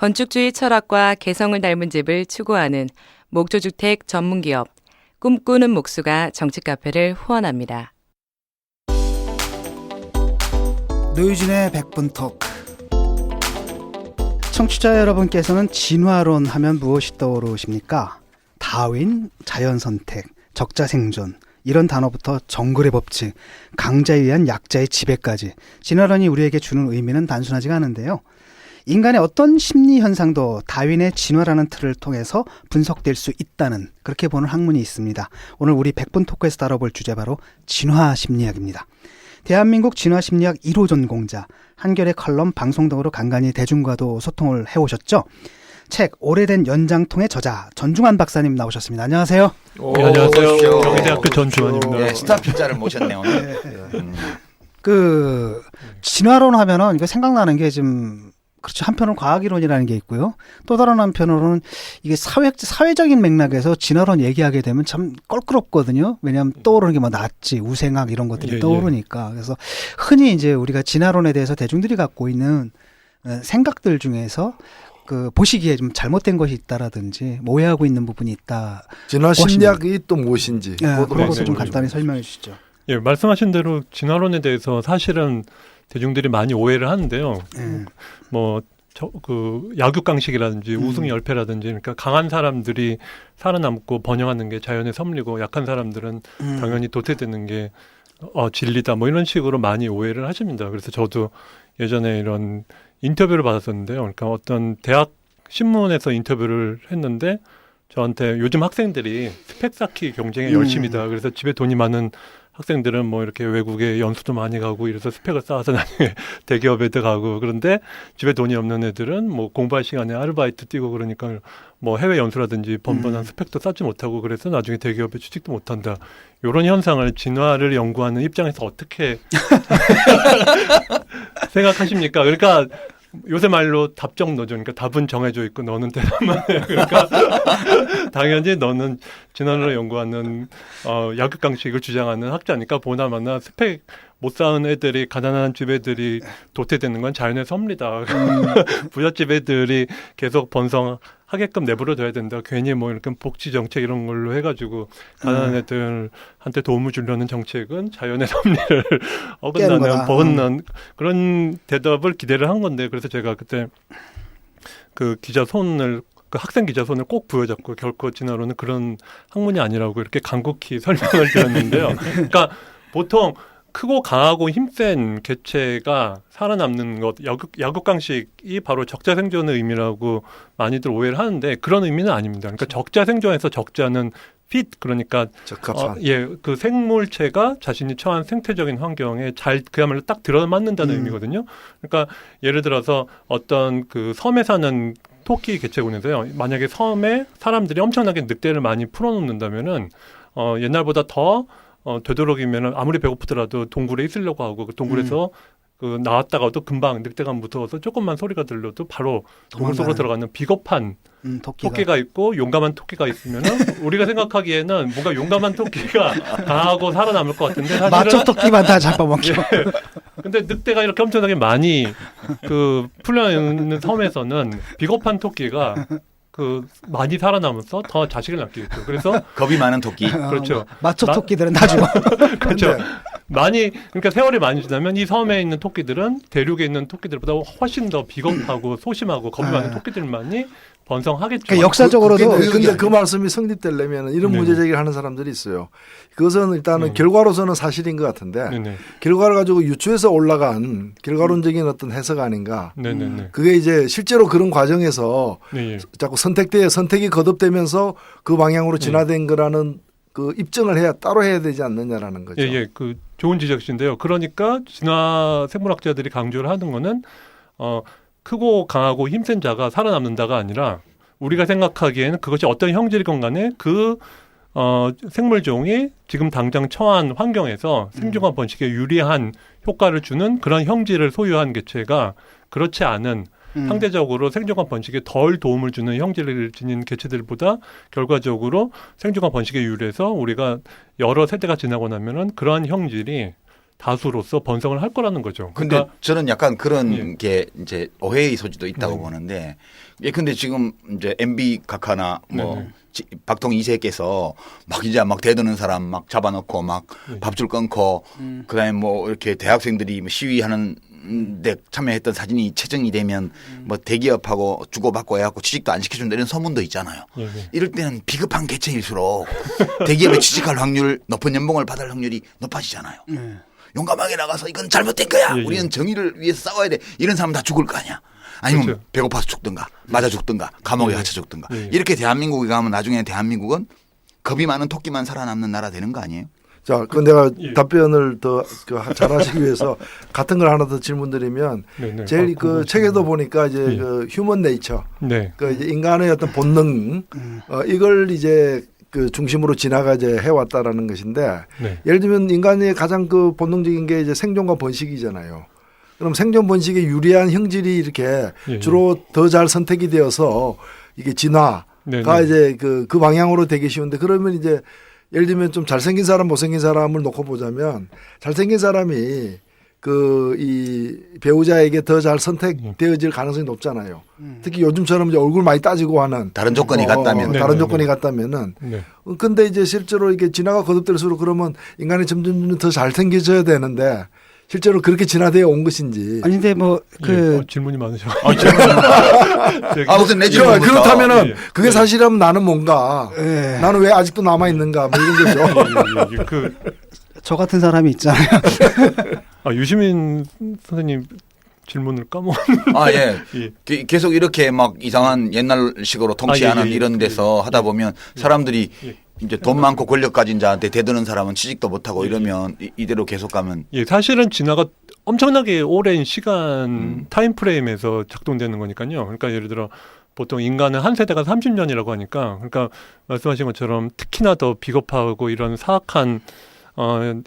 건축주의 철학과 개성을 닮은 집을 추구하는 목조주택 전문기업 꿈꾸는 목수가 정치카페를 후원합니다. 노유진의 100분 토크. 청취자 여러분께서는 진화론 하면 무엇이 떠오르십니까? 다윈, 자연선택, 적자생존 이런 단어부터 정글의 법칙, 강자에 의한 약자의 지배까지 진화론이 우리에게 주는 의미는 단순하지가 않은데요. 인간의 어떤 심리 현상도 다윈의 진화라는 틀을 통해서 분석될 수 있다는 그렇게 보는 학문이 있습니다. 오늘 우리 100분 토크에서 다뤄볼 주제 바로 진화 심리학입니다. 대한민국 진화 심리학 1호 전공자, 한겨레 칼럼, 방송 등으로 간간히 대중과도 소통을 해오셨죠. 책 오래된 연장통의 저자 전중환 박사님 나오셨습니다. 안녕하세요. 네, 안녕하세요. 경희대학교 전중환입니다. 네, 스타 필자를 모셨네요. 오늘. 진화론 하면은 이거 생각나는 게 지금 그렇죠. 한편으로는 과학이론이라는 게 있고요. 또 다른 한편으로는 이게 사회적인 맥락에서 진화론 얘기하게 되면 참 껄끄럽거든요. 왜냐하면 떠오르는 게 뭐 낫지, 우생학 이런 것들이 떠오르니까. 그래서 흔히 이제 우리가 진화론에 대해서 대중들이 갖고 있는 생각들 중에서 그 보시기에 좀 잘못된 것이 있다라든지 오해하고 있는 부분이 있다. 진화 심리학이 또 무엇인지 그런 것도 좀 간단히 설명해 주시죠. 예, 말씀하신 대로 진화론에 대해서 사실은 대중들이 많이 오해를 하는데요. 약육강식이라든지 우승열패라든지 그러니까 강한 사람들이 살아남고 번영하는 게 자연의 섭리고 약한 사람들은 당연히 도태되는 게 진리다 뭐 이런 식으로 많이 오해를 하십니다. 그래서 저도 예전에 이런 인터뷰를 받았었는데요. 그러니까 어떤 대학 신문에서 인터뷰를 했는데 저한테 요즘 학생들이 스펙 쌓기 경쟁에 열심이다. 그래서 집에 돈이 많은 학생들은 뭐 이렇게 외국에 연수도 많이 가고 이래서 스펙을 쌓아서 나중에 대기업에 가고 그런데 집에 돈이 없는 애들은 뭐 공부할 시간에 아르바이트 뛰고 그러니까 뭐 해외 연수라든지 번번한 스펙도 쌓지 못하고 그래서 나중에 대기업에 취직도 못한다. 이런 현상을 진화를 연구하는 입장에서 어떻게 생각하십니까? 그러니까 요새 말로 답정너죠. 그러니까 답은 정해져 있고 너는 대답만 해. 그러니까 당연히 너는 진화론을 연구하는 약육강식을 주장하는 학자니까 보나마나 스펙 못 쌓은 애들이 가난한 집 애들이 도태되는 건 자연의 섭리다. 부잣집 애들이 계속 번성하게끔 내버려둬야 된다. 괜히 뭐 이렇게 복지 정책 이런 걸로 해가지고 가난한 애들한테 도움을 주려는 정책은 자연의 섭리를 어긋나는 버긋난 그런 대답을 기대를 한 건데 그래서 제가 그때 그 학생 기자 손을 꼭 부여잡고 결코 진화론은 그런 학문이 아니라고 이렇게 간곡히 설명을 드렸는데요. 그러니까 보통 크고 강하고 힘센 개체가 살아남는 것, 약육강식이 바로 적자생존의 의미라고 많이들 오해를 하는데 그런 의미는 아닙니다. 그러니까 적자생존에서 적자는 그러니까 적합한. 그 생물체가 자신이 처한 생태적인 환경에 잘 그야말로 딱 들어맞는다는 의미거든요. 그러니까 예를 들어서 어떤 그 섬에 사는 토끼 개체군에서요. 만약에 섬에 사람들이 엄청나게 늑대를 많이 풀어놓는다면은 옛날보다 더 되도록이면 아무리 배고프더라도 동굴에 있으려고 하고 그 동굴에서 나왔다가도 금방 늑대가 무서워서 조금만 소리가 들려도 바로 동굴 속으로 들어가는 비겁한 토끼가 있고 용감한 토끼가 있으면 우리가 생각하기에는 뭔가 용감한 토끼가 강하고 살아남을 것 같은데 사실은 마초 토끼만 다 잡아먹죠. 근데 늑대가 이렇게 엄청나게 많이 풀려있는 섬에서는 비겁한 토끼가 많이 살아남아서 더 자식을 낳겠죠. 그래서 겁이 많은 토끼. 그렇죠. 마초 토끼들은 다 죽어. 그렇죠. 그러니까 세월이 많이 지나면 이 섬에 있는 토끼들은 대륙에 있는 토끼들보다 훨씬 더 비겁하고 소심하고 겁이 많은 토끼들만이 번성하겠죠. 그러니까 역사적으로도 근데 그 말씀이 성립되려면 이런 문제 제기를 하는 사람들이 있어요. 그것은 일단은 결과로서는 사실인 것 같은데 결과를 가지고 유추해서 올라간 결과론적인 어떤 해석 아닌가. 그게 이제 실제로 그런 과정에서 자꾸 선택이 거듭되면서 그 방향으로 진화된 거라는 그 입증을 따로 해야 되지 않느냐라는 거죠. 그 좋은 지적이신데요. 그러니까 진화 생물학자들이 강조를 하는 거는 크고 강하고 힘센 자가 살아남는다가 아니라 우리가 생각하기에는 그것이 어떤 형질이건 간에 그 생물종이 지금 당장 처한 환경에서 생존과 번식에 유리한 효과를 주는 그런 형질을 소유한 개체가 그렇지 않은 상대적으로 생존과 번식에 덜 도움을 주는 형질을 지닌 개체들보다 결과적으로 생존과 번식에 유리해서 우리가 여러 세대가 지나고 나면은 그러한 형질이 다수로서 번성을 할 거라는 거죠. 근데 그러니까 저는 약간 그런 예. 게 이제 오해의 소지도 있다고 보는데, 예, 근데 지금 이제 MB 각하나 뭐 네네. 박통 2세께서 막 이제 막 대드는 사람 막 잡아놓고 막 밥줄 끊고 그다음에 뭐 이렇게 대학생들이 뭐 시위하는 데 참여했던 사진이 채정이 되면 뭐 대기업하고 주고받고 해갖고 취직도 안 시켜준다 이런 소문도 있잖아요. 예, 예. 이럴 때는 비겁한 개체일수록 대기업에 취직할 확률, 높은 연봉을 받을 확률이 높아지잖아요. 용감하게 나가서 이건 잘못된 거야. 예, 예. 우리는 정의를 위해서 싸워야 돼. 이런 사람 다 죽을 거 아니야. 아니면 그렇죠. 배고파서 죽든가 맞아 죽든가 감옥에 예. 갇혀 죽든가. 예. 이렇게 대한민국에 가면 나중에 대한민국은 겁이 많은 토끼만 살아남는 나라 되는 거 아니에요? 자, 그 내가 예. 답변을 더 잘하시기 위해서 같은 걸 하나 더 질문드리면 네네. 제일 그 책에도 보니까 이제 예. 그 휴먼 네이처, 네. 그 이제 인간의 어떤 본능, 이걸 이제 그 중심으로 지나가 이제 해왔다라는 것인데 네. 예를 들면 인간의 가장 그 본능적인 게 이제 생존과 번식이잖아요. 그럼 생존 번식에 유리한 형질이 이렇게 예. 주로 더 잘 선택이 되어서 이게 진화가 네네. 이제 그 방향으로 되기 쉬운데 그러면 이제 예를 들면 좀 잘생긴 사람, 못생긴 사람을 놓고 보자면 잘생긴 사람이 그 이 배우자에게 더 잘 선택되어질 가능성이 높잖아요. 특히 요즘처럼 이제 얼굴 많이 따지고 하는 다른 조건이 같다면. 다른 네네네. 조건이 같다면은 네. 근데 이제 실제로 이게 진화가 거듭될수록 그러면 인간이 점점 더 잘생겨져야 되는데 실제로 그렇게 진화되어 온 것인지. 아니 근데 뭐 그 질문이 많으셔. 무슨 내 저, 질문부터. 그렇다면은 예. 그게 사실이라면 나는 뭔가 예. 나는 왜 아직도 남아 있는가 뭐 이런 거죠. 그 저 같은 사람이 있잖아요. 유시민 선생님 질문을 까먹. 아, 예. 예. 계속 이렇게 막 이상한 옛날식으로 통치하는 아, 예, 예, 이런 데서 하다 보면 사람들이 예. 이제 돈 많고 권력 가진 자한테 대드는 사람은 취직도 못하고 이러면 이대로 계속 가면 예, 사실은 진화가 엄청나게 오랜 시간 타임 프레임에서 작동되는 거니까요. 그러니까 예를 들어 보통 인간은 한 세대가 30년이라고 하니까 그러니까 말씀하신 것처럼 특히나 더 비겁하고 이런 사악한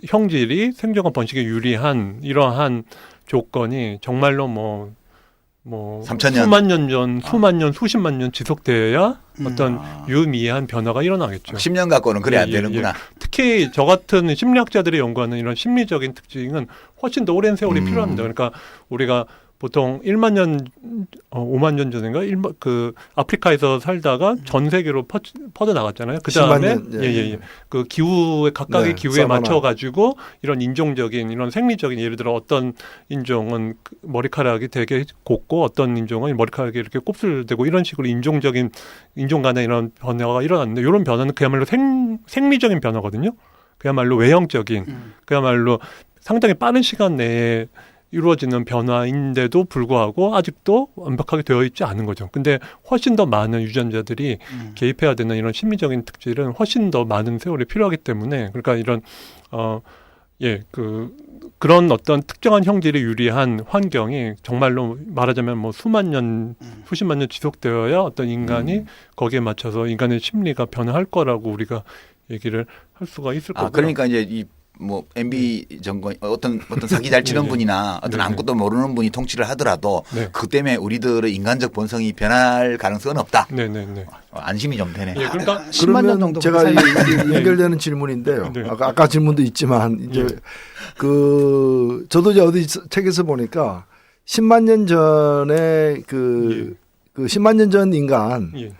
형질이 생존과 번식에 유리한 이러한 조건이 정말로 뭐 3000년. 수만 년 전, 수만 년, 수십만 년 지속돼야 어떤 유의미한 변화가 일어나겠죠. 10년 갖고는 그래 안 예, 예, 되는구나. 예. 특히 저 같은 심리학자들이 연구하는 이런 심리적인 특징은 훨씬 더 오랜 세월이 필요합니다. 그러니까 우리가 보통 1만 년, 5만 년 전인가 그 아프리카에서 살다가 전 세계로 퍼져 나갔잖아요. 그 다음에 10만 년, 예. 그 기후에 각각의 네, 기후에 사바나. 맞춰 가지고 이런 인종적인 이런 생리적인 예를 들어 어떤 인종은 머리카락이 되게 곱고 어떤 인종은 머리카락이 이렇게 곱슬되고 이런 식으로 인종 간의 이런 변화가 일어났는데 이런 변화는 그야말로 생리적인 변화거든요. 그야말로 외형적인 그야말로 상당히 빠른 시간 내에 이루어지는 변화인데도 불구하고 아직도 완벽하게 되어 있지 않은 거죠. 근데 훨씬 더 많은 유전자들이 개입해야 되는 이런 심리적인 특질은 훨씬 더 많은 세월이 필요하기 때문에 그러니까 이런 그런 어떤 특정한 형질이 유리한 환경이 정말로 말하자면 뭐 수만 년, 수십만 년 지속되어야 어떤 인간이 거기에 맞춰서 인간의 심리가 변화할 거라고 우리가 얘기를 할 수가 있을 거고요. 그러니까 이제 뭐 MB 정권 어떤 사기 잘 치는 예, 예. 분이나 어떤 네, 아무것도 모르는 분이 통치를 하더라도 네. 그 때문에 우리들의 인간적 본성이 변할 가능성은 없다. 네네네. 안심이 좀 되네. 예, 그러니까 10만 년 그러면 정도 제가 살기 연결되는 질문인데요. 네. 아까 질문도 있지만 이제 저도 이제 어디 책에서 보니까 10만 년 전에 그 10만 년 전 인간 예.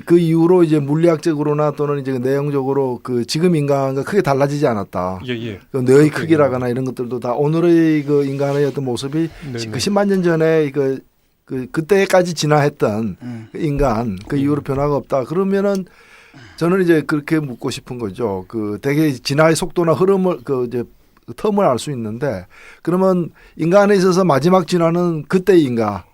그 이후로 이제 물리학적으로나 또는 이제 내용적으로 그 지금 인간과 크게 달라지지 않았다. 예. 그 뇌의 크기라거나 이런 것들도 다 오늘의 그 인간의 어떤 모습이 네네. 그 10만 년 전에 그때까지 진화했던 그 인간 그 이후로 변화가 없다. 그러면은 저는 이제 그렇게 묻고 싶은 거죠. 그 되게 진화의 속도나 흐름을 이제 텀을 알 수 있는데 그러면 인간에 있어서 마지막 진화는 그때의 인가.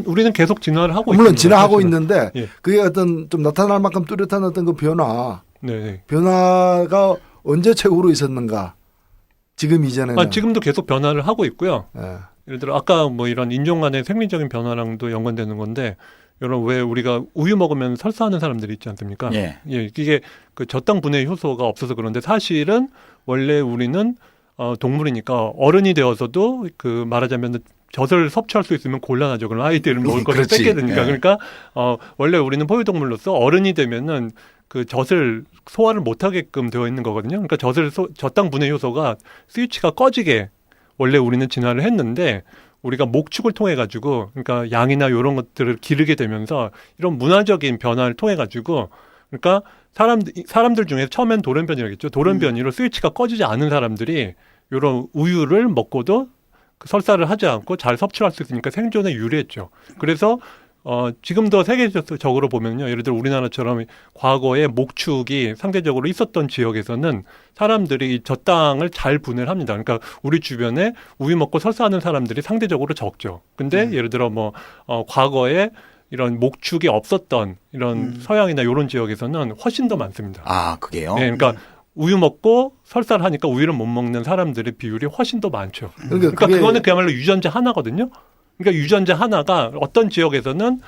우리는 계속 진화를 하고 물론 있습니다, 진화하고 사실은. 있는데 예. 그게 어떤 좀 나타날 만큼 뚜렷한 어떤 그 네. 변화가 언제 최고로 있었는가? 지금 이전에는. 지금도 계속 변화를 하고 있고요. 예. 예를 들어 아까 뭐 이런 인종 간의 생리적인 변화랑도 연관되는 건데 여러분 왜 우리가 우유 먹으면 설사하는 사람들이 있지 않습니까? 예. 이게 그 저당 분해 효소가 없어서 그런데 사실은 원래 우리는 동물이니까 어른이 되어서도 그 말하자면 젖을 섭취할 수 있으면 곤란하죠. 그럼 아이들은 먹을 것을 그렇지. 뺏게 되니까. 예. 그러니까 원래 우리는 포유동물로서 어른이 되면은 그 젖을 소화를 못하게끔 되어 있는 거거든요. 그러니까 젖당 분해 효소가 스위치가 꺼지게 원래 우리는 진화를 했는데 우리가 목축을 통해 가지고 그러니까 양이나 이런 것들을 기르게 되면서 이런 문화적인 변화를 통해 가지고 그러니까 사람들 중에 처음엔 돌연변이라겠죠. 돌연변이로 스위치가 꺼지지 않은 사람들이 이런 우유를 먹고도 그 설사를 하지 않고 잘 섭취할 수 있으니까 생존에 유리했죠. 그래서 지금도 세계적으로 보면요. 예를 들어 우리나라처럼 과거에 목축이 상대적으로 있었던 지역에서는 사람들이 이 젖당을 잘 분해를 합니다. 그러니까 우리 주변에 우유 먹고 설사하는 사람들이 상대적으로 적죠. 근데 예를 들어 과거에 이런 목축이 없었던 이런 서양이나 이런 지역에서는 훨씬 더 많습니다. 아, 그게요? 네, 그러니까 우유 먹고 설사를 하니까 우유를 못 먹는 사람들의 비율이 훨씬 더 많죠. 그러니까 그거는 그야말로 유전자 하나거든요. 그러니까 유전자 하나가 어떤 지역에서는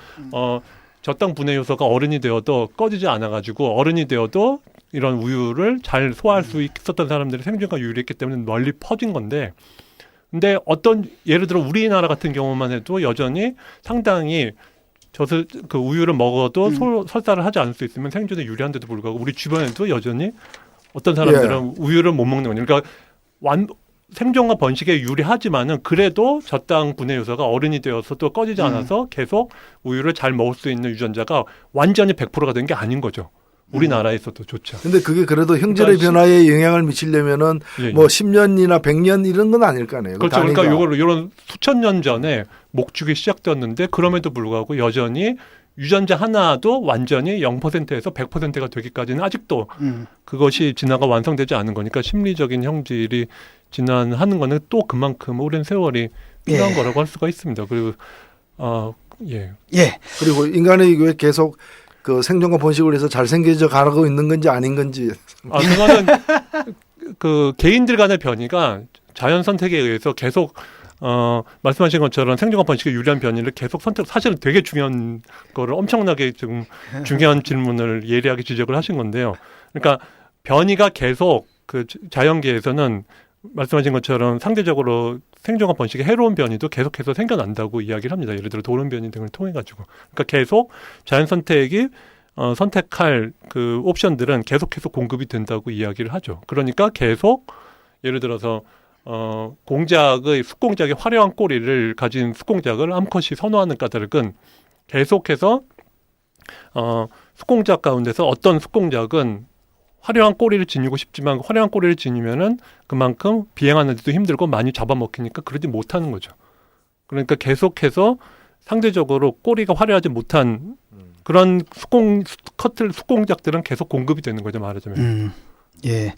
젖당 분해 요소가 어른이 되어도 꺼지지 않아가지고 어른이 되어도 이런 우유를 잘 소화할 수 있었던 사람들이 생존과 유리했기 때문에 널리 퍼진 건데, 근데 예를 들어 우리나라 같은 경우만 해도 여전히 상당히 그 우유를 먹어도 설사를 하지 않을 수 있으면 생존에 유리한데도 불구하고 우리 주변에도 여전히 어떤 사람들은 우유를 못 먹는 거예요. 그러니까 생존과 번식에 유리하지만은 그래도 젖당 분해 요소가 어른이 되어서도 꺼지지 않아서 계속 우유를 잘 먹을 수 있는 유전자가 완전히 100%가 된 게 아닌 거죠. 우리나라에서도 조차. 근데 그게 그래도 형질의 변화에 영향을 미치려면은 뭐 10년이나 100년 이런 건 아닐 거 아니에요. 그렇죠. 그러니까 이런 수천 년 전에 목축이 시작되었는데 그럼에도 불구하고 여전히 유전자 하나도 완전히 0%에서 100%가 되기까지는 아직도 그것이 진화가 완성되지 않은 거니까 심리적인 형질이 진화하는 거는 또 그만큼 오랜 세월이 필요한 거라고 할 수가 있습니다. 그리고 그리고 인간의 왜 계속 그 생존과 번식을 위해서 잘생겨져 가고 있는 건지 아닌 건지. 그거는 그 개인들 간의 변이가 자연 선택에 의해서 계속 말씀하신 것처럼 생존과 번식에 유리한 변이를 계속 사실은 되게 중요한 거를 엄청나게 지금 중요한 질문을 예리하게 지적을 하신 건데요. 그러니까 변이가 계속 그 자연계에서는 말씀하신 것처럼 상대적으로 생존과 번식에 해로운 변이도 계속해서 생겨난다고 이야기를 합니다. 예를 들어 돌연변이 등을 통해 가지고. 그러니까 계속 자연 선택이 선택할 그 옵션들은 계속해서 공급이 된다고 이야기를 하죠. 그러니까 계속 예를 들어서 숫공작의 화려한 꼬리를 가진 숫공작을 암컷이 선호하는 까닭은 계속해서 숫공작 가운데서 어떤 숫공작은 화려한 꼬리를 지니고 싶지만 화려한 꼬리를 지니면은 그만큼 비행하는데도 힘들고 많이 잡아먹히니까 그러지 못하는 거죠. 그러니까 계속해서 상대적으로 꼬리가 화려하지 못한 그런 숫공작들은 계속 공급이 되는 거죠, 말하자면. 예,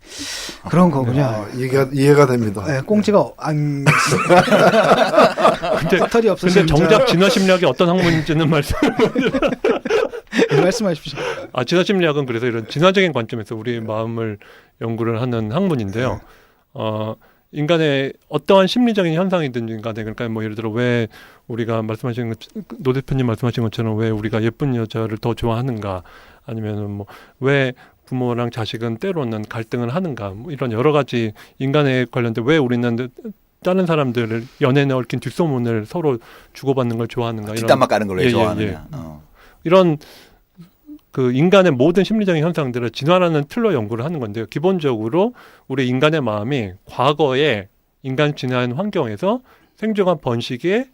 그런 거군요. 이해가 됩니다. 네, 꽁지가 안 털이 없어서. 근데 정작 진화 심리학이 어떤 학문인지는 말씀하십시오. 진화 심리학은 그래서 이런 진화적인 관점에서 우리의 마음을 연구를 하는 학문인데요. 인간의 어떠한 심리적인 현상이든지 간에 그러니까 뭐 예를 들어 왜 우리가 노 대표님 말씀하신 것처럼 왜 우리가 예쁜 여자를 더 좋아하는가, 아니면은 뭐 왜 부모랑 자식은 때로는 갈등을 하는가, 뭐 이런 여러 가지 인간에 관련된 왜 우리는 다른 사람들을 연애에 얽힌 뒷소문을 서로 주고받는 걸 좋아하는가, 뒷담화 까는 걸 왜 좋아하느냐. 이런 그 인간의 모든 심리적인 현상들을 진화라는 틀로 연구를 하는 건데요. 기본적으로 우리 인간의 마음이 과거에 인간 진화한 환경에서 생존과 번식에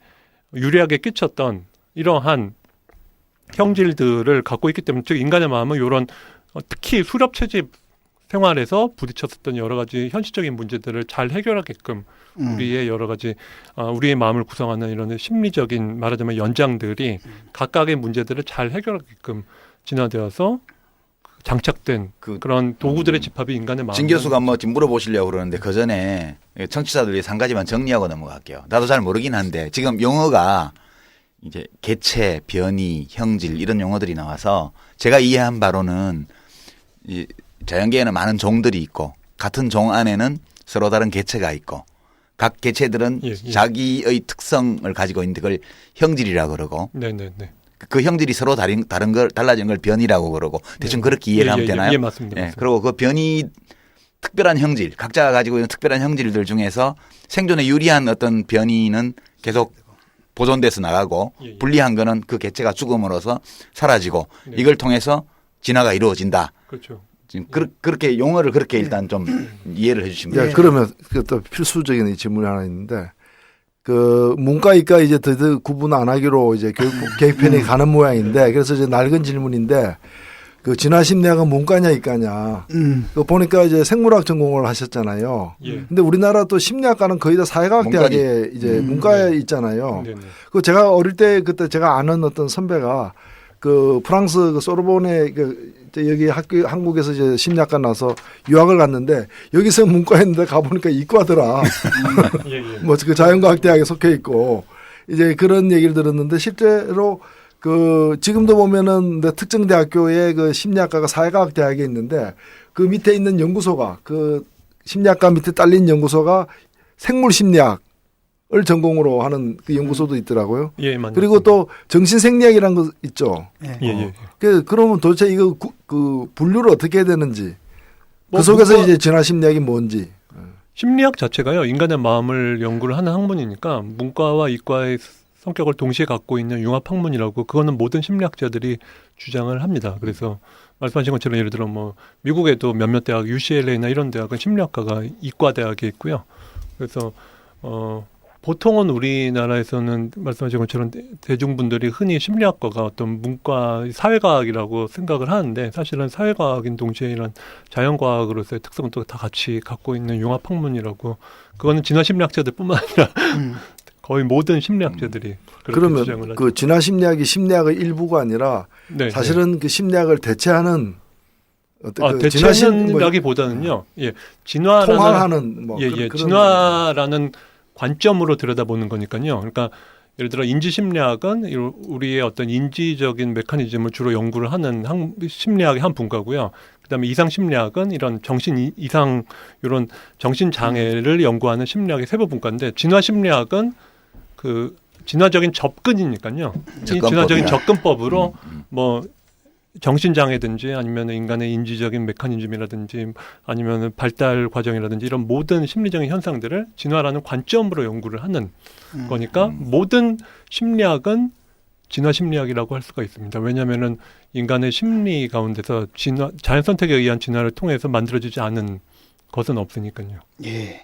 유리하게 끼쳤던 이러한 형질들을 갖고 있기 때문에, 즉 인간의 마음은 이런 특히 수렵 채집 생활에서 부딪혔었던 여러 가지 현실적인 문제들을 잘 해결하게끔 우리의 여러 가지 우리의 마음을 구성하는 이런 심리적인 말하자면 연장들이 각각의 문제들을 잘 해결하게끔 진화되어서 장착된 그런 도구들의 집합이 인간의 마음. 진 교수가 뭐 지금 물어보시려고 그러는데 그 전에 청취자들 위해서 한 가지만 정리하고 넘어갈게요. 나도 잘 모르긴 한데 지금 용어가 이제 개체, 변이, 형질 이런 용어들이 나와서 제가 이해한 바로는 이 자연계에는 많은 종들이 있고 같은 종 안에는 서로 다른 개체가 있고 각 개체들은 자기의 특성을 가지고 있는데 그걸 형질이라고 그러고 그 형질이 서로 달라진 걸 변이라고 그러고 대충 그렇게 이해를 하면 되나요? 맞습니다. 그리고 그 변이 특별한 형질, 각자가 가지고 있는 특별한 형질들 중에서 생존에 유리한 어떤 변이는 계속 보존돼서 나가고 예, 예. 불리한 거는 그 개체가 죽음으로써 사라지고 네. 이걸 통해서 진화가 이루어진다. 그렇죠. 지금 그렇게 용어를 그렇게 일단 좀 이해를 해주시면 예, 돼요. 그러면 또 필수적인 이 질문이 하나 있는데 그 문과 이과 이제 더 구분 안 하기로 이제 교육 개편이 가는 모양인데 그래서 이제 낡은 질문인데 그 진화 심리학은 문과냐 이과냐. 그 보니까 이제 생물학 전공을 하셨잖아요. 예. 근데 우리나라 또 심리학과는 거의 다 사회과학 대학에 이제 문과에 있잖아요. 네네. 그 제가 어릴 때 그때 제가 아는 어떤 선배가 그 프랑스 그 소르본에 그 여기 학교 한국에서 이제 심리학과 나서 유학을 갔는데 여기서 문과했는데 가보니까 이과더라. 예, 예. 뭐 그 자연과학 대학에 속해 있고 이제 그런 얘기를 들었는데 실제로 그 지금도 보면은 특정 대학교에 그 심리학과가 사회과학 대학에 있는데 그 밑에 있는 연구소가 그 심리학과 밑에 딸린 연구소가 생물 심리학을 전공으로 하는 그 연구소도 있더라고요. 예, 맞습니다. 그리고 또 정신생리학이라는 거 있죠. 예. 예, 예. 그러면 도대체 이거 그 분류를 어떻게 해야 되는지 뭐 그 속에서 문과- 이제 진화 심리학이 뭔지. 심리학 자체가요, 인간의 마음을 연구를 하는 학문이니까 문과와 이과의 성격을 동시에 갖고 있는 융합학문이라고 그거는 모든 심리학자들이 주장을 합니다. 그래서 말씀하신 것처럼 예를 들어 뭐 미국에도 몇몇 대학, UCLA나 이런 대학은 심리학과가 이과 대학에 있고요. 그래서 보통은 우리나라에서는 말씀하신 것처럼 대중분들이 흔히 심리학과가 어떤 문과, 사회과학이라고 생각을 하는데 사실은 사회과학인 동시에 이런 자연과학으로서의 특성은 또 다 같이 갖고 있는 융합학문이라고 그거는 진화 심리학자들뿐만 아니라 거의 모든 심리학자들이 그렇게 주장을 그러면 하죠. 그 진화 심리학이 심리학의 일부가 아니라 네, 사실은 그 심리학을 대체하는 어떤 그 대체는라기보다는요. 예, 진화라는 통합하는 뭐 예, 그런 진화라는 관점으로 들여다보는 거니까요. 그러니까 예를 들어 인지심리학은 우리의 어떤 인지적인 메커니즘을 주로 연구를 하는 심리학의 한 분과고요. 그다음에 이상심리학은 이런 정신 이상 이런 정신 장애를 연구하는 심리학의 세부 분과인데 진화심리학은 그 진화적인 접근이니까요. 진화적인 접근법으로 뭐 정신장애든지 아니면 인간의 인지적인 메커니즘이라든지 아니면 발달 과정이라든지 이런 모든 심리적인 현상들을 진화라는 관점으로 연구를 하는 거니까 모든 심리학은 진화 심리학이라고 할 수가 있습니다. 왜냐하면은 인간의 심리 가운데서 자연 선택에 의한 진화를 통해서 만들어지지 않은 것은 없으니까요. 예.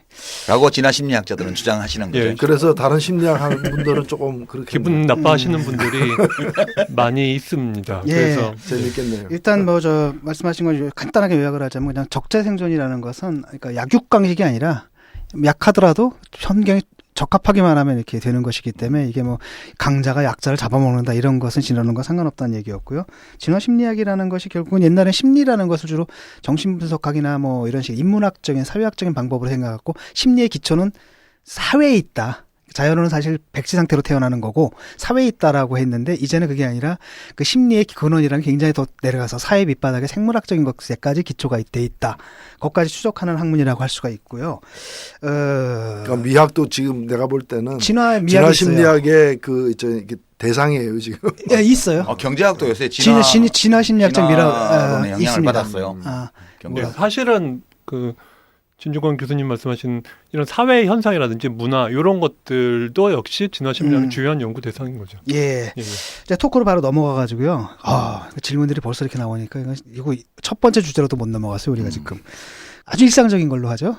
라고 진화 심리학자들은 주장하시는 거죠. 예. 그래서 다른 심리학 하는 분들은 조금 그렇게 기분 나빠하시는 분들이 많이 있습니다. 예. 그래서 재밌겠네요. 일단 뭐 저 말씀하신 걸 간단하게 요약을 하자면 그냥 적자생존이라는 것은 그러니까 약육강식이 아니라 약하더라도 환경에 적합하기만 하면 이렇게 되는 것이기 때문에 이게 뭐 강자가 약자를 잡아먹는다 이런 것은 진화론과 건 상관없다는 얘기였고요. 진화심리학이라는 것이 결국은 옛날에 심리라는 것을 주로 정신분석학이나 뭐 이런 식의 인문학적인 사회학적인 방법으로 생각했고 심리의 기초는 사회에 있다. 자연은 사실 백지 상태로 태어나는 거고 사회에 있다라고 했는데 이제는 그게 아니라 그 심리의 근원이라는 게 굉장히 더 내려가서 사회 밑바닥에 생물학적인 것에까지 기초가 돼 있다. 그것까지 추적하는 학문이라고 할 수가 있고요. 그러니까 미학도 지금 내가 볼 때는 진화 미학이 진화 있어요. 심리학의 그 대상이에요 지금. 예, 있어요. 경제학도 요새 진화 심리학적 진화론의 영향을 있습니다. 받았어요. 아, 경제. 네, 사실은 그 진중권 교수님 말씀하신 이런 사회 현상이라든지 문화 이런 것들도 역시 진화 심리학의 주요한 연구 대상인 거죠. 예. 예, 예. 이제 토크로 바로 넘어가가지고요. 질문들이 벌써 이렇게 나오니까 이거 첫 번째 주제로도 못 넘어갔어요. 우리가 지금 아주 일상적인 걸로 하죠.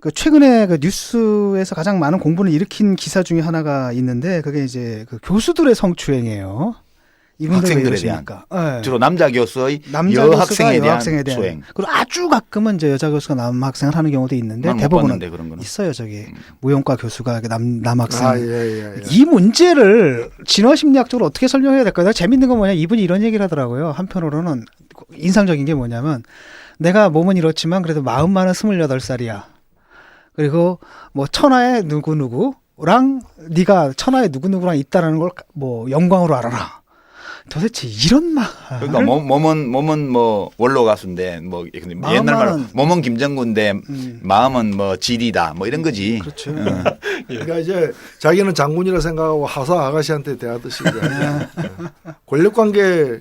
그 최근에 그 뉴스에서 가장 많은 공분을 일으킨 기사 중에 하나가 있는데 그게 이제 그 교수들의 성추행이에요. 이분들 왜 학생들에 이러십니까? 대한 예. 주로 남자 교수의 남자 여학생에 교수가 대한 수행. 그리고 아주 가끔은 이제 여자 교수가 남학생을 하는 경우도 있는데 난 못 대부분은 봤는데 그런 거는. 있어요. 저기 무용과 교수가 남학생. 아, 예. 이 문제를 진화심리학적으로 어떻게 설명해야 될까요? 재밌는 건 뭐냐, 이분이 이런 얘기를 하더라고요. 한편으로는 인상적인 게 뭐냐면 내가 몸은 이렇지만 그래도 마음만은 28살이야. 그리고 뭐 천하의 누구누구랑 네가 천하의 누구누구랑 있다라는 걸 뭐 영광으로 알아라. 도대체 이런 말. 그러니까 몸은 뭐 원로 가수인데 뭐 옛날 말로 몸은 김정구인데 마음은 뭐 지리다 뭐 이런 거지. 그렇죠. 그러니까 이제 자기는 장군이라 생각하고 하사 아가씨한테 대하듯이 권력관계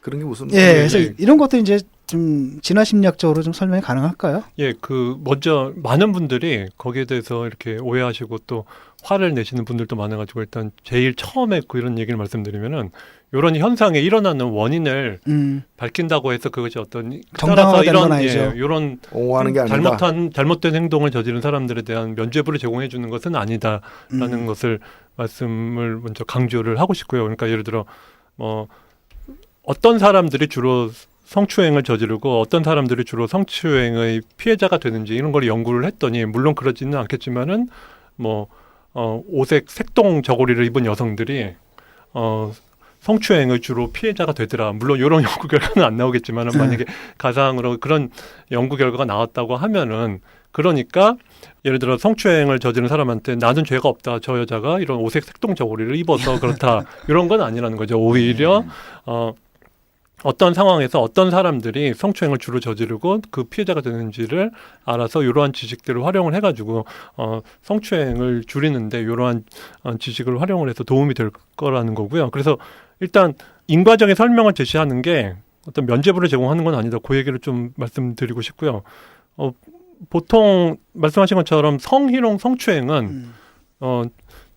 그런 게 무슨? 예, 그래서 이런 것도 이제 좀 진화심리학적으로 좀 설명이 가능할까요? 예, 그 먼저 많은 분들이 거기에 대해서 이렇게 오해하시고 또 화를 내시는 분들도 많아가지고 일단 제일 처음에 그런 얘기를 말씀드리면은 이런 현상에 일어나는 원인을 밝힌다고 해서 그것이 어떤 정당화되는 건 아니죠. 이런 옹호하는 게 아니다. 잘못된 행동을 저지른 사람들에 대한 면죄부를 제공해 주는 것은 아니다라는 것을 말씀을 먼저 강조를 하고 싶고요. 그러니까 예를 들어 어떤 사람들이 주로 성추행을 저지르고 어떤 사람들이 주로 성추행의 피해자가 되는지 이런 걸 연구를 했더니 물론 그러지는 않겠지만은 오색 색동 저고리를 입은 여성들이 성추행의 주로 피해자가 되더라. 물론 이런 연구 결과는 안 나오겠지만은 만약에 가상으로 그런 연구 결과가 나왔다고 하면은 그러니까 예를 들어 성추행을 저지른 사람한테 나는 죄가 없다. 저 여자가 이런 오색 색동 저고리를 입어서 그렇다. 이런 건 아니라는 거죠. 오히려 어떤 상황에서 어떤 사람들이 성추행을 주로 저지르고 그 피해자가 되는지를 알아서 이러한 지식들을 활용을 해가지고 성추행을 줄이는데 이러한 지식을 활용을 해서 도움이 될 거라는 거고요. 그래서 일단 인과적인 설명을 제시하는 게 어떤 면죄부를 제공하는 건 아니다. 그 얘기를 좀 말씀드리고 싶고요. 보통 말씀하신 것처럼 성희롱, 성추행은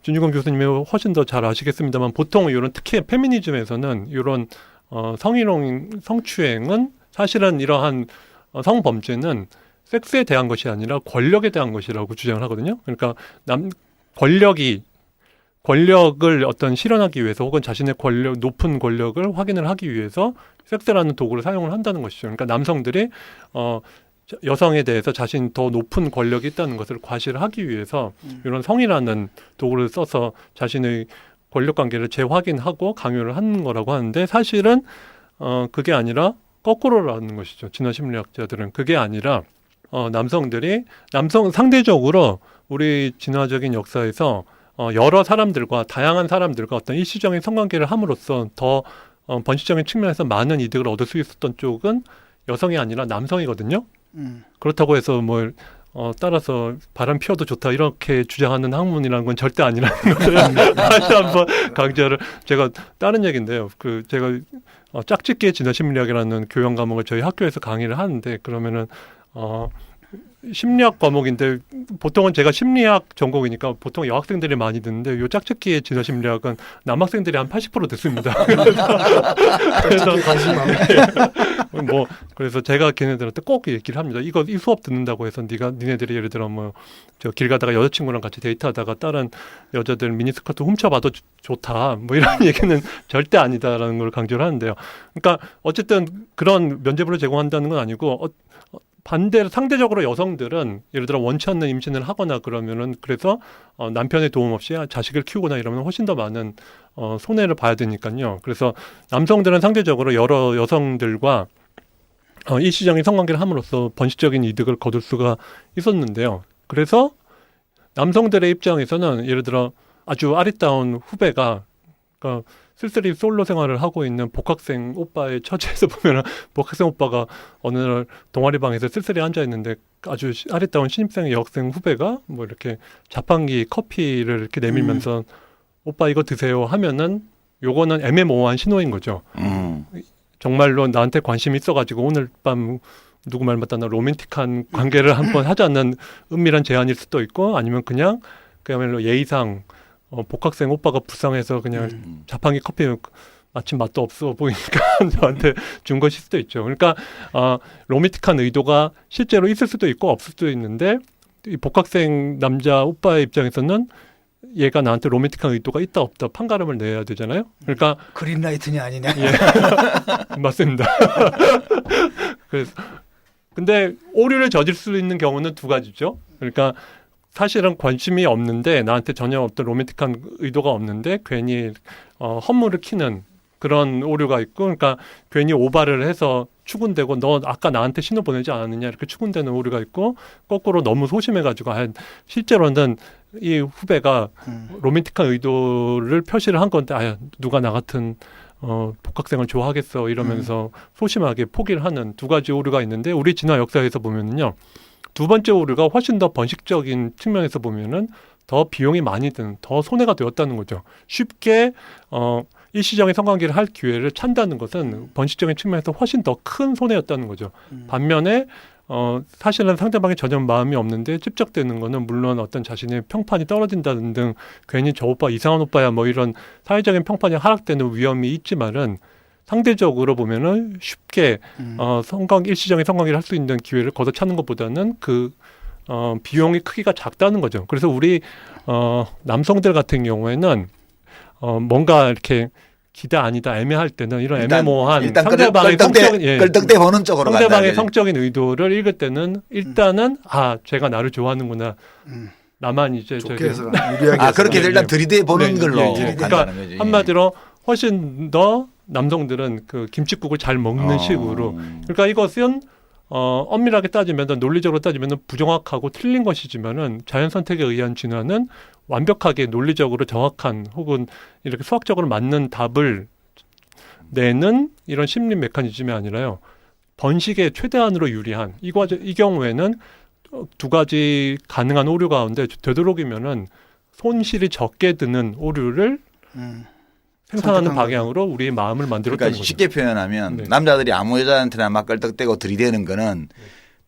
준유건 교수님이 훨씬 더 잘 아시겠습니다만 보통 이런 특히 페미니즘에서는 이런 성희롱, 성추행은 사실은 이러한 성범죄는 섹스에 대한 것이 아니라 권력에 대한 것이라고 주장을 하거든요. 그러니까 권력을 어떤 실현하기 위해서 혹은 자신의 높은 권력을 확인을 하기 위해서 섹스라는 도구를 사용을 한다는 것이죠. 그러니까 남성들이 여성에 대해서 자신 더 높은 권력이 있다는 것을 과시를 하기 위해서 이런 성이라는 도구를 써서 자신의 권력관계를 재확인하고 강요를 하는 거라고 하는데 사실은 그게 아니라 거꾸로라는 것이죠. 진화 심리학자들은 그게 아니라 남성 상대적으로 우리 진화적인 역사에서 여러 사람들과 다양한 사람들과 어떤 일시적인 성관계를 함으로써 더 번식적인 측면에서 많은 이득을 얻을 수 있었던 쪽은 여성이 아니라 남성이거든요. 그렇다고 해서 따라서 바람 피워도 좋다 이렇게 주장하는 학문이라는 건 절대 아니라는 거를 다시 한번 강조를 제가 다른 얘기인데요. 제가 짝짓기의 진화 심리학이라는 교양 과목을 저희 학교에서 강의를 하는데 그러면은 심리학 과목인데 보통은 제가 심리학 전공이니까 보통 여학생들이 많이 듣는데 요 짝짓기의 진화 심리학은 남학생들이 한 80% 듣습니다. 그래서 관심 많네. 그래서 제가 걔네들한테 꼭 얘기를 합니다. 이 수업 듣는다고 해서 니네들이 예를 들어 저 길 가다가 여자친구랑 같이 데이트하다가 다른 여자들 미니스커트 훔쳐봐도 좋다. 이런 얘기는 절대 아니다라는 걸 강조를 하는데요. 그러니까 어쨌든 그런 면죄부를 제공한다는 건 아니고 반대로 상대적으로 여성들은 예를 들어 원치 않는 임신을 하거나 그러면은 그래서 남편의 도움 없이 자식을 키우거나 이러면 훨씬 더 많은 손해를 봐야 되니까요. 그래서 남성들은 상대적으로 여러 여성들과 일시적인 성관계를 함으로써 번식적인 이득을 거둘 수가 있었는데요. 그래서 남성들의 입장에서는 예를 들어 아주 아리따운 후배가 쓸쓸히 솔로 생활을 하고 있는 복학생 오빠의 처지에서 보면은 복학생 오빠가 어느 날 동아리방에서 쓸쓸히 앉아 있는데 아주 아리따운 신입생 여학생 후배가 이렇게 자판기 커피를 이렇게 내밀면서 오빠 이거 드세요 하면은 요거는 애매모호한 신호인 거죠. 정말로 나한테 관심이 있어가지고 오늘 밤 누구 말 맞다 나 로맨틱한 관계를 한번 하자는 은밀한 제안일 수도 있고 아니면 그야말로 예의상 복학생 오빠가 불쌍해서 그냥 자판기 커피 마침 맛도 없어 보이니까 저한테 준 것일 수도 있죠. 그러니까 로맨틱한 의도가 실제로 있을 수도 있고 없을 수도 있는데 이 복학생 남자 오빠의 입장에서는 얘가 나한테 로맨틱한 의도가 있다 없다 판가름을 내야 되잖아요. 그러니까 그린라이트냐 아니냐. 예, 맞습니다. 그래서 근데 오류를 저질 수 있는 경우는 두 가지죠. 그러니까 사실은 관심이 없는데 나한테 전혀 어떤 로맨틱한 의도가 없는데 괜히 헛물을 키는 그런 오류가 있고 그러니까 괜히 오바를 해서 추근되고 너 아까 나한테 신호 보내지 않았느냐 이렇게 추근되는 오류가 있고 거꾸로 너무 소심해가지고 실제로는 이 후배가 로맨틱한 의도를 표시를 한 건데 누가 나 같은 복학생을 좋아하겠어 이러면서 소심하게 포기를 하는 두 가지 오류가 있는데 우리 진화 역사에서 보면은요. 두 번째 오류가 훨씬 더 번식적인 측면에서 보면은 더 비용이 많이 드는, 더 손해가 되었다는 거죠. 쉽게 일시적인 성관계를 할 기회를 찬다는 것은 번식적인 측면에서 훨씬 더 큰 손해였다는 거죠. 반면에 사실은 상대방이 전혀 마음이 없는데 찝적대는 거는 물론 어떤 자신의 평판이 떨어진다는 등 괜히 저 오빠 이상한 오빠야 뭐 이런 사회적인 평판이 하락되는 위험이 있지만은 상대적으로 보면은 쉽게 일시적인 성관계를 할 수 있는 기회를 걷어차는 것보다는 비용의 크기가 작다는 거죠. 그래서 우리 남성들 같은 경우에는 뭔가 이렇게 기대 아니다 애매할 때는 이런 애매모호한 상대방의 성적인 끌떡대 보는 쪽으로 상대방의 성적인 의도를 읽을 때는 일단은 제가 나를 좋아하는구나. 나만 이제 좋게 해서 유리하게 그렇게 일단 들이대 보는 걸로 그러니까 한마디로 훨씬 더 남성들은 그 김칫국을 잘 먹는 식으로. 그러니까 이것은 엄밀하게 따지면 논리적으로 따지면 부정확하고 틀린 것이지만은 자연 선택에 의한 진화는 완벽하게 논리적으로 정확한 혹은 이렇게 수학적으로 맞는 답을 내는 이런 심리 메커니즘이 아니라요. 번식의 최대한으로 유리한 이 경우에는 두 가지 가능한 오류 가운데 되도록이면은 손실이 적게 드는 오류를 생산하는 방향으로 우리의 마음을 만들었다는 그러니까 거죠. 쉽게 표현하면 남자들이 아무 여자한테나 막 끌떡대고 들이대는 거는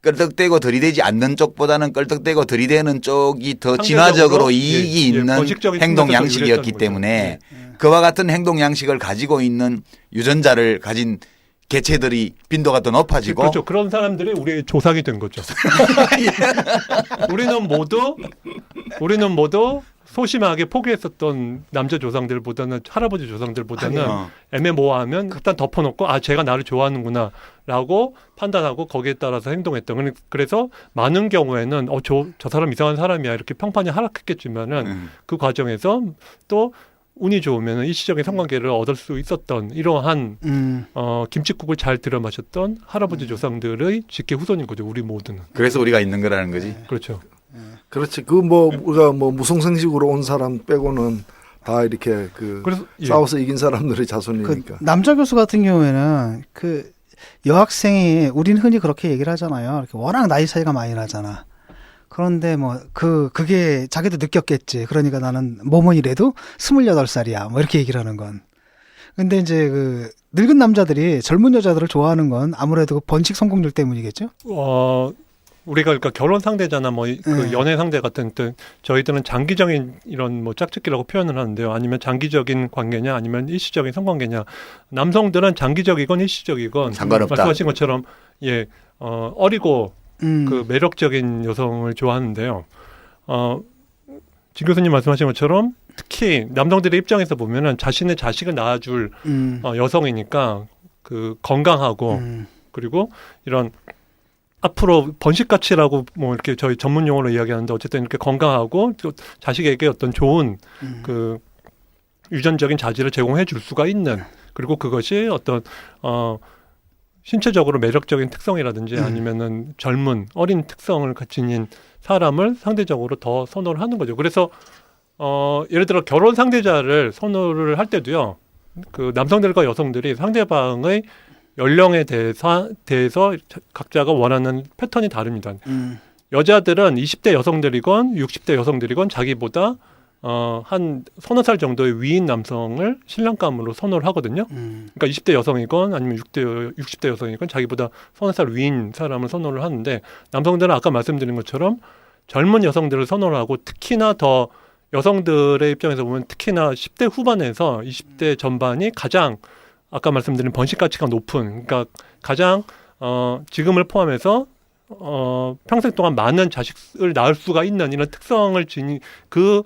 끌떡대고 들이대지 않는 쪽보다는 끌떡대고 들이대는 쪽이 더 진화적으로 이익이 있는 행동 양식이었기 때문에 그와 같은 행동 양식을 가지고 있는 유전자를 가진 개체들이 빈도가 더 높아지고 그렇죠. 그런 사람들이 우리의 조상이 된 거죠. 우리는 모두 소심하게 포기했었던 남자 조상들보다는 할아버지 조상들보다는 애매모호하면 일단 덮어놓고 제가 나를 좋아하는구나라고 판단하고 거기에 따라서 행동했던. 그래서 많은 경우에는 저 사람 이상한 사람이야 이렇게 평판이 하락했겠지만은 그 과정에서 또 운이 좋으면 일시적인 성관계를 얻을 수 있었던 이러한 김칫국을 잘 들여 마셨던 할아버지 조상들의 직계 후손인 거죠. 우리 모두는. 그래서 우리가 있는 거라는 거지. 그렇죠. 그렇지. 우리가 무성생식으로 온 사람 빼고는 다 이렇게 그래서, 싸워서 이긴 사람들의 자손이니까. 남자 교수 같은 경우에는 여학생이 우리는 흔히 그렇게 얘기를 하잖아요. 이렇게 워낙 나이 차이가 많이 나잖아. 그런데 그게 자기도 느꼈겠지. 그러니까 나는 뭐뭐이래도 28살이야. 뭐 이렇게 얘기를 하는 건. 근데 이제 늙은 남자들이 젊은 여자들을 좋아하는 건 아무래도 번식 성공률 때문이겠죠? 우리가 그러니까 결혼 상대자나 그 연애 상대 같은 때 저희들은 장기적인 이런 짝짓기라고 표현을 하는데요. 아니면 장기적인 관계냐 아니면 일시적인 성관계냐. 남성들은 장기적이건 일시적이건 상관없다. 말씀하신 것처럼 어리고 그 매력적인 여성을 좋아하는데요. 진 교수님 말씀하신 것처럼 특히 남성들의 입장에서 보면은 자신의 자식을 낳아줄 여성이니까 건강하고 그리고 이런 앞으로 번식 가치라고 이렇게 저희 전문 용어로 이야기하는데 어쨌든 이렇게 건강하고 또 자식에게 어떤 좋은 유전적인 자질을 제공해 줄 수가 있는 그리고 그것이 어떤 신체적으로 매력적인 특성이라든지 아니면은 젊은 어린 특성을 지닌 사람을 상대적으로 더 선호를 하는 거죠. 그래서 예를 들어 결혼 상대자를 선호를 할 때도요. 그 남성들과 여성들이 상대방의 연령에 대해서 각자가 원하는 패턴이 다릅니다. 여자들은 20대 여성들이건 60대 여성들이건 자기보다 한 서너 살 정도의 위인 남성을 신랑감으로 선호를 하거든요. 그러니까 20대 여성이건 아니면 60대 여성이건 자기보다 서너 살 위인 사람을 선호를 하는데 남성들은 아까 말씀드린 것처럼 젊은 여성들을 선호를 하고 특히나 더 여성들의 입장에서 보면 특히나 10대 후반에서 20대 전반이 가장 아까 말씀드린 번식 가치가 높은 그러니까 가장 지금을 포함해서 평생 동안 많은 자식을 낳을 수가 있는 이런 특성을 지닌 그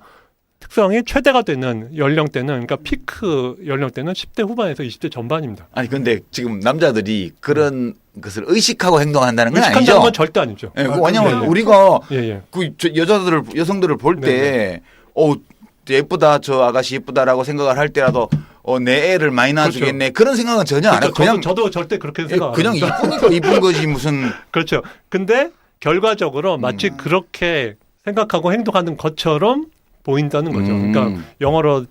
특성이 최대가 되는 연령대는 그러니까 피크 연령대는 10대 후반에서 20대 전반입니다. 아니 근데 지금 남자들이 그런 것을 의식하고 행동한다는 건 아니죠. 의식한다는 건 절대 아니죠. 예, 왜냐하면 우리가 여자들을 볼 때 예쁘다 저 아가씨 예쁘다라고 생각을 할 때라도 내 애를 많이 낳아주겠네. 그렇죠. 그런 생각은 전혀 안 해요. 그냥 저도 절대 그렇게 생각 안 그냥 합니다. 이쁘니까 이쁜 거지 무슨. 그렇죠. 근데 결과적으로 마치 그렇게 생각하고 행동하는 것처럼 보인다는 거죠. 그러니까 영어로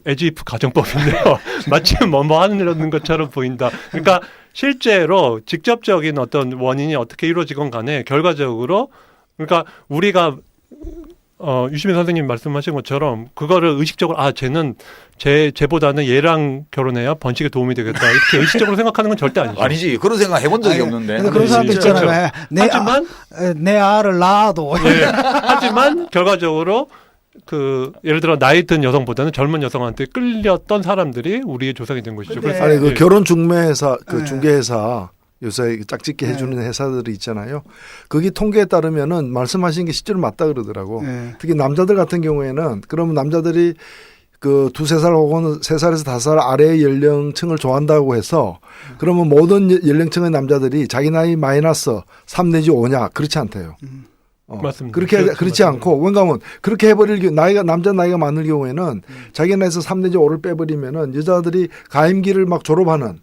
에지이프 가정법인데요. 마치 뭐 하는 것처럼 보인다. 그러니까 실제로 직접적인 어떤 원인이 어떻게 이루어지건 간에 결과적으로 그러니까 우리가 유시민 선생님 말씀하신 것처럼 그거를 의식적으로 쟤는 쟤보다는 얘랑 결혼해야 번식에 도움이 되겠다 이렇게 의식적으로 생각하는 건 절대 아니죠. 아니지. 그런 생각 해본 적이 없는데. 근데 그런 사람도 그렇죠. 있잖아요. 하지만 내 알을 낳아도. 네. 하지만 결과적으로 예를 들어 나이 든 여성보다는 젊은 여성한테 끌렸던 사람들이 우리의 조상이 된 것이죠. 근데- 아니 그 예. 결혼 중매회사 그 네. 중개회사 요새 짝짓기 해주는 회사들이 있잖아요. 거기 통계에 따르면은 말씀하신 게 실제로 맞다 그러더라고. 네. 특히 남자들 같은 경우에는 그러면 남자들이 그 2-3살 혹은 3살에서 5살 아래의 연령층을 좋아한다고 해서 그러면 모든 연령층의 남자들이 자기 나이 마이너스 3 내지 5냐 그렇지 않대요. 맞습니다. 그렇지 맞습니다. 않고 왜냐하면 그렇게 해버릴 경우 남자 나이가 많을 경우에는 자기 나이에서 3 내지 5를 빼버리면은 여자들이 가임기를 막 졸업하는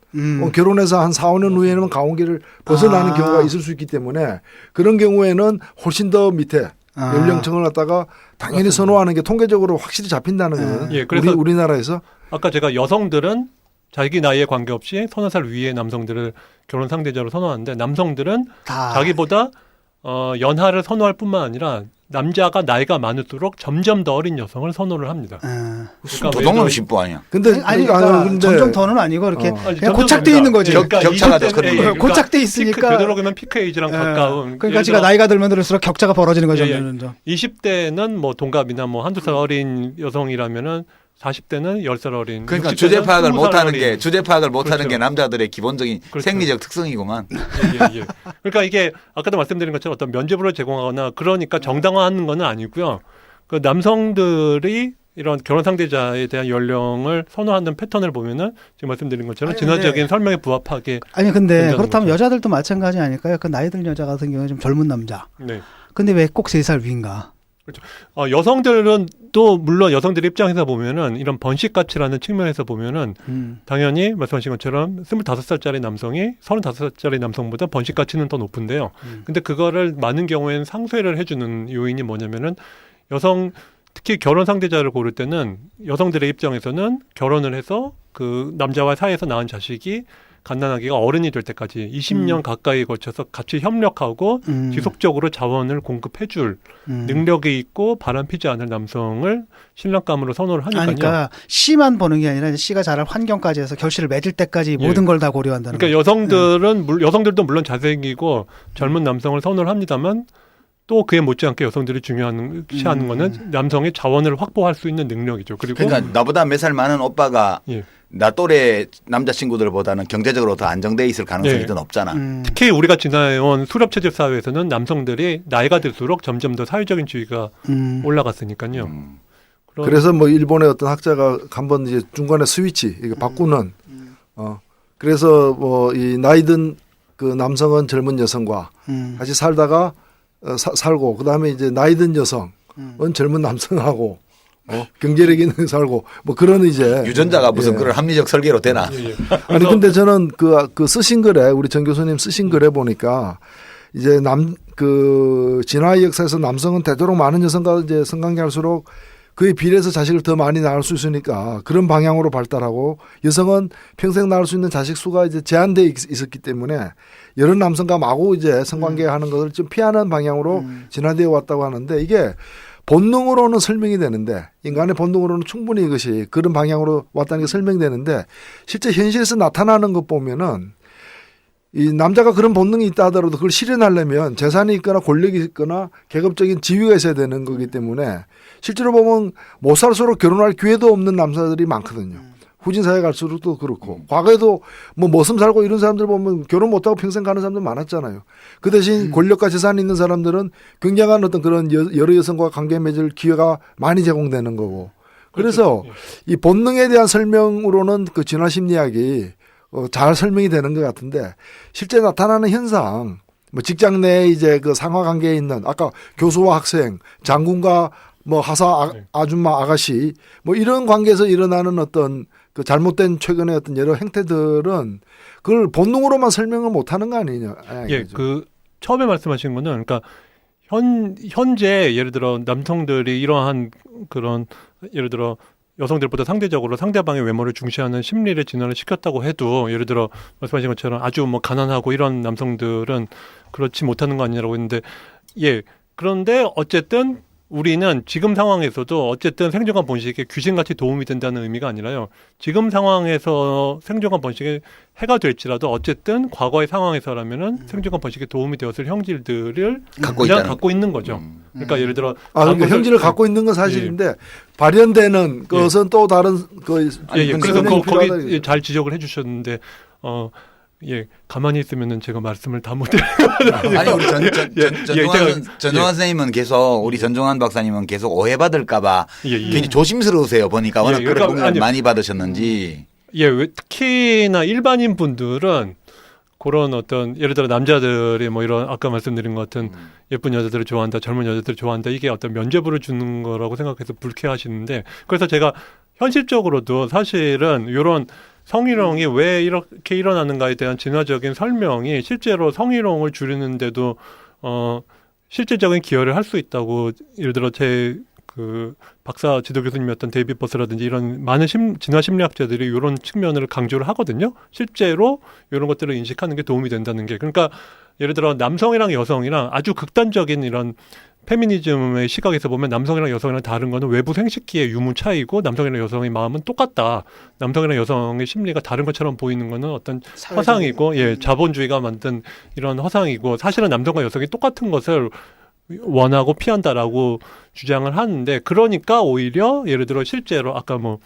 결혼해서 한 4-5년 후에는 가임기를 벗어나는 경우가 있을 수 있기 때문에 그런 경우에는 훨씬 더 밑에 연령층을 갖다가 당연히 맞습니다. 선호하는 게 통계적으로 확실히 잡힌다는 거예요. 예, 그래서 우리나라에서 아까 제가 여성들은 자기 나이에 관계없이 30살 위의 남성들을 결혼 상대자로 선호하는데 남성들은 다 자기보다 연하를 선호할 뿐만 아니라 남자가 나이가 많을수록 점점 더 어린 여성을 선호를 합니다. 그러니까 도둑놈 신부 아니야. 근데 아니 그러니까 근데 점점 더는 아니고 이렇게 아니, 그냥 점점 고착돼 더니까 있는 거지. 격차가 더 크는 거예요. 고착돼 있으니까. 되도록이면 피크 에이지랑 가까운. 그러니까 예를 지가 들어 나이가 들면 들수록 격차가 벌어지는 거죠. 예, 예. 점점. 20대는 뭐 동갑이나 뭐 한두 살 어린 여성이라면은 40대는 10살 어린. 그러니까 60대는 주제 파악을 20살 못하는 어린. 게 주제 파악을 못하는 그렇죠. 게 남자들의 기본적인 그렇죠. 생리적 특성이구만. 예. 그러니까 이게 아까도 말씀드린 것처럼 어떤 면죄부를 제공하거나 그러니까 정당화하는 건 아니고요. 그 남성들이 이런 결혼 상대자에 대한 연령을 선호하는 패턴을 보면은 지금 말씀드린 것처럼 아니, 진화적인 근데- 설명에 부합하게. 아니 근데 된다는 그렇다면 거죠. 여자들도 마찬가지 아닐까요? 그 나이 든 여자 같은 경우는 좀 젊은 남자. 네. 근데 왜 꼭 3살 위인가? 여성들은 또 물론 여성들 입장에서 보면은 이런 번식 가치라는 측면에서 보면은 당연히 말씀하신 것처럼 25살짜리 남성이 35살짜리 남성보다 번식 가치는 더 높은데요. 근데 그거를 많은 경우에는 상쇄를 해주는 요인이 뭐냐면은 특히 결혼 상대자를 고를 때는 여성들의 입장에서는 결혼을 해서 그 남자와 사이에서 낳은 자식이 갓난아기가 어른이 될 때까지 20년 가까이 걸쳐서 같이 협력하고 지속적으로 자원을 공급해줄 능력이 있고 바람피지 않을 남성을 신랑감으로 선호를 하니까요. 그러니까 씨만 보는 게 아니라 이제 씨가 자랄 환경까지 해서 결실을 맺을 때까지 예. 모든 걸 다 고려한다는 그러니까 거죠. 여성들도 물론 잘생기고 젊은 남성을 선호를 합니다만 또 그에 못지않게 여성들이 중요한 시하는 거는 남성의 자원을 확보할 수 있는 능력이죠. 그리고 그러니까 나보다 몇 살 많은 오빠가 예. 나 또래 남자친구들보다는 경제적으로 더 안정돼 있을 가능성이 예. 더 높잖아. 특히 우리가 지나온 수렵체제 사회에서는 남성들이 나이가 들수록 점점 더 사회적인 지위가 올라갔으니까요. 그래서 뭐 일본의 어떤 학자가 한번 이제 중간에 스위치 이거 바꾸는 그래서 뭐 이 나이든 그 남성은 젊은 여성과 같이 살다가 살고 그다음에 이제 나이든 여성은 젊은 남성하고 경제력 있는 살고 뭐 그런 이제 유전자가 무슨 예. 그런 합리적 설계로 되나? 아니 근데 저는 그 쓰신 글에 우리 정 교수님 쓰신 글에 보니까 이제 그 진화의 역사에서 남성은 되도록 많은 여성과 이제 성관계할수록 그에 비례해서 자식을 더 많이 낳을 수 있으니까 그런 방향으로 발달하고 여성은 평생 낳을 수 있는 자식 수가 이제 제한돼 있었기 때문에 여러 남성과 마구 이제 성관계하는 것을 좀 피하는 방향으로 진화되어 왔다고 하는데 이게 본능으로는 설명이 되는데 인간의 본능으로는 충분히 이것이 그런 방향으로 왔다는 게 설명되는데 실제 현실에서 나타나는 것 보면은 이 남자가 그런 본능이 있다 하더라도 그걸 실현하려면 재산이 있거나 권력이 있거나 계급적인 지위가 있어야 되는 거기 때문에 실제로 보면 못 살수록 결혼할 기회도 없는 남자들이 많거든요. 후진 사회 갈수록도 그렇고 과거에도 뭐 머슴 살고 이런 사람들 보면 결혼 못하고 평생 가는 사람들 많았잖아요. 그 대신 권력과 재산이 있는 사람들은 굉장한 어떤 그런 여러 여성과 관계 맺을 기회가 많이 제공되는 거고. 그래서 이 본능에 대한 설명으로는 그 진화 심리학이 잘 설명이 되는 것 같은데 실제 나타나는 현상 뭐 직장 내에 이제 그 상하 관계에 있는 아까 교수와 학생, 장군과 뭐 하사 아줌마 아가씨 뭐 이런 관계에서 일어나는 어떤 그 잘못된 최근의 어떤 여러 행태들은 그걸 본능으로만 설명을 못 하는 거 아니냐. 예, 그 처음에 말씀하신 거는 그러니까 현재 예를 들어 남성들이 이러한 그런 예를 들어 여성들보다 상대적으로 상대방의 외모를 중시하는 심리를 진화를 시켰다고 해도 예를 들어 말씀하신 것처럼 아주 뭐 가난하고 이런 남성들은 그렇지 못하는 거 아니냐라고 했는데 예, 그런데 어쨌든 우리는 지금 상황에서도 어쨌든 생존감 번식에 귀신같이 도움이 된다는 의미가 아니라요. 지금 상황에서 생존감 번식에 해가 될지라도 어쨌든 과거의 상황에서라면은 생존감 번식에 도움이 되었을 형질들을 갖고 있는 거죠. 그러니까 예를 들어 그러니까 형질을 갖고 있는 건 사실인데 발현되는 것은 또 다른 그래서 거기 잘 지적을 해주셨는데 가만히 있으면은 제가 말씀을 다 못해요. 아니 우리 전종환 선생님은 계속 우리 전종환 박사님은 계속 오해받을까봐 굉장히 조심스러우세요. 보니까 워낙 그런 공연을 많이 받으셨는지. 왜 특히나 일반인 분들은 그런 어떤 예를 들어 남자들이 뭐 이런 아까 말씀드린 것 같은 예쁜 여자들을 좋아한다, 젊은 여자들을 좋아한다 이게 어떤 면죄부를 주는 거라고 생각해서 불쾌하시는데 그래서 제가 현실적으로도 사실은 이런 성희롱이 왜 이렇게 일어나는가에 대한 진화적인 설명이 실제로 성희롱을 줄이는데도 실질적인 기여를 할 수 있다고 예를 들어 제 그 박사 지도 교수님이었던 데이비드 버스라든지 이런 많은 진화 심리학자들이 이런 측면을 강조를 하거든요. 실제로 이런 것들을 인식하는 게 도움이 된다는 게 그러니까 예를 들어 남성이랑 여성이랑 아주 극단적인 이런 페미니즘의 시각에서 보면 남성이랑 여성이랑 다른 거는 외부 생식기의 유무 차이고 남성이랑 여성의 마음은 똑같다. 남성이랑 여성의 심리가 다른 것처럼 보이는 거는 어떤 허상이고 자본주의가 만든 이런 허상이고 사실은 남성과 여성이 똑같은 것을 원하고 피한다라고 주장을 하는데 그러니까 오히려 예를 들어 실제로 아까 뭐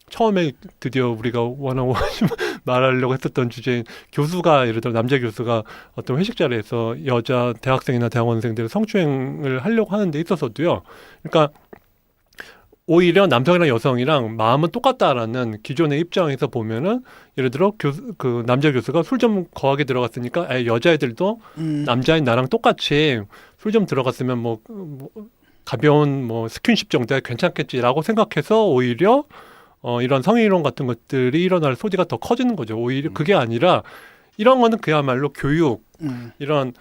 처음에 드디어 우리가 원하고 말하려고 했었던 주제인 교수가 예를 들어 남자 교수가 어떤 회식 자리에서 여자 대학생이나 대학원생들을 성추행을 하려고 하는 데 있어서도요. 그러니까 오히려 남성이랑 여성이랑 마음은 똑같다라는 기존의 입장에서 보면은 예를 들어 그 남자 교수가 술 좀 거하게 들어갔으니까 여자애들도 남자인 나랑 똑같이 술 좀 들어갔으면 뭐 가벼운 뭐 스킨십 정도야 괜찮겠지라고 생각해서 오히려 이런 성희롱 같은 것들이 일어날 소지가 더 커지는 거죠. 오히려 그게 아니라 이런 거는 그야말로 교육, 이런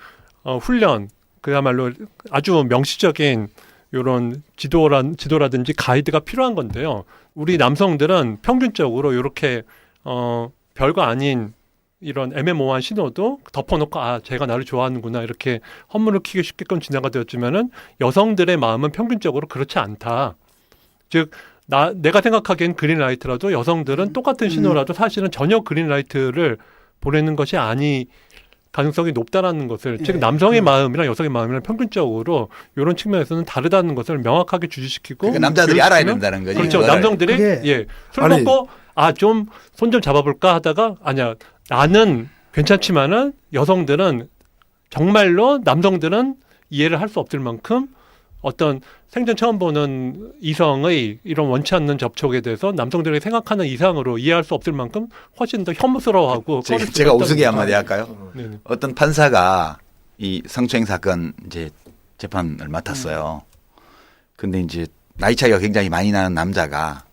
훈련, 그야말로 아주 명시적인 이런 지도라든지 가이드가 필요한 건데요. 우리 남성들은 평균적으로 이렇게 별거 아닌 이런 애매모호한 신호도 덮어놓고 제가 나를 좋아하는구나 이렇게 헛물을 키기 쉽게끔 진화가 되었지만은 여성들의 마음은 평균적으로 그렇지 않다. 즉 내가 생각하기엔 그린라이트라도 여성들은 똑같은 신호라도 사실은 전혀 그린라이트를 보내는 것이 가능성이 높다라는 것을 즉 남성의 마음이랑 여성의 마음이랑 평균적으로 이런 측면에서는 다르다는 것을 명확하게 주지시키고 그러니까 남자들이 알아야 된다는 거지. 그렇죠. 남성들이 술 먹고 좀 손 좀 잡아볼까 하다가 아니야 나는 괜찮지만은 여성들은 정말로 남성들은 이해를 할 수 없을 만큼 어떤 생전 처음 보는 이성의 이런 원치 않는 접촉에 대해서 남성들이 생각하는 이상으로 이해할 수 없을 만큼 훨씬 더 혐오스러워하고 제가 우스개 한마디 할까요? 어떤 판사가 이 성추행 사건 이제 재판을 맡았어요. 근데 이제 나이 차이가 굉장히 많이 나는 남자가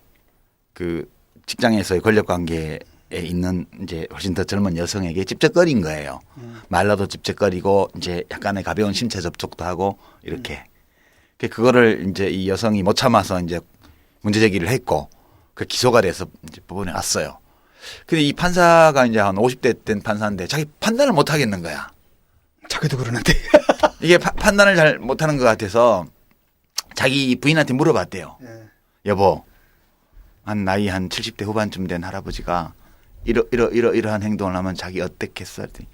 그 직장에서의 권력 관계에 있는 이제 훨씬 더 젊은 여성에게 찝쩍거린 거예요. 말라도 찝쩍거리고 이제 약간의 가벼운 신체 접촉도 하고 이렇게. 그거를 이제 이 여성이 못 참아서 이제 문제 제기를 했고 그 기소가 돼서 이제 법원에 왔어요. 근데 이 판사가 이제 한 50대 된 판사인데 자기 판단을 못 하겠는 거야. 자기도 그러는데. 이게 판단을 잘 못하는 것 같아서 자기 부인한테 물어봤대요. 여보, 나이 한 70대 후반쯤 된 할아버지가 이러한 행동을 하면 자기 어떻겠어? 했더니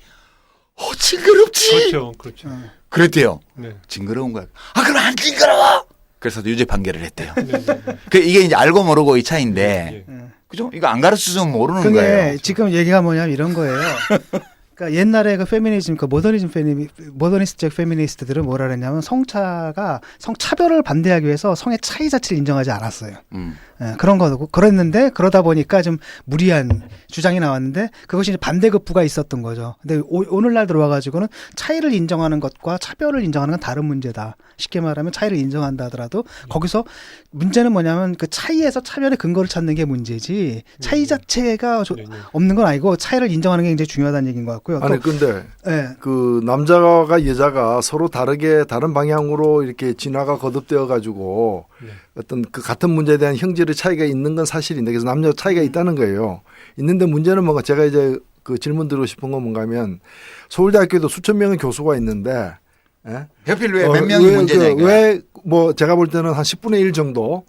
징그럽지. 그렇죠. 그랬대요. 네. 징그러운 거야. 그럼 안 징그러워? 그래서 유죄 판결을 했대요. 이게 이제 알고 모르고 이 차이인데, 그죠? 이거 안 가르쳐주면 모르는 거예요. 지금 얘기가 뭐냐면 이런 거예요. 그러니까 옛날에 그 페미니즘, 모더니스트적 페미니스트들은 뭐라 그랬냐면 성차별을 반대하기 위해서 성의 차이 자체를 인정하지 않았어요. 그런 거고 그랬는데 그러다 보니까 좀 무리한 주장이 나왔는데 그것이 이제 반대급부가 있었던 거죠. 근데 오늘날 들어와가지고는 차이를 인정하는 것과 차별을 인정하는 건 다른 문제다. 쉽게 말하면 차이를 인정한다 하더라도 거기서 문제는 뭐냐면 그 차이에서 차별의 근거를 찾는 게 문제지 차이 자체가 없는 건 아니고 차이를 인정하는 게 굉장히 중요하다는 얘기인 것 같고요. 아니 근데 그 남자가 여자가 서로 다른 방향으로 이렇게 진화가 거듭되어 가지고 어떤 그 같은 문제에 대한 형질의 차이가 있는 건 사실인데 그래서 남녀 차이가 있다는 거예요. 있는데 문제는 뭔가 제가 이제 그 질문 드리고 싶은 건 뭔가 하면 서울대학교에도 수천 명의 교수가 있는데 예? 하필 왜 몇 명이 문제냐 이거야. 왜 뭐 제가 볼 때는 한 10분의 1 정도가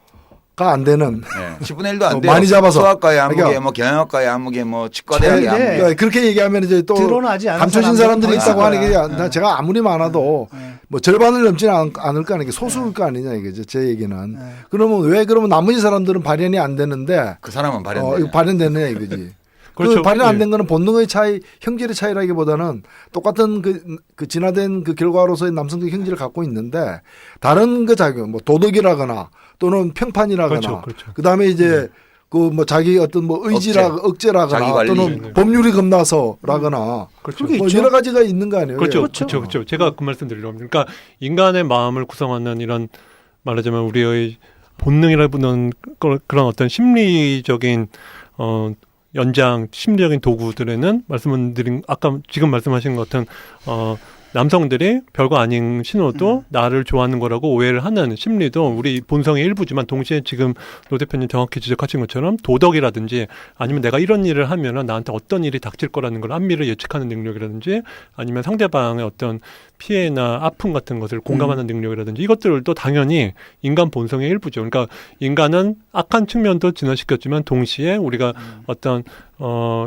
안 되는 10분의 1도 안 돼요. 많이 잡아서 수학과에 아무개 그러니까 뭐 경영학과에 아무개 뭐 치과대학에 아무개 그러니까 그렇게 얘기하면 이제 또 드러나지 않은 감춰진 사람들이 사람들은 있다고 더 하는 게 있을 거야. 제가 아무리 많아도 뭐 절반을 넘지는 않을 거 아니에요. 소수일 거 아니냐 이게 제 얘기는. 그러면 나머지 사람들은 발현이 안 되는데 그 사람은 이거 발현되느냐 이거지. 그렇죠. 그 발현 안 된 거는 본능의 차이, 형질의 차이라기보다는 똑같은 그 진화된 그 결과로서의 남성적 형질을 갖고 있는데 다른 그 작용, 뭐 도덕이라거나 또는 평판이라거나 그렇죠. 그다음에 이제 그 뭐 자기 어떤 뭐 억제라거나 자기 관리. 또는 법률이 겁나서라거나 그렇죠. 뭐 여러 가지가 있는 거 아니에요? 그렇죠. 제가 그 말씀 드리려고 합니다. 그러니까 인간의 마음을 구성하는 이런 말하자면 우리의 본능이라는 그런 어떤 심리적인 연장 심리적인 도구들에는 아까 지금 말씀하신 것 같은 남성들이 별거 아닌 신호도 나를 좋아하는 거라고 오해를 하는 심리도 우리 본성의 일부지만 동시에 지금 노 대표님 정확히 지적하신 것처럼 도덕이라든지 아니면 내가 이런 일을 하면은 나한테 어떤 일이 닥칠 거라는 걸 앞미를 예측하는 능력이라든지 아니면 상대방의 어떤 피해나 아픔 같은 것을 공감하는 능력이라든지 이것들도 당연히 인간 본성의 일부죠. 그러니까 인간은 악한 측면도 진화시켰지만 동시에 우리가 어떤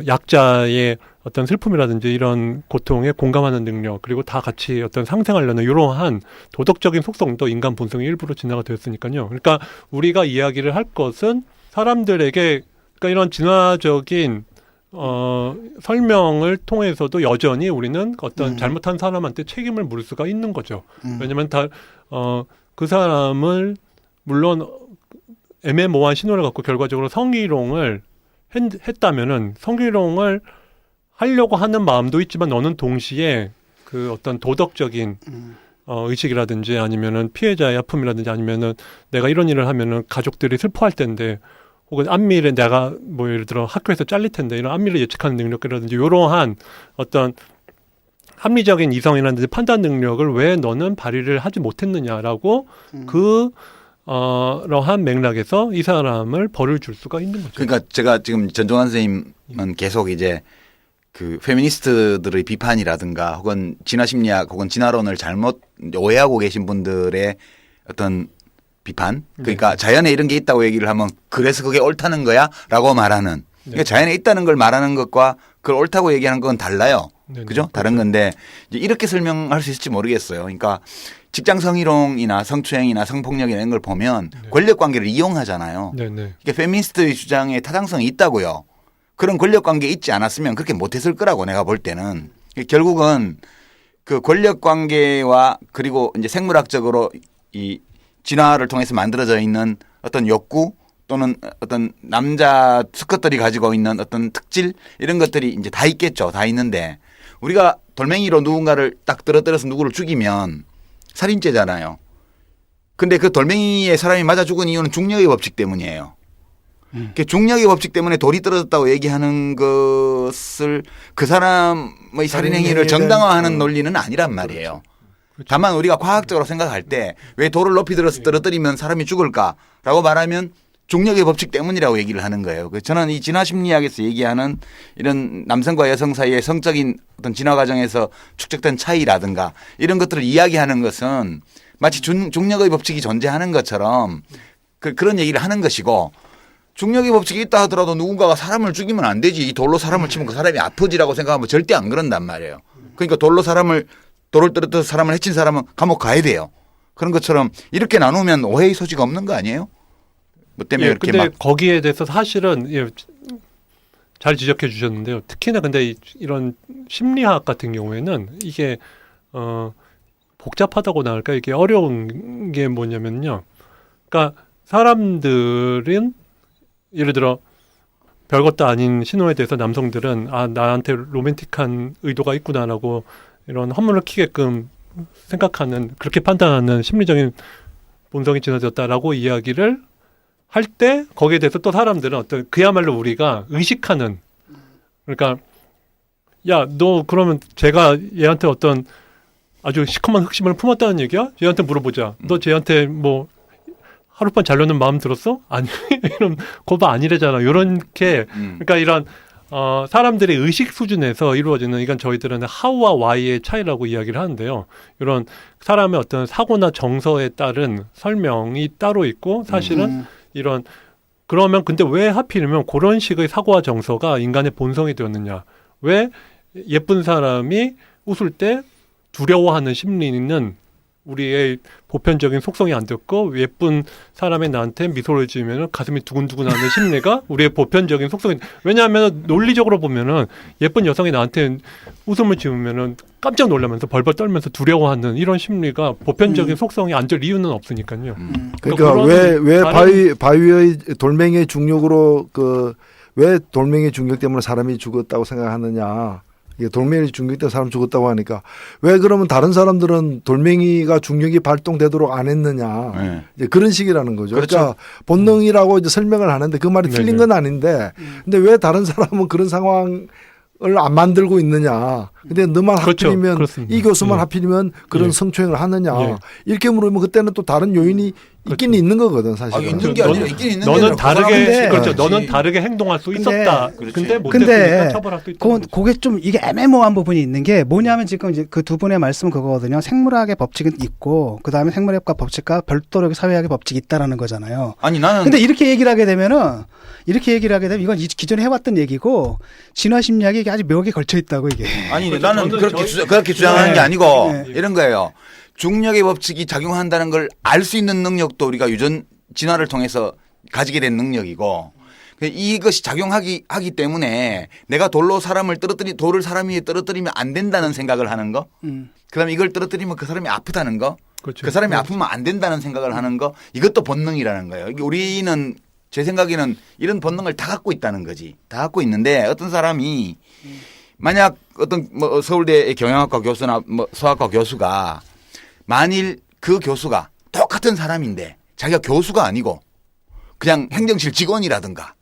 약자의 어떤 슬픔이라든지 이런 고통에 공감하는 능력 그리고 다 같이 어떤 상생하려는 이러한 도덕적인 속성도 인간 본성의 일부로 진화가 되었으니까요. 그러니까 우리가 이야기를 할 것은 사람들에게 그러니까 이런 진화적인 설명을 통해서도 여전히 우리는 어떤 잘못한 사람한테 책임을 물을 수가 있는 거죠. 왜냐하면 그 사람을 물론 애매모호한 신호를 갖고 결과적으로 성희롱을 했다면은 성희롱을 하려고 하는 마음도 있지만 너는 동시에 그 어떤 도덕적인 의식이라든지 아니면은 피해자의 아픔이라든지 아니면은 내가 이런 일을 하면은 가족들이 슬퍼할 텐데 혹은 안미래 내가 뭐 예를 들어 학교에서 잘릴 텐데 이런 안미를 예측하는 능력이라든지 이러한 어떤 합리적인 이성이라든지 판단 능력을 왜 너는 발휘를 하지 못했느냐라고 그러한 맥락에서 이 사람을 벌을 줄 수가 있는 거죠. 그러니까 제가 지금 전종환 선생님은 계속 이제 그 페미니스트들의 비판이라든가 혹은 진화심리학 혹은 진화론을 잘못 오해하고 계신 분들의 어떤 비판 그러니까 자연에 이런 게 있다고 얘기를 하면 그래서 그게 옳다는 거야 라고 말하는 그러니까 자연에 있다는 걸 말하는 것과 그걸 옳다고 얘기하는 건 달라요. 그죠? 다른 건데 이제 이렇게 설명할 수 있을지 모르겠어요. 그러니까 직장 성희롱이나 성추행이나 성폭력이나 이런 걸 보면 권력 관계를 이용하잖아요. 그러니까 페미니스트의 주장에 타당성이 있다고요. 그런 권력 관계에 있지 않았으면 그렇게 못했을 거라고 내가 볼 때는 결국은 그 권력 관계와 그리고 이제 생물학적으로 이 진화를 통해서 만들어져 있는 어떤 욕구 또는 어떤 남자 수컷들이 가지고 있는 어떤 특질 이런 것들이 이제 다 있겠죠. 다 있는데 우리가 돌멩이로 누군가를 딱 떨어뜨려서 누구를 죽이면 살인죄잖아요. 근데 그 돌멩이에 사람이 맞아 죽은 이유는 중력의 법칙 때문이에요. 그 중력의 법칙 때문에 돌이 떨어졌다고 얘기하는 것을 그 사람의 살인행위를 정당화하는 논리는 아니란 말이에요. 다만 우리가 과학적으로 생각할 때 왜 돌을 높이 들어서 떨어뜨리면 사람이 죽을까라고 말하면 중력의 법칙 때문이라고 얘기를 하는 거예요. 저는 이 진화심리학에서 얘기하는 이런 남성과 여성 사이의 성적인 어떤 진화 과정에서 축적된 차이라든가 이런 것들을 이야기하는 것은 마치 중력의 법칙이 존재하는 것처럼 그런 얘기를 하는 것이고 중력의 법칙이 있다 하더라도 누군가가 사람을 죽이면 안 되지. 이 돌로 사람을 치면 그 사람이 아프지라고 생각하면 절대 안 그런단 말이에요. 그러니까 돌을 떨어뜨려서 사람을 해친 사람은 감옥 가야 돼요. 그런 것처럼 이렇게 나누면 오해의 소지가 없는 거 아니에요? 뭐 때문에 이렇게 근데 거기에 대해서 사실은 잘 지적해 주셨는데요. 특히나 근데 이런 심리학 같은 경우에는 이게 복잡하다고 나올까 이게 어려운 게 뭐냐면요. 그러니까 사람들은 예를 들어 별것도 아닌 신호에 대해서 남성들은 나한테 로맨틱한 의도가 있구나라고 이런 허물을 키게끔 생각하는 그렇게 판단하는 심리적인 본성이 진화되었다라고 이야기를 할 때 거기에 대해서 또 사람들은 어떤 그야말로 우리가 의식하는 그러니까 야 너 그러면 제가 얘한테 어떤 아주 시커먼 흑심을 품었다는 얘기야? 얘한테 물어보자. 너 쟤한테 뭐 하룻밤 잘 노는 마음 들었어? 아니 이런 거봐 아니래잖아. 이렇게 그러니까 이런 사람들의 의식 수준에서 이루어지는 이건 저희들은 how와 why의 차이라고 이야기를 하는데요. 이런 사람의 어떤 사고나 정서에 따른 설명이 따로 있고 사실은 이런 그러면 근데 왜 하필이면 그런 식의 사고와 정서가 인간의 본성이 되었느냐? 왜 예쁜 사람이 웃을 때 두려워하는 심리는 우리의 보편적인 속성이 안 됐고 예쁜 사람이 나한테 미소를 지으면 가슴이 두근두근하는 심리가 우리의 보편적인 속성이 왜냐하면 논리적으로 보면은 예쁜 여성이 나한테 웃음을 지으면은 깜짝 놀라면서 벌벌 떨면서 두려워하는 이런 심리가 보편적인 속성이 안 될 이유는 없으니까요. 그러니까 왜 바위의 돌멩이의 중력으로 왜 돌멩이의 중력 때문에 사람이 죽었다고 생각하느냐? 이게 돌멩이 중력 때문에 사람 죽었다고 하니까 왜 그러면 다른 사람들은 돌멩이가 중력이 발동되도록 안 했느냐 이제 그런 식이라는 거죠. 그렇죠. 그러니까 본능이라고 이제 설명을 하는데 그 말이 틀린 건 아닌데 근데 왜 다른 사람은 그런 상황을 안 만들고 있느냐. 근데 너만 하필이면 그렇습니다. 이 교수만 하필이면 그런 성추행을 하느냐. 이렇게 물으면 그때는 또 다른 요인이 있긴 있는 거거든 사실은. 있는 게 아니라 있긴 있는 게 너는 아니라 다르게 그렇죠. 너는 다르게 행동할 수 있었다. 근데 못했으니까 처벌할 수 있다. 그게 좀 이게 애매모호한 부분이 있는 게 뭐냐면 지금 이제 그 두 분의 말씀은 그거거든요. 생물학의 법칙은 있고 그다음에 생물학과 법칙과 별도로 사회학의 법칙이 있다라는 거잖아요. 아니 나는 근데 이렇게 얘기를 하게 되면 이건 기존에 해왔던 얘기고 진화 심리학이 이게 아주 묘하게 걸쳐 있다고 이게. 아니 그렇죠. 나는 저는 그렇게 주장하는 게 아니고 네. 이런 거예요. 중력의 법칙이 작용한다는 걸 알 수 있는 능력도 우리가 유전 진화를 통해서 가지게 된 능력이고 이것이 작용하기 때문에 내가 돌로 돌을 사람 위에 떨어뜨리면 안 된다는 생각을 하는 거. 그다음에 이걸 떨어뜨리면 그 사람이 아프다는 거. 그렇죠. 그 사람이 아프면 안 된다는 생각을 하는 거. 이것도 본능이라는 거예요. 이게 우리는 제 생각에는 이런 본능을 다 갖고 있다는 거지. 다 갖고 있는데 어떤 사람이 만약 어떤 뭐 서울대 경영학과 교수나 뭐 수학과 교수가 만일 그 교수가 똑같은 사람인데 자기가 교수가 아니고 그냥 행정실 직원이라든가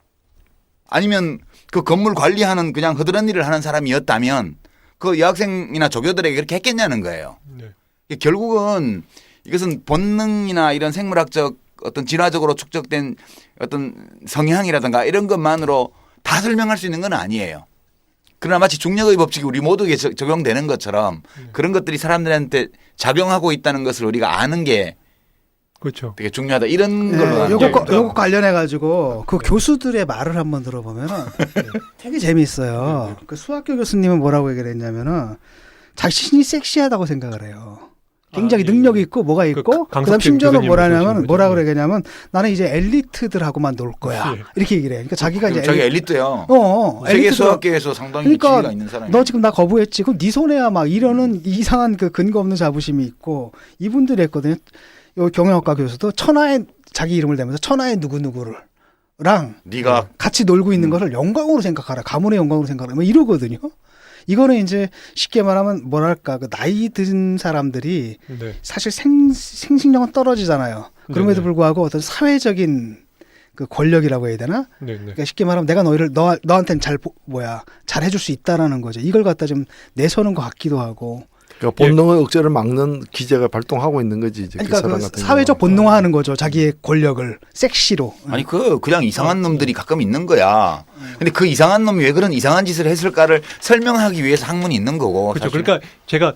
아니면 그 건물 관리하는 그냥 허드렛 일을 하는 사람이었다면 그 여학생이나 조교들에게 그렇게 했겠냐는 거예요. 네. 결국은 이것은 본능이나 이런 생물학적 어떤 진화적으로 축적된 어떤 성향이라든가 이런 것만으로 다 설명할 수 있는 건 아니에요. 그러나 마치 중력의 법칙이 우리 모두에게 적용되는 것처럼 그런 것들이 사람들한테 작용하고 있다는 것을 우리가 아는 게 그렇죠. 되게 중요하다. 이런 걸로. 요거 관련해 가지고 그 교수들의 말을 한번 들어보면은 되게 재미있어요. 그 수학교 교수님은 뭐라고 얘기를 했냐면은 자신이 섹시하다고 생각을 해요. 굉장히 능력이 있고 뭐가 있고 그다음 심지어는 뭐라 그러냐면 나는 이제 엘리트들하고만 놀 거야. 이렇게 얘기를 해. 그러니까 자기가 이제 자기 엘리트요. 세계 수학계에서 상당히 그러니까 지위가 있는 사람이. 너 지금 나 거부했지. 그럼 네 손해야 막 이러는 이상한 그 근거 없는 자부심이 있고 이분들이 했거든요. 요 경영학과 교수도 천하의 자기 이름을 대면서 천하의 누구누구를랑 네가 같이 놀고 있는 것을 영광으로 생각하라. 가문의 영광으로 생각하라. 뭐 이러거든요. 이거는 이제 쉽게 말하면 뭐랄까 그 나이 든 사람들이 사실 생식력은 떨어지잖아요. 그럼에도 불구하고 어떤 사회적인 그 권력이라고 해야 되나? 그러니까 쉽게 말하면 내가 너한테는 잘 해줄 수 있다라는 거죠. 이걸 갖다 좀 내서는 것 같기도 하고. 그러니까 본능의 억제를 막는 기제가 발동하고 있는 거지. 이제 그러니까 그 사람 그 같은 사회적 본능화하는 거죠. 자기의 권력을 섹시로. 아니 그냥 이상한 놈들이 가끔 있는 거야. 근데 그 이상한 놈이 왜 그런 이상한 짓을 했을까를 설명하기 위해서 학문이 있는 거고. 그렇죠. 사실은. 그러니까 제가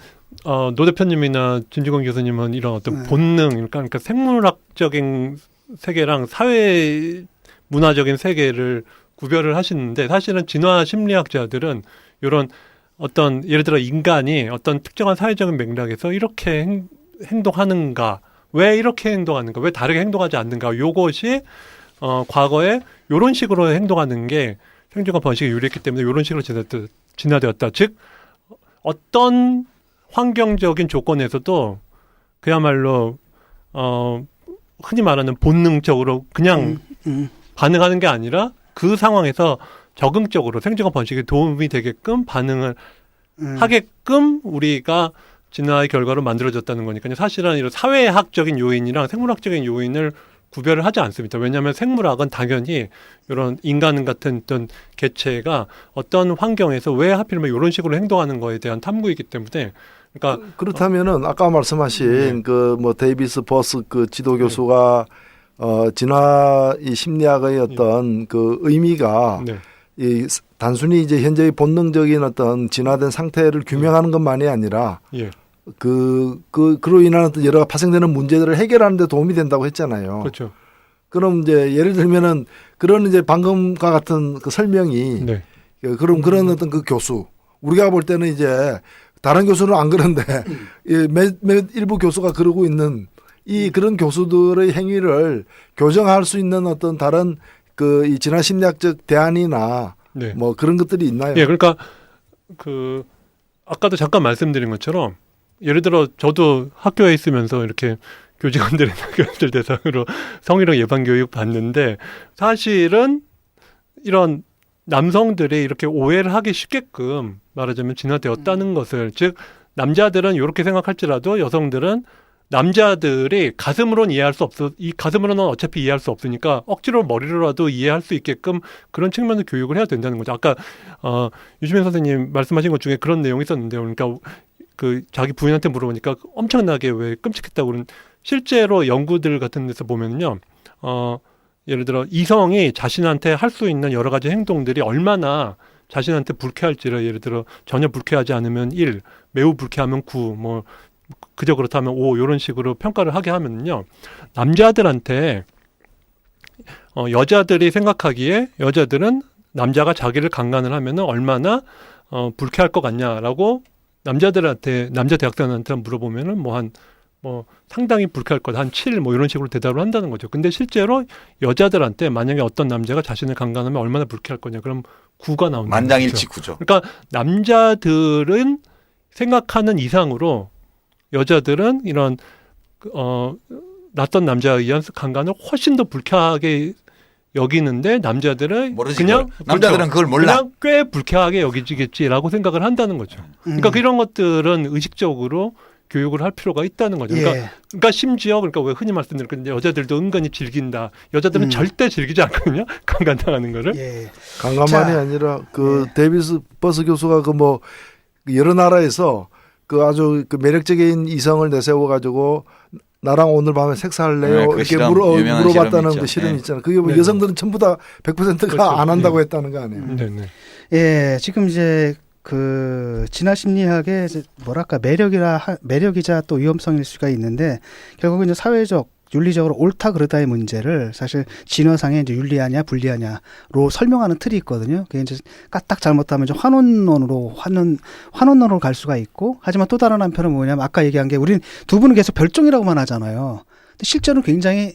노 대표님이나 진주권 교수님은 이런 어떤 본능, 그러니까 생물학적인 세계랑 사회 문화적인 세계를 구별을 하시는데 사실은 진화 심리학자들은 이런 어떤 예를 들어 인간이 어떤 특정한 사회적인 맥락에서 이렇게 행동하는가, 왜 이렇게 행동하는가, 왜 다르게 행동하지 않는가, 요것이 과거에 이런 식으로 행동하는 게 생존과 번식에 유리했기 때문에 이런 식으로 진화되었다. 즉 어떤 환경적인 조건에서도 그야말로 흔히 말하는 본능적으로 그냥 반응하는 게 아니라 그 상황에서 적응적으로 생존과 번식에 도움이 되게끔 반응을 하게끔 우리가 진화의 결과로 만들어졌다는 거니까요. 사실은 이런 사회학적인 요인이랑 생물학적인 요인을 구별을 하지 않습니다. 왜냐하면 생물학은 당연히 이런 인간 같은 어떤 개체가 어떤 환경에서 왜 하필이면 이런 식으로 행동하는 거에 대한 탐구이기 때문에 그러니까 그렇다면은 아까 말씀하신 그 뭐 데이비스 버스 그 지도 교수가 진화 이 심리학의 어떤 그 의미가 이 단순히 이제 현재의 본능적인 어떤 진화된 상태를 규명하는 것만이 아니라 예. 그로 인한 어떤 여러 파생되는 문제들을 해결하는 데 도움이 된다고 했잖아요. 그렇죠. 그럼 이제 예를 들면은 그런 이제 방금과 같은 그 설명이 네. 그런 어떤 그 교수 우리가 볼 때는 이제 다른 교수는 안 그런데 몇 일부 교수가 그러고 있는 이 그런 교수들의 행위를 교정할 수 있는 어떤 다른 그 이 진화 심리학적 대안이나 네. 뭐 그런 것들이 있나요? 예, 그러니까 그 아까도 잠깐 말씀드린 것처럼 예를 들어 저도 학교에 있으면서 이렇게 교직원들이나 교수들 대상으로 성희롱 예방 교육 받는데 사실은 이런 남성들이 이렇게 오해를 하기 쉽게끔 말하자면 진화되었다는 것을 즉 남자들은 이렇게 생각할지라도 여성들은 남자들이 가슴으로는 이해할 수 없어 이 가슴으로는 어차피 이해할 수 없으니까 억지로 머리로라도 이해할 수 있게끔 그런 측면의 교육을 해야 된다는 거죠. 아까 유시민 선생님 말씀하신 것 중에 그런 내용이 있었는데요. 그러니까 그 자기 부인한테 물어보니까 엄청나게 왜 끔찍했다고 그런 실제로 연구들 같은 데서 보면요. 예를 들어 이성이 자신한테 할 수 있는 여러 가지 행동들이 얼마나 자신한테 불쾌할지를 예를 들어 전혀 불쾌하지 않으면 1, 매우 불쾌하면 9, 뭐 그저 그렇다면 5 이런 식으로 평가를 하게 하면요. 남자들한테 여자들이 생각하기에 여자들은 남자가 자기를 강간을 하면은 얼마나 불쾌할 것 같냐라고 남자 대학생한테 물어보면은 뭐 상당히 불쾌할 것 한 7 뭐 이런 식으로 대답을 한다는 거죠. 근데 실제로 여자들한테 만약에 어떤 남자가 자신을 강간하면 얼마나 불쾌할 거냐 그럼 9가 나온다. 만장일치 9죠. 그러니까 남자들은 생각하는 이상으로 여자들은 이런 낯선 남자에 의한 강간을 훨씬 더 불쾌하게 여기는데 남자들은 모르지 그냥 남자들은 그걸 몰라. 그냥 꽤 불쾌하게 여기지겠지라고 생각을 한다는 거죠. 그러니까 이런 것들은 의식적으로 교육을 할 필요가 있다는 거죠. 그러니까 심지어 그러니까 왜 흔히 말씀드렸는데 여자들도 은근히 즐긴다. 여자들은 절대 즐기지 않거든요. 강간당하는 거를. 강간만이 아니라 그 데이비스 버스 교수가 그 뭐 여러 나라에서 그 아주 그 매력적인 이성을 내세워 가지고 나랑 오늘 밤에 섹스할래요? 그 이렇게 실험, 물어봤다는 실험이 그 실험이 네. 있잖아요. 그게 뭐 네. 여성들은 전부 다 100%가 그렇죠. 안 한다고 했다는 거 아니에요? 네네. 예, 지금 이제 그 진화 심리학의 뭐랄까 매력이자 또 위험성일 수가 있는데 결국은 이제 사회적 윤리적으로 옳다 그르다의 문제를 사실 진화상의 이제 윤리하냐 불리하냐로 설명하는 틀이 있거든요. 그게 이제 까딱 잘못하면 이제 환원론으로 갈 수가 있고 하지만 또 다른 한편은 뭐냐면 아까 얘기한 게 우린 두 분은 계속 별종이라고만 하잖아요. 근데 실제로 굉장히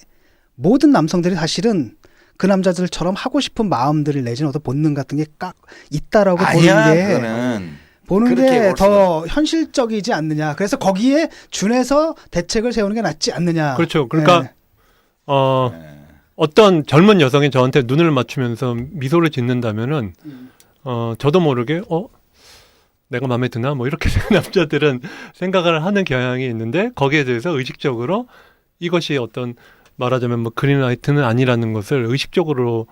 모든 남성들이 사실은 그 남자들처럼 하고 싶은 마음들을 내지는 어떤 본능 같은 게 깍 있다라고 보는 게 더 현실적이지 않느냐. 그래서 거기에 준해서 대책을 세우는 게 낫지 않느냐. 그렇죠. 그러니까 어떤 젊은 여성이 저한테 눈을 맞추면서 미소를 짓는다면은 저도 모르게 내가 마음에 드나 뭐 이렇게 남자들은 생각을 하는 경향이 있는데 거기에 대해서 의식적으로 이것이 어떤 말하자면 뭐 그린라이트는 아니라는 것을 의식적으로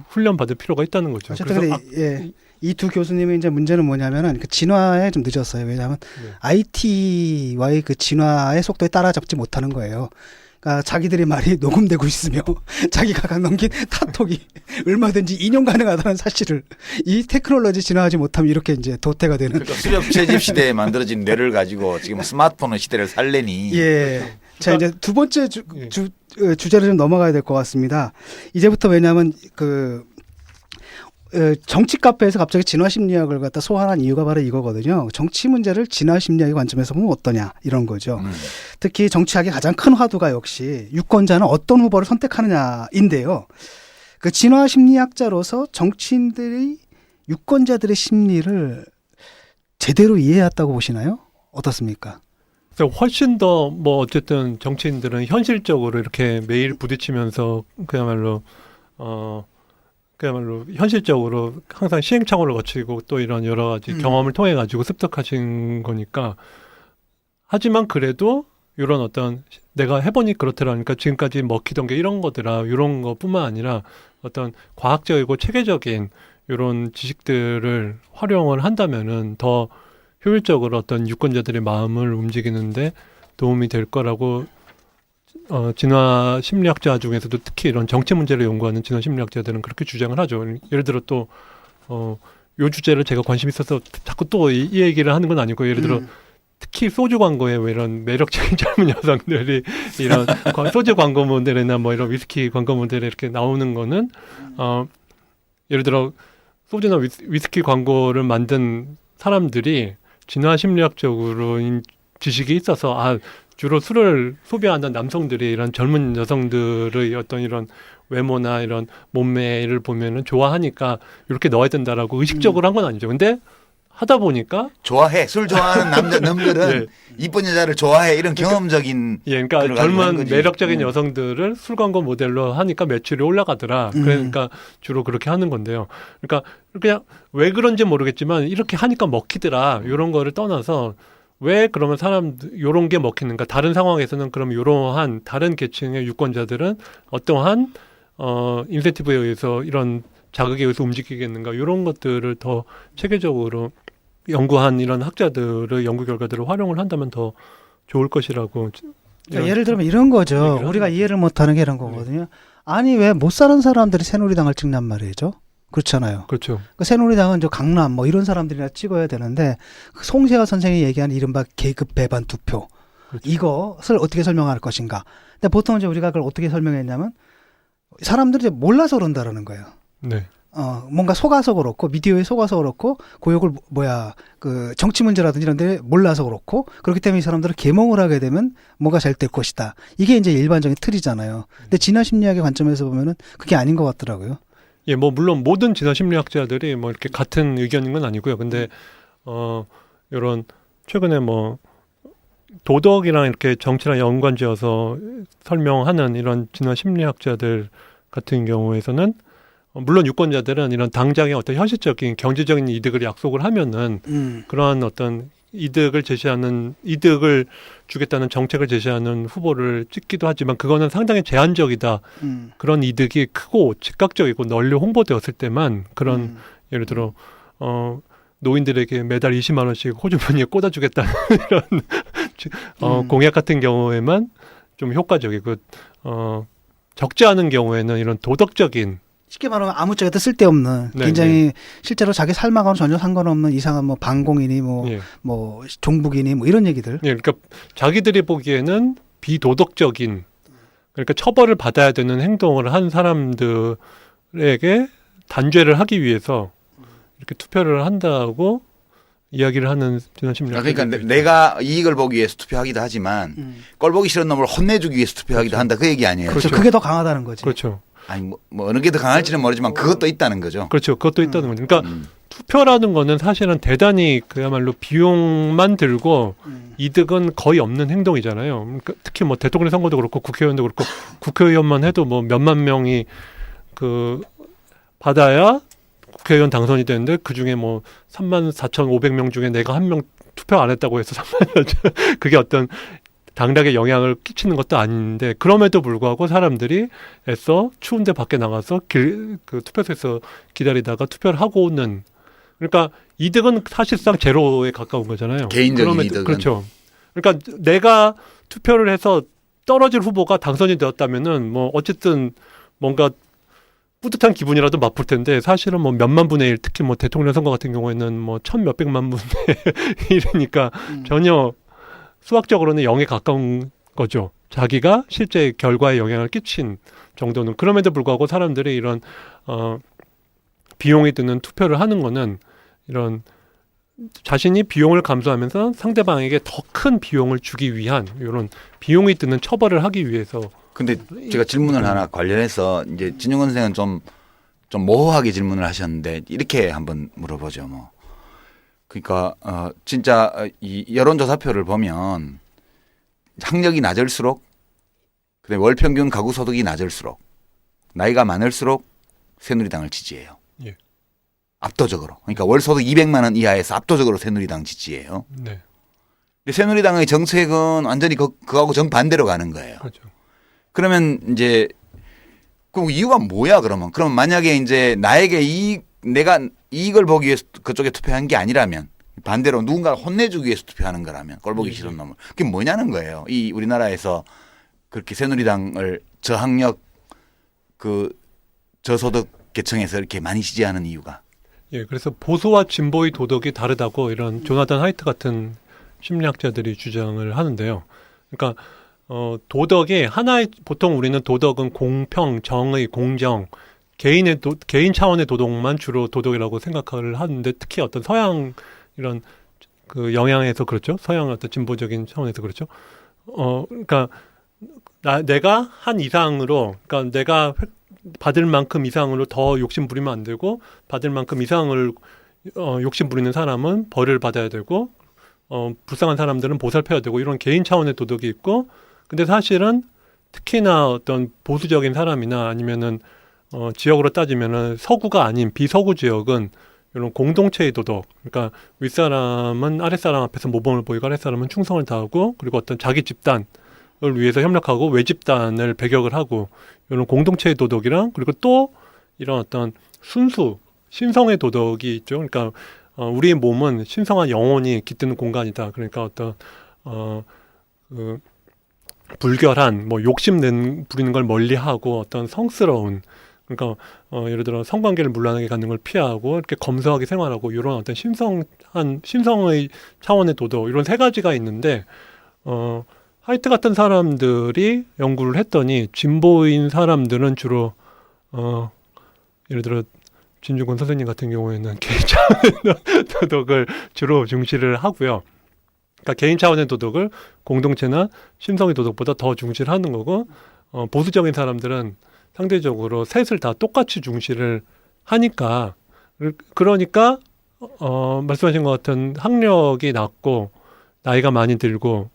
훈련받을 필요가 있다는 거죠. 어쨌든 이 두 교수님의 이제 문제는 뭐냐면은 그 진화에 좀 늦었어요. 왜냐하면 IT와의 그 진화의 속도에 따라잡지 못하는 거예요. 그러니까 자기들의 말이 녹음되고 있으며 자기가 넘긴 타톡이 얼마든지 인용 가능하다는 사실을 이 테크놀로지 진화하지 못하면 이렇게 이제 도태가 되는. 그러니까 수렵 채집 시대에 만들어진 뇌를 가지고 지금 스마트폰 시대를 살래니. 예. 자 이제 두 번째 주제를 좀 넘어가야 될 것 같습니다. 이제부터 왜냐하면 정치 카페에서 갑자기 진화 심리학을 갖다 소환한 이유가 바로 이거거든요. 정치 문제를 진화 심리학의 관점에서 보면 어떠냐 이런 거죠. 특히 정치학의 가장 큰 화두가 역시 유권자는 어떤 후보를 선택하느냐인데요. 그 진화 심리학자로서 정치인들이 유권자들의 심리를 제대로 이해했다고 보시나요? 어떻습니까? 그래서 훨씬 더 뭐 어쨌든 정치인들은 현실적으로 이렇게 매일 부딪히면서 그야말로 현실적으로 항상 시행착오를 거치고 또 이런 여러 가지 경험을 통해 가지고 습득하신 거니까 하지만 그래도 이런 어떤 내가 해보니 그렇더라니까 지금까지 먹히던 게 이런 거더라 이런 것뿐만 아니라 어떤 과학적이고 체계적인 이런 지식들을 활용을 한다면은 더 효율적으로 어떤 유권자들의 마음을 움직이는데 도움이 될 거라고 진화 심리학자 중에서도 특히 이런 정치 문제를 연구하는 진화 심리학자들은 그렇게 주장을 하죠. 예를 들어 또 요 주제를 제가 관심 있어서 자꾸 또 이 얘기를 하는 건 아니고 예를 들어 특히 소주 광고에 왜 이런 매력적인 젊은 여성들이 이런 소주 광고 모델이나 뭐 이런 위스키 광고 모델에 이렇게 나오는 거는 예를 들어 소주나 위스키 광고를 만든 사람들이 진화 심리학적으로 지식이 있어서 주로 술을 소비하는 남성들이 이런 젊은 여성들의 어떤 이런 외모나 이런 몸매를 보면은 좋아하니까 이렇게 넣어야 된다라고 의식적으로 한 건 아니죠. 근데 하다 보니까 좋아해. 술 좋아하는 남들은 이쁜 여자를 좋아해. 이런 경험적인 그러니까 젊은 매력적인 여성들을 술 광고 모델로 하니까 매출이 올라가더라. 그러니까 주로 그렇게 하는 건데요. 그러니까 그냥 왜 그런지 모르겠지만 이렇게 하니까 먹히더라. 이런 거를 떠나서 왜 그러면 요런 게 먹히는가? 다른 상황에서는 그럼 이러한 다른 계층의 유권자들은 어떠한 인센티브에 의해서 이런 자극에 의해서 움직이겠는가? 이런 것들을 더 체계적으로 연구한 이런 학자들의 연구 결과들을 활용을 한다면 더 좋을 것이라고. 그러니까 예를 들면 이런 거죠. 우리가 이해를 못하는 게 이런 거거든요. 아니 왜 못 사는 사람들이 새누리당을 찍냔 말이죠. 그렇잖아요. 그렇죠. 그 새누리당은 저 강남 뭐 이런 사람들이나 찍어야 되는데 그 송세화 선생이 얘기한 이른바 계급 배반 투표 그렇죠. 이것을 어떻게 설명할 것인가. 근데 보통 이제 우리가 그걸 어떻게 설명했냐면 사람들이 몰라서 그런다라는 거예요. 네. 뭔가 속아서 그렇고 미디어에 속아서 그렇고 고역을 그 정치 문제라든지 이런 데 몰라서 그렇고 그렇기 때문에 이 사람들은 계몽을 하게 되면 뭐가 잘 될 것이다. 이게 이제 일반적인 틀이잖아요. 근데 진화 심리학의 관점에서 보면은 그게 아닌 것 같더라고요. 예, 뭐 물론 모든 진화 심리학자들이 뭐 이렇게 같은 의견인 건 아니고요. 근데 이런 최근에 뭐 도덕이랑 이렇게 정치랑 연관지어서 설명하는 이런 진화 심리학자들 같은 경우에서는 물론 유권자들은 이런 당장의 어떤 현실적인 경제적인 이득을 약속을 하면은 그러한 어떤 이득을 주겠다는 정책을 제시하는 후보를 찍기도 하지만 그거는 상당히 제한적이다. 그런 이득이 크고 즉각적이고 널리 홍보되었을 때만 그런 예를 들어 노인들에게 매달 20만 원씩 호주머니에 꽂아주겠다는 이런 공약 같은 경우에만 좀 효과적이고 적지 않은 경우에는 이런 도덕적인 쉽게 말하면 아무짝에도 쓸데없는 굉장히 실제로 자기 삶하고는 전혀 상관없는 이상한 뭐 방공이니 뭐 종북이니 뭐 이런 얘기들. 그러니까 자기들이 보기에는 비도덕적인 그러니까 처벌을 받아야 되는 행동을 한 사람들에게 단죄를 하기 위해서 이렇게 투표를 한다고 이야기를 하는 진화 심리학. 그러니까 내가 이익을 보기 위해서 투표하기도 하지만 꼴 보기 싫은 놈을 혼내주기 위해서 투표하기도 한다 그 얘기 아니에요. 그렇죠. 그게 더 강하다는 거지. 그렇죠. 아니 뭐 어느 게 더 강할지는 모르지만 그것도 있다는 거죠. 그렇죠. 그것도 있다는 거죠. 그러니까 투표라는 거는 사실은 대단히 그야말로 비용만 들고 이득은 거의 없는 행동이잖아요. 그러니까 특히 뭐 대통령 선거도 그렇고 국회의원도 그렇고 국회의원만 해도 뭐 몇만 명이 그 받아야 국회의원 당선이 되는데 그 중에 뭐 34,500명 중에 내가 한 명 투표 안 했다고 해서 3만 그게 어떤 당락에 영향을 끼치는 것도 아닌데 그럼에도 불구하고 사람들이 애써 추운데 밖에 나가서 그 투표소에서 기다리다가 투표를 하고 오는 그러니까 이득은 사실상 제로에 가까운 거잖아요. 개인적인 이득은. 그렇죠. 그러니까 내가 투표를 해서 떨어질 후보가 당선이 되었다면은 뭐 어쨌든 뭔가 뿌듯한 기분이라도 맛볼 텐데 사실은 뭐 몇만 분의 1 특히 뭐 대통령 선거 같은 경우에는 뭐 1,000몇백만 분의 1이니까 전혀 수학적으로는 0에 가까운 거죠. 자기가 실제 결과에 영향을 끼친 정도는. 그럼에도 불구하고 사람들이 이런 비용이 드는 투표를 하는 거는 이런 자신이 비용을 감수하면서 상대방에게 더 큰 비용을 주기 위한 이런 비용이 드는 처벌을 하기 위해서. 근데 제가 질문을 하나 관련해서 이제 진용건 선생은 좀 모호하게 질문을 하셨는데 이렇게 한번 물어보죠. 뭐. 그러니까 진짜 이 여론조사표를 보면 학력이 낮을수록 그다음에 월 평균 가구 소득이 낮을수록 나이가 많을수록 새누리당을 지지해요. 예. 압도적으로. 그러니까 월 소득 200만 원 이하에서 압도적으로 새누리당 지지해요. 네. 근데 새누리당의 정책은 완전히 그거하고 정반대로 가는 거예요. 그렇죠. 그러면 이제 그 이유가 뭐야 그러면? 그러면 만약에 이제 나에게 내가 이익을 보기 위해서 그쪽에 투표한 게 아니라면 반대로 누군가를 혼내주기 위해서 투표하는 거라면 꼴보기 싫은 놈을 그게 뭐냐는 거예요. 이 우리나라에서 그렇게 새누리당을 저학력 저소득 계층에서 이렇게 많이 지지하는 이유가? 예, 그래서 보수와 진보의 도덕이 다르다고 이런 조나단 하이트 같은 심리학자들이 주장을 하는데요. 그러니까 도덕이 하나의, 보통 우리는 도덕은 공평, 정의, 공정, 개인 차원의 도덕만 주로 도덕이라고 생각을 하는데, 특히 어떤 서양 이런 그 영향에서 그렇죠. 서양 어떤 진보적인 차원에서 그렇죠. 그러니까 내가 한 이상으로, 그러니까 내가 받을 만큼 이상으로 더 욕심 부리면 안 되고, 받을 만큼 이상을 욕심 부리는 사람은 벌을 받아야 되고, 불쌍한 사람들은 보살펴야 되고, 이런 개인 차원의 도덕이 있고, 근데 사실은 특히나 어떤 보수적인 사람이나 아니면은 지역으로 따지면은 서구가 아닌 비서구 지역은 이런 공동체의 도덕, 그러니까 윗사람은 아랫사람 앞에서 모범을 보이고 아랫사람은 충성을 다하고, 그리고 어떤 자기 집단을 위해서 협력하고 외집단을 배격을 하고, 이런 공동체의 도덕이랑, 그리고 또 이런 어떤 순수 신성의 도덕이 있죠. 그러니까 우리의 몸은 신성한 영혼이 깃드는 공간이다. 그러니까 어떤 불결한 욕심 부리는 걸 멀리하고, 어떤 성스러운, 그러니까 예를 들어 성관계를 문란하게 갖는 걸 피하고 이렇게 검소하게 생활하고, 이런 어떤 신성의 차원의 도덕, 이런 세 가지가 있는데, 하이트 같은 사람들이 연구를 했더니 진보인 사람들은 주로 예를 들어 진중권 선생님 같은 경우에는 개인 차원의 도덕을 주로 중시를 하고요. 그러니까 개인 차원의 도덕을 공동체나 신성의 도덕보다 더 중시를 하는 거고, 보수적인 사람들은 상대적으로 셋을 다 똑같이 중시를 하니까, 그러니까 말씀하신 것 같은 학력이 낮고 나이가 많이 들고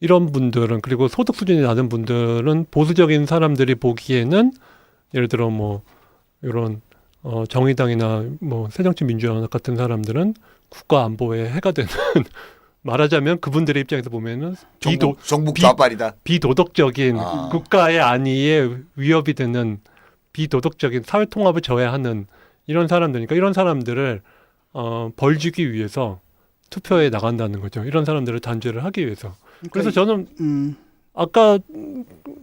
이런 분들은, 그리고 소득 수준이 낮은 분들은 보수적인 사람들이 보기에는 예를 들어 이런 정의당이나 새정치민주연합 같은 사람들은 국가 안보에 해가 되는 말하자면 그분들의 입장에서 보면은 정북 좌빨이다. 비도덕적인 국가의 안위에 위협이 되는 비도덕적인 사회 통합을 저해하는 이런 사람들이니까, 이런 사람들을 벌주기 위해서 투표에 나간다는 거죠. 이런 사람들을 단죄를 하기 위해서. 그래서 저는 아까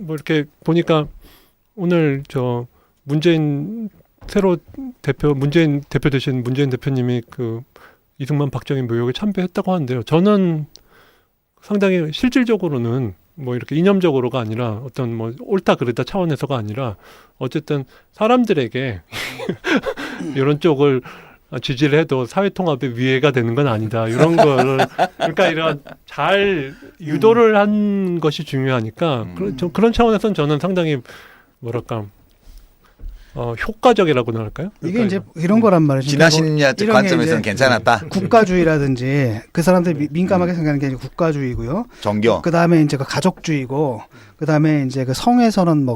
이렇게 보니까 오늘 문재인 대표 되신 문재인 대표님이 이승만 박정희 묘역에 참배했다고 하는데요. 저는 상당히 실질적으로는 이렇게 이념적으로가 아니라 어떤 옳다 그르다 차원에서가 아니라 어쨌든 사람들에게 이런 쪽을 지지를 해도 사회 통합에 위해가 되는 건 아니다. 이런 거를, 그러니까 이런 잘 유도를 한 것이 중요하니까 그런 차원에서는 저는 상당히 효과적이라고나 할까요? 이게 이제 이런 거란 말이죠. 진화심리학적 관점에서는 괜찮았다. 국가주의라든지 그 사람들이 민감하게 생각하는 게 국가주의고요. 종교. 그 다음에 이제 가족주의고, 그 다음에 이제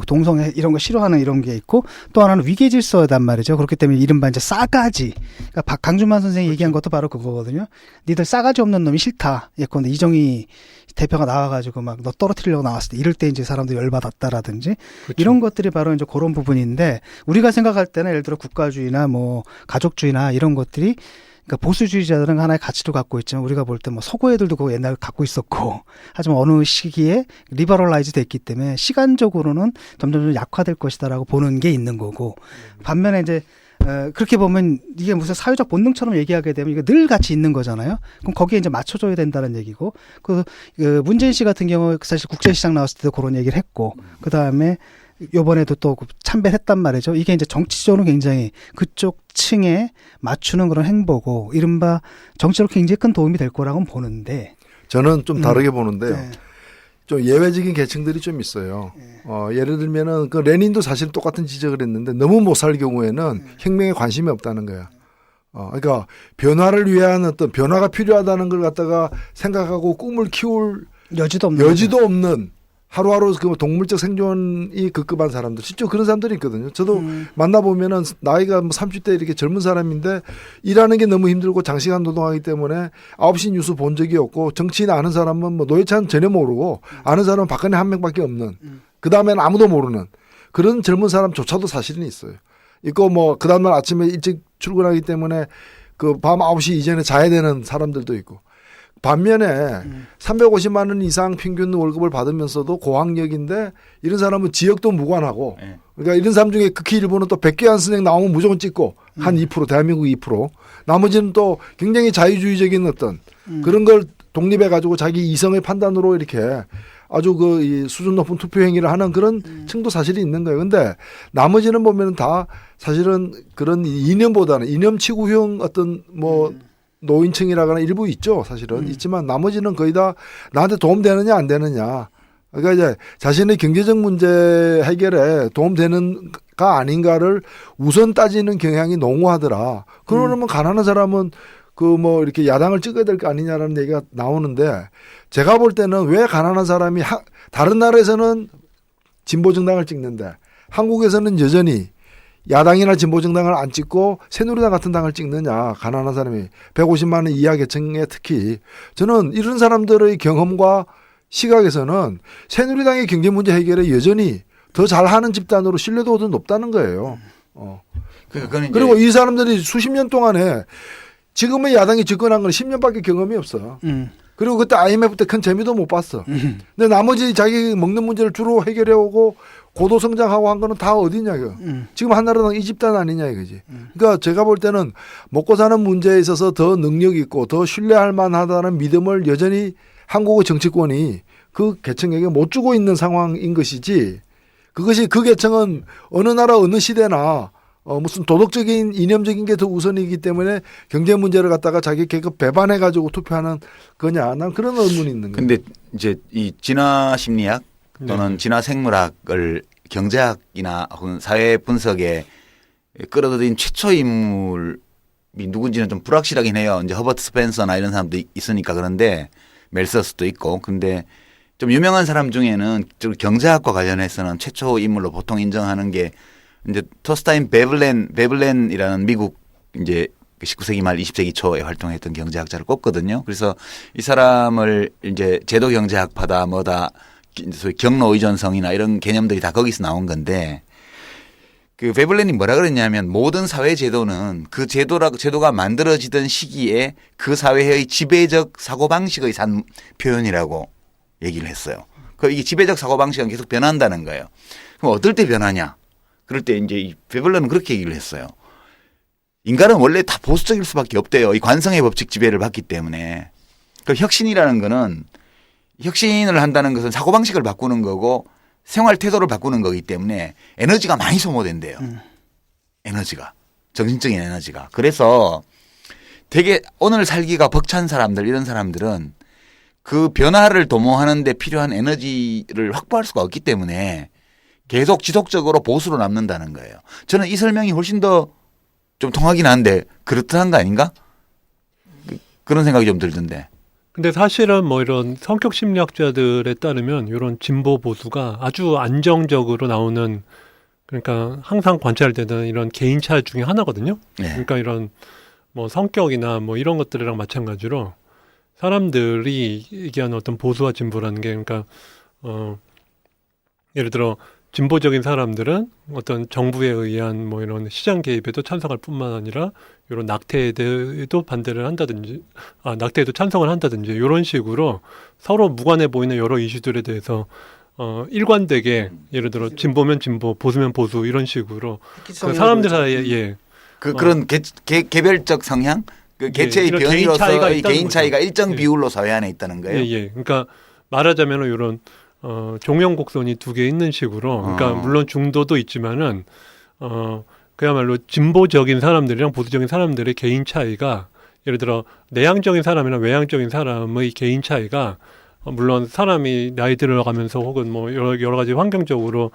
동성애 이런 거 싫어하는 이런 게 있고, 또 하나는 위계질서단 말이죠. 그렇기 때문에 이른바 이제 싸가지. 그러니까 강준만 선생이 얘기한 것도 바로 그거거든요. 니들 싸가지 없는 놈이 싫다. 예컨대 이정희 대표가 나와가지고 너 떨어뜨리려고 나왔을 때, 이럴 때 이제 사람들이 열받았다라든지, 그렇죠. 이런 것들이 바로 이제 그런 부분인데, 우리가 생각할 때는 예를 들어 국가주의나 가족주의나 이런 것들이, 그러니까 보수주의자들은 하나의 가치도 갖고 있지만, 우리가 볼 때 서구 애들도 그거 옛날에 갖고 있었고, 하지만 어느 시기에 리버럴라이즈 됐기 때문에 시간적으로는 점점 약화될 것이다라고 보는 게 있는 거고, 반면에 이제 그렇게 보면 이게 무슨 사회적 본능처럼 얘기하게 되면 이게 늘 같이 있는 거잖아요. 그럼 거기에 이제 맞춰줘야 된다는 얘기고, 그 문재인 씨 같은 경우 사실 국제시장 나왔을 때도 그런 얘기를 했고, 그 다음에 요번에도 또 참배했단 말이죠. 이게 이제 정치적으로 굉장히 그쪽 층에 맞추는 그런 행보고, 이른바 정치적으로 굉장히 큰 도움이 될 거라고는 보는데, 저는 좀 다르게 보는데요. 네. 좀 예외적인 계층들이 좀 있어요. 예를 들면은 레닌도 사실 똑같은 지적을 했는데, 너무 못 살 경우에는 혁명에 관심이 없다는 거야. 그러니까 변화를 위한 어떤 변화가 필요하다는 걸 갖다가 생각하고 꿈을 키울 여지도 없는 하루하루 동물적 생존이 급급한 사람들, 실제로 그런 사람들이 있거든요. 저도 만나보면은 나이가 30대 이렇게 젊은 사람인데 일하는 게 너무 힘들고 장시간 노동하기 때문에 9시 뉴스 본 적이 없고, 정치인 아는 사람은 노회찬 전혀 모르고, 아는 사람은 박근혜 한 명밖에 없는, 그 다음에는 아무도 모르는 그런 젊은 사람조차도 사실은 있어요. 있고 그 다음날 아침에 일찍 출근하기 때문에 밤 9시 이전에 자야 되는 사람들도 있고, 반면에 350만 원 이상 평균 월급을 받으면서도 고학력인데 이런 사람은 지역도 무관하고 네. 그러니까 이런 사람 중에 극히 일부는 또 100개 한 선생 나오면 무조건 찍고 한 2% 대한민국 2% 나머지는 또 굉장히 자유주의적인 어떤 그런 걸 독립해 가지고 자기 이성의 판단으로 이렇게 아주 이 수준 높은 투표 행위를 하는 그런 층도 사실이 있는 거예요. 근데 나머지는 보면은 다 사실은 그런 이념보다는 이념 치구형 어떤 뭐 노인층이라거나 일부 있죠. 사실은 있지만 나머지는 거의 다 나한테 도움 되느냐 안 되느냐. 그러니까 이제 자신의 경제적 문제 해결에 도움되는가 아닌가를 우선 따지는 경향이 농후하더라. 그러면 가난한 사람은 그 뭐 이렇게 야당을 찍어야 될 거 아니냐라는 얘기가 나오는데 제가 볼 때는 왜 가난한 사람이 다른 나라에서는 진보 정당을 찍는데 한국에서는 여전히 야당이나 진보 정당을 안 찍고 새누리당 같은 당을 찍느냐. 가난한 사람이 150만 원 이하 계층에 특히 저는 이런 사람들의 경험과 시각에서는 새누리당의 경제 문제 해결에 여전히 더 잘하는 집단으로 신뢰도가 더 높다는 거예요. 그리고 이 사람들이 수십 년 동안에 지금의 야당이 집권한 건 10년밖에 경험이 없어. 그리고 그때 IMF 때 큰 재미도 못 봤어. 근데 나머지 자기 먹는 문제를 주로 해결해 오고 고도 성장하고 한 거는 다 어디냐 이거. 지금 한나라당 이 집단 아니냐 이거지. 그러니까 제가 볼 때는 먹고 사는 문제에 있어서 더 능력 있고 더 신뢰할 만하다는 믿음을 여전히 한국의 정치권이 그 계층에게 못 주고 있는 상황인 것이지. 그것이 그 계층은 어느 나라 어느 시대나 무슨 도덕적인 이념적인 게 더 우선이기 때문에 경제 문제를 갖다가 자기 계급 배반해 가지고 투표하는 거냐. 난 그런 의문이 있는 거예요. 근데 이제 이 진화 심리학 또는 진화 생물학을 경제학이나 혹은 사회 분석에 끌어들인 최초 인물이 누군지는 좀 불확실하긴 해요. 이제 허버트 스펜서나 이런 사람도 있으니까 그런데 멜서스도 있고. 근데 좀 유명한 사람 중에는 경제학과 관련해서는 최초 인물로 보통 인정하는 게 이제 토스타인 베블렌이라는 미국 이제 19세기 말 20세기 초에 활동했던 경제학자를 꼽거든요. 그래서 이 사람을 이제 제도 경제학파다 뭐다 소위 경로 의존성이나 이런 개념들이 다 거기서 나온 건데 그 베블렌이 뭐라 그랬냐면 모든 사회 제도는 그 제도가 만들어지던 시기에 그 사회의 지배적 사고방식의 표현이라고 얘기를 했어요. 그 이게 지배적 사고방식은 계속 변한다는 거예요. 그럼 어떨 때 변하냐? 그럴 때 이제 이 베블렌은 그렇게 얘기를 했어요. 인간은 원래 다 보수적일 수밖에 없대요. 이 관성의 법칙 지배를 받기 때문에. 그 혁신이라는 거는 혁신을 한다는 것은 사고방식을 바꾸는 거고 생활 태도를 바꾸는 거기 때문에 에너지가 많이 소모된대요. 에너지가. 정신적인 에너지가. 그래서 되게 오늘 살기가 벅찬 사람들 이런 사람들은 그 변화를 도모하는 데 필요한 에너지를 확보할 수가 없기 때문에 계속 지속적으로 보수로 남는다는 거예요. 저는 이 설명이 훨씬 더 좀 통하긴 한데 그렇듯한 거 아닌가? 그런 생각이 좀 들던데. 근데 사실은 뭐 이런 성격 심리학자들에 따르면 이런 진보 보수가 아주 안정적으로 나오는 그러니까 항상 관찰되는 이런 개인차 중에 하나거든요. 네. 그러니까 이런 뭐 성격이나 뭐 이런 것들이랑 마찬가지로 사람들이 얘기하는 어떤 보수와 진보라는 게 그러니까 예를 들어 진보적인 사람들은 어떤 정부에 의한 뭐 이런 시장 개입에도 찬성할 뿐만 아니라 이런 낙태에도 반대를 한다든지, 낙태에도 찬성을 한다든지 이런 식으로 서로 무관해 보이는 여러 이슈들에 대해서 일관되게 예를 들어 진보면 진보, 보수면 보수 이런 식으로 그 사람들 사이에 그런 개별적 성향, 그 개체의 변이로서 개인 차이가 일정 비율로 사회 안에 있다는 거예요. 예. 그러니까 말하자면 이런 종용 곡선이 두 개 있는 식으로, 그러니까 물론 중도도 있지만은 그야말로 진보적인 사람들이랑 보수적인 사람들의 개인 차이가 예를 들어 내향적인 사람이나 외향적인 사람의 개인 차이가 물론 사람이 나이 들어가면서 혹은 뭐 여러 가지 환경적으로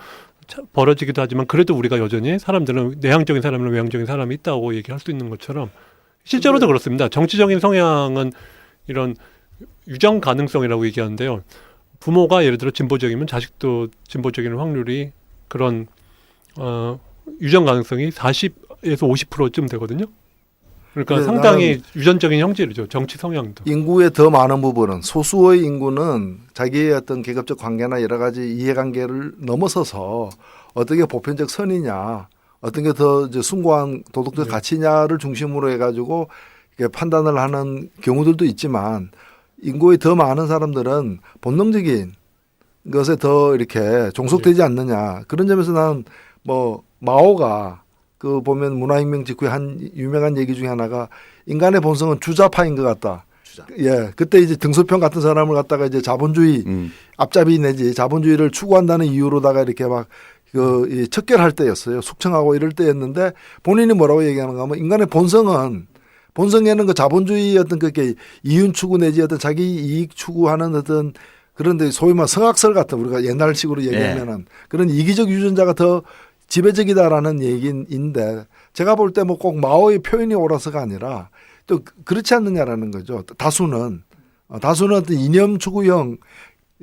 벌어지기도 하지만 그래도 우리가 여전히 사람들은 내향적인 사람이나 외향적인 사람이 있다고 얘기할 수 있는 것처럼 실제로도 그렇습니다. 정치적인 성향은 이런 유전 가능성이라고 얘기하는데요. 부모가 예를 들어 진보적이면 자식도 진보적인 확률이 그런 유전 가능성이 40에서 50%쯤 되거든요. 그러니까 상당히 유전적인 형질이죠. 정치 성향도. 인구의 더 많은 부분은 소수의 인구는 자기의 어떤 계급적 관계나 여러 가지 이해관계를 넘어서서 어떻게 보편적 선이냐, 어떤 게 더 숭고한 도덕적 가치냐를 중심으로 해가지고 판단을 하는 경우들도 있지만 인구의 더 많은 사람들은 본능적인 것에 더 이렇게 종속되지 않느냐. 그런 점에서 나는 뭐 마오가 그 보면 문화혁명 직후에 한 유명한 얘기 중에 하나가 인간의 본성은 주자파인 것 같다. 예, 그때 이제 등소평 같은 사람을 갖다가 이제 자본주의 앞잡이 내지 자본주의를 추구한다는 이유로다가 이렇게 막 그 척결할 때였어요. 숙청하고 이럴 때였는데 본인이 뭐라고 얘기하는가 하면 인간의 본성에는 그 자본주의 어떤 그게 이윤 추구 내지 어떤 자기 이익 추구하는 어떤 그런데 소위 말 성악설 같은 우리가 옛날식으로 얘기하면은 그런 이기적 유전자가 더 지배적이다라는 얘기인데 제가 볼 때 뭐 꼭 마오의 표현이 옳아서가 아니라 또 그렇지 않느냐라는 거죠. 다수는 어떤 이념 추구형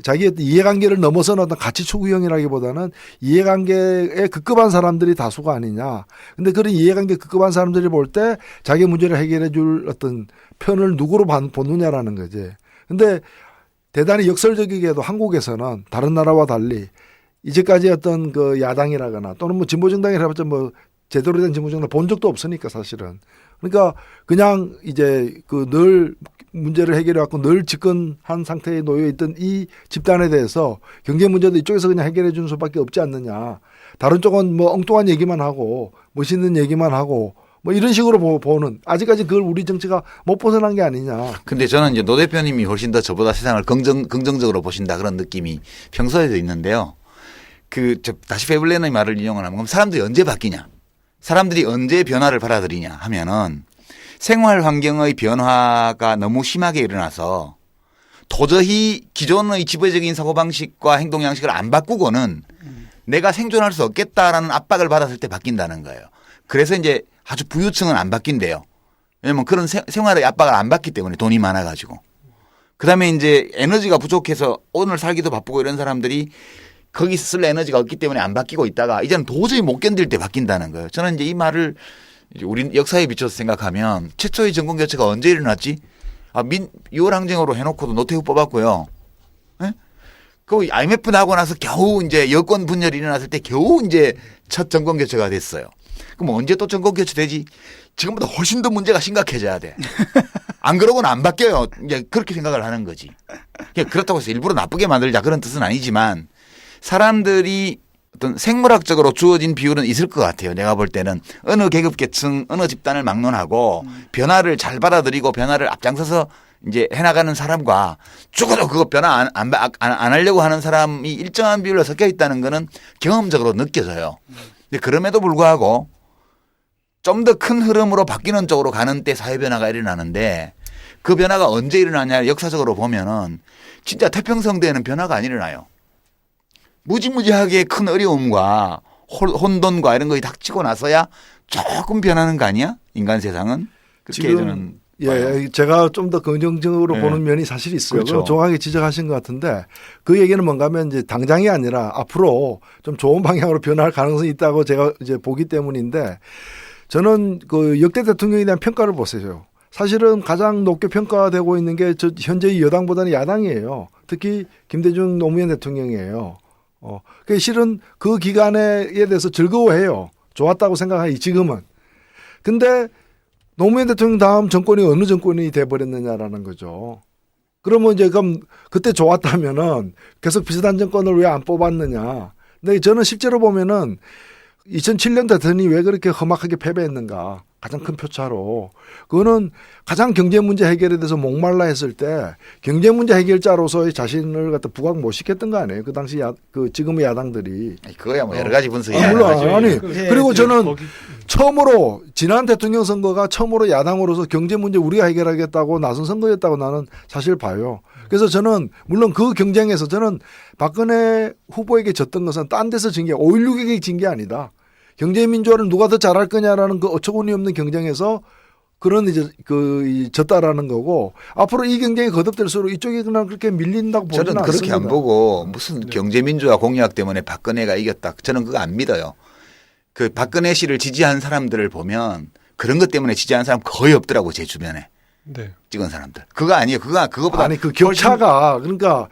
자기의 이해관계를 넘어서는 어떤 가치 추구형이라기보다는 이해관계에 급급한 사람들이 다수가 아니냐. 근데 그런 이해관계 급급한 사람들이 볼 때 자기 문제를 해결해 줄 어떤 편을 누구로 보느냐라는 거지. 근데 대단히 역설적이게도 한국에서는 다른 나라와 달리 이제까지 어떤 그 야당이라거나 또는 뭐 진보정당이라 해봤자 뭐 제대로 된 진보정당 본 적도 없으니까 사실은. 그러니까 그냥 이제 그 늘 문제를 해결해 갖고 늘 집권한 상태에 놓여 있던 이 집단에 대해서 경제 문제도 이쪽에서 그냥 해결해 주는 수밖에 없지 않느냐. 다른 쪽은 뭐 엉뚱한 얘기만 하고 멋있는 얘기만 하고 뭐 이런 식으로 보는 아직까지 그걸 우리 정치가 못 벗어난 게 아니냐. 근데 저는 이제 노 대표님이 훨씬 더 저보다 세상을 긍정적으로 보신다 그런 느낌이 평소에도 있는데요. 다시 페블레너의 말을 인용을 하면 그럼 사람들이 언제 바뀌냐? 사람들이 언제 변화를 받아들이냐 하면은 생활 환경의 변화가 너무 심하게 일어나서 도저히 기존의 지배적인 사고방식과 행동 양식을 안 바꾸고는 내가 생존할 수 없겠다라는 압박을 받았을 때 바뀐다는 거예요. 그래서 이제 아주 부유층은 안 바뀐대요. 왜냐면 그런 생활의 압박을 안 받기 때문에 돈이 많아가지고. 그 다음에 이제 에너지가 부족해서 오늘 살기도 바쁘고 이런 사람들이 거기서 쓸 에너지가 없기 때문에 안 바뀌고 있다가 이제는 도저히 못 견딜 때 바뀐다는 거예요. 저는 이제 이 말을 우리 역사에 비춰서 생각하면 최초의 정권교체가 언제 일어났지? 6월 항쟁으로 해놓고도 노태우 뽑았고요. 예? 그 IMF 나고 나서 겨우 이제 여권 분열이 일어났을 때 겨우 이제 첫 정권교체가 됐어요. 그럼 언제 또 정권교체 되지? 지금보다 훨씬 더 문제가 심각해져야 돼. 안 그러고는 안 바뀌어요. 이제 그렇게 생각을 하는 거지. 그렇다고 해서 일부러 나쁘게 만들자 그런 뜻은 아니지만 사람들이 어떤 생물학적으로 주어진 비율은 있을 것 같아요. 내가 볼 때는 어느 계급계층, 어느 집단을 막론하고 변화를 잘 받아들이고 변화를 앞장서서 이제 해나가는 사람과 죽어도 그거 변화 안 하려고 하는 사람이 일정한 비율로 섞여 있다는 거는 경험적으로 느껴져요. 근데 그럼에도 불구하고 좀 더 큰 흐름으로 바뀌는 쪽으로 가는 때 사회 변화가 일어나는데 그 변화가 언제 일어나냐 역사적으로 보면은 진짜 태평성대에는 변화가 안 일어나요. 무지무지하게 큰 어려움과 혼돈과 이런 것이 닥치고 나서야 조금 변하는 거 아니야? 인간 세상은? 그렇게 저는 예, 제가 좀 더 긍정적으로 보는 면이 사실 있어요. 그렇죠. 정확하게 지적하신 것 같은데 그 얘기는 뭔가 하면 이제 당장이 아니라 앞으로 좀 좋은 방향으로 변할 가능성이 있다고 제가 이제 보기 때문인데 저는 그 역대 대통령에 대한 평가를 보세요. 사실은 가장 높게 평가되고 있는 게 현재의 여당보다는 야당이에요. 특히 김대중 노무현 대통령이에요. 실은 그 기간에 대해서 즐거워해요. 좋았다고 생각하니 지금은. 근데 노무현 대통령 다음 정권이 어느 정권이 돼버렸느냐라는 거죠. 그러면 이제 그럼 그때 좋았다면은 계속 비슷한 정권을 왜 안 뽑았느냐. 근데 저는 실제로 보면은 2007년 대선이 왜 그렇게 험악하게 패배했는가. 가장 큰 표차로. 그거는 가장 경제 문제 해결에 대해서 목말라 했을 때 경제 문제 해결자로서의 자신을 갖다 부각 못 시켰던 거 아니에요. 그 당시 지금의 야당들이. 그거야 뭐 여러 가지 분석이 물론 그리고 저는 처음으로 지난 대통령 선거가 처음으로 야당으로서 경제 문제 우리가 해결하겠다고 나선 선거였다고 나는 사실 봐요. 그래서 저는 물론 그 경쟁에서 저는 박근혜 후보에게 졌던 것은 딴 데서 진 게 5.16에게 진 게 아니다. 경제민주화를 누가 더 잘할 거냐라는 그 어처구니 없는 경쟁에서 그런 이제 졌다라는 거고 앞으로 이 경쟁이 거듭될수록 이쪽이 그냥 그렇게 밀린다고 보지는 않습니다. 저는 그렇게 안 보고 무슨 경제민주화 공약 때문에 박근혜가 이겼다. 저는 그거 안 믿어요. 그 박근혜 씨를 지지한 사람들을 보면 그런 것 때문에 지지한 사람 거의 없더라고 제 주변에. 네. 찍은 사람들. 그거 아니에요. 그거보다. 아니, 그 격차가 그러니까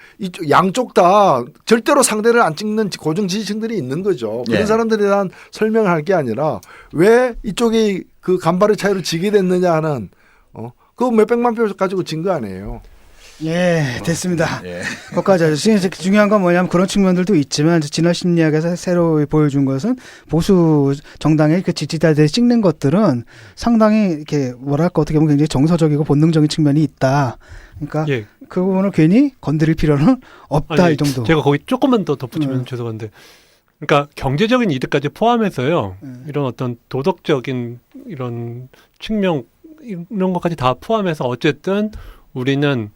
양쪽 다 절대로 상대를 안 찍는 고정 지지층들이 있는 거죠. 그런 사람들에 대한 설명을 할 게 아니라 왜 이쪽이 그 간발의 차이로 지게 됐느냐 하는 그 몇백만 표 가지고 진 거 아니에요. 예, 됐습니다. 예. 거기까지 하죠. 지금 중요한 건 뭐냐면 그런 측면들도 있지만 진화 심리학에서 새로 보여준 것은 보수 정당의 그 지지자들이 찍는 것들은 상당히 이렇게 뭐랄까 어떻게 보면 굉장히 정서적이고 본능적인 측면이 있다. 그러니까 예. 그 부분을 괜히 건드릴 필요는 없다 아니, 이 정도. 제가 거기 조금만 더 덧붙이면 죄송한데, 그러니까 경제적인 이득까지 포함해서요. 이런 어떤 도덕적인 이런 측면 이런 것까지 다 포함해서 어쨌든 우리는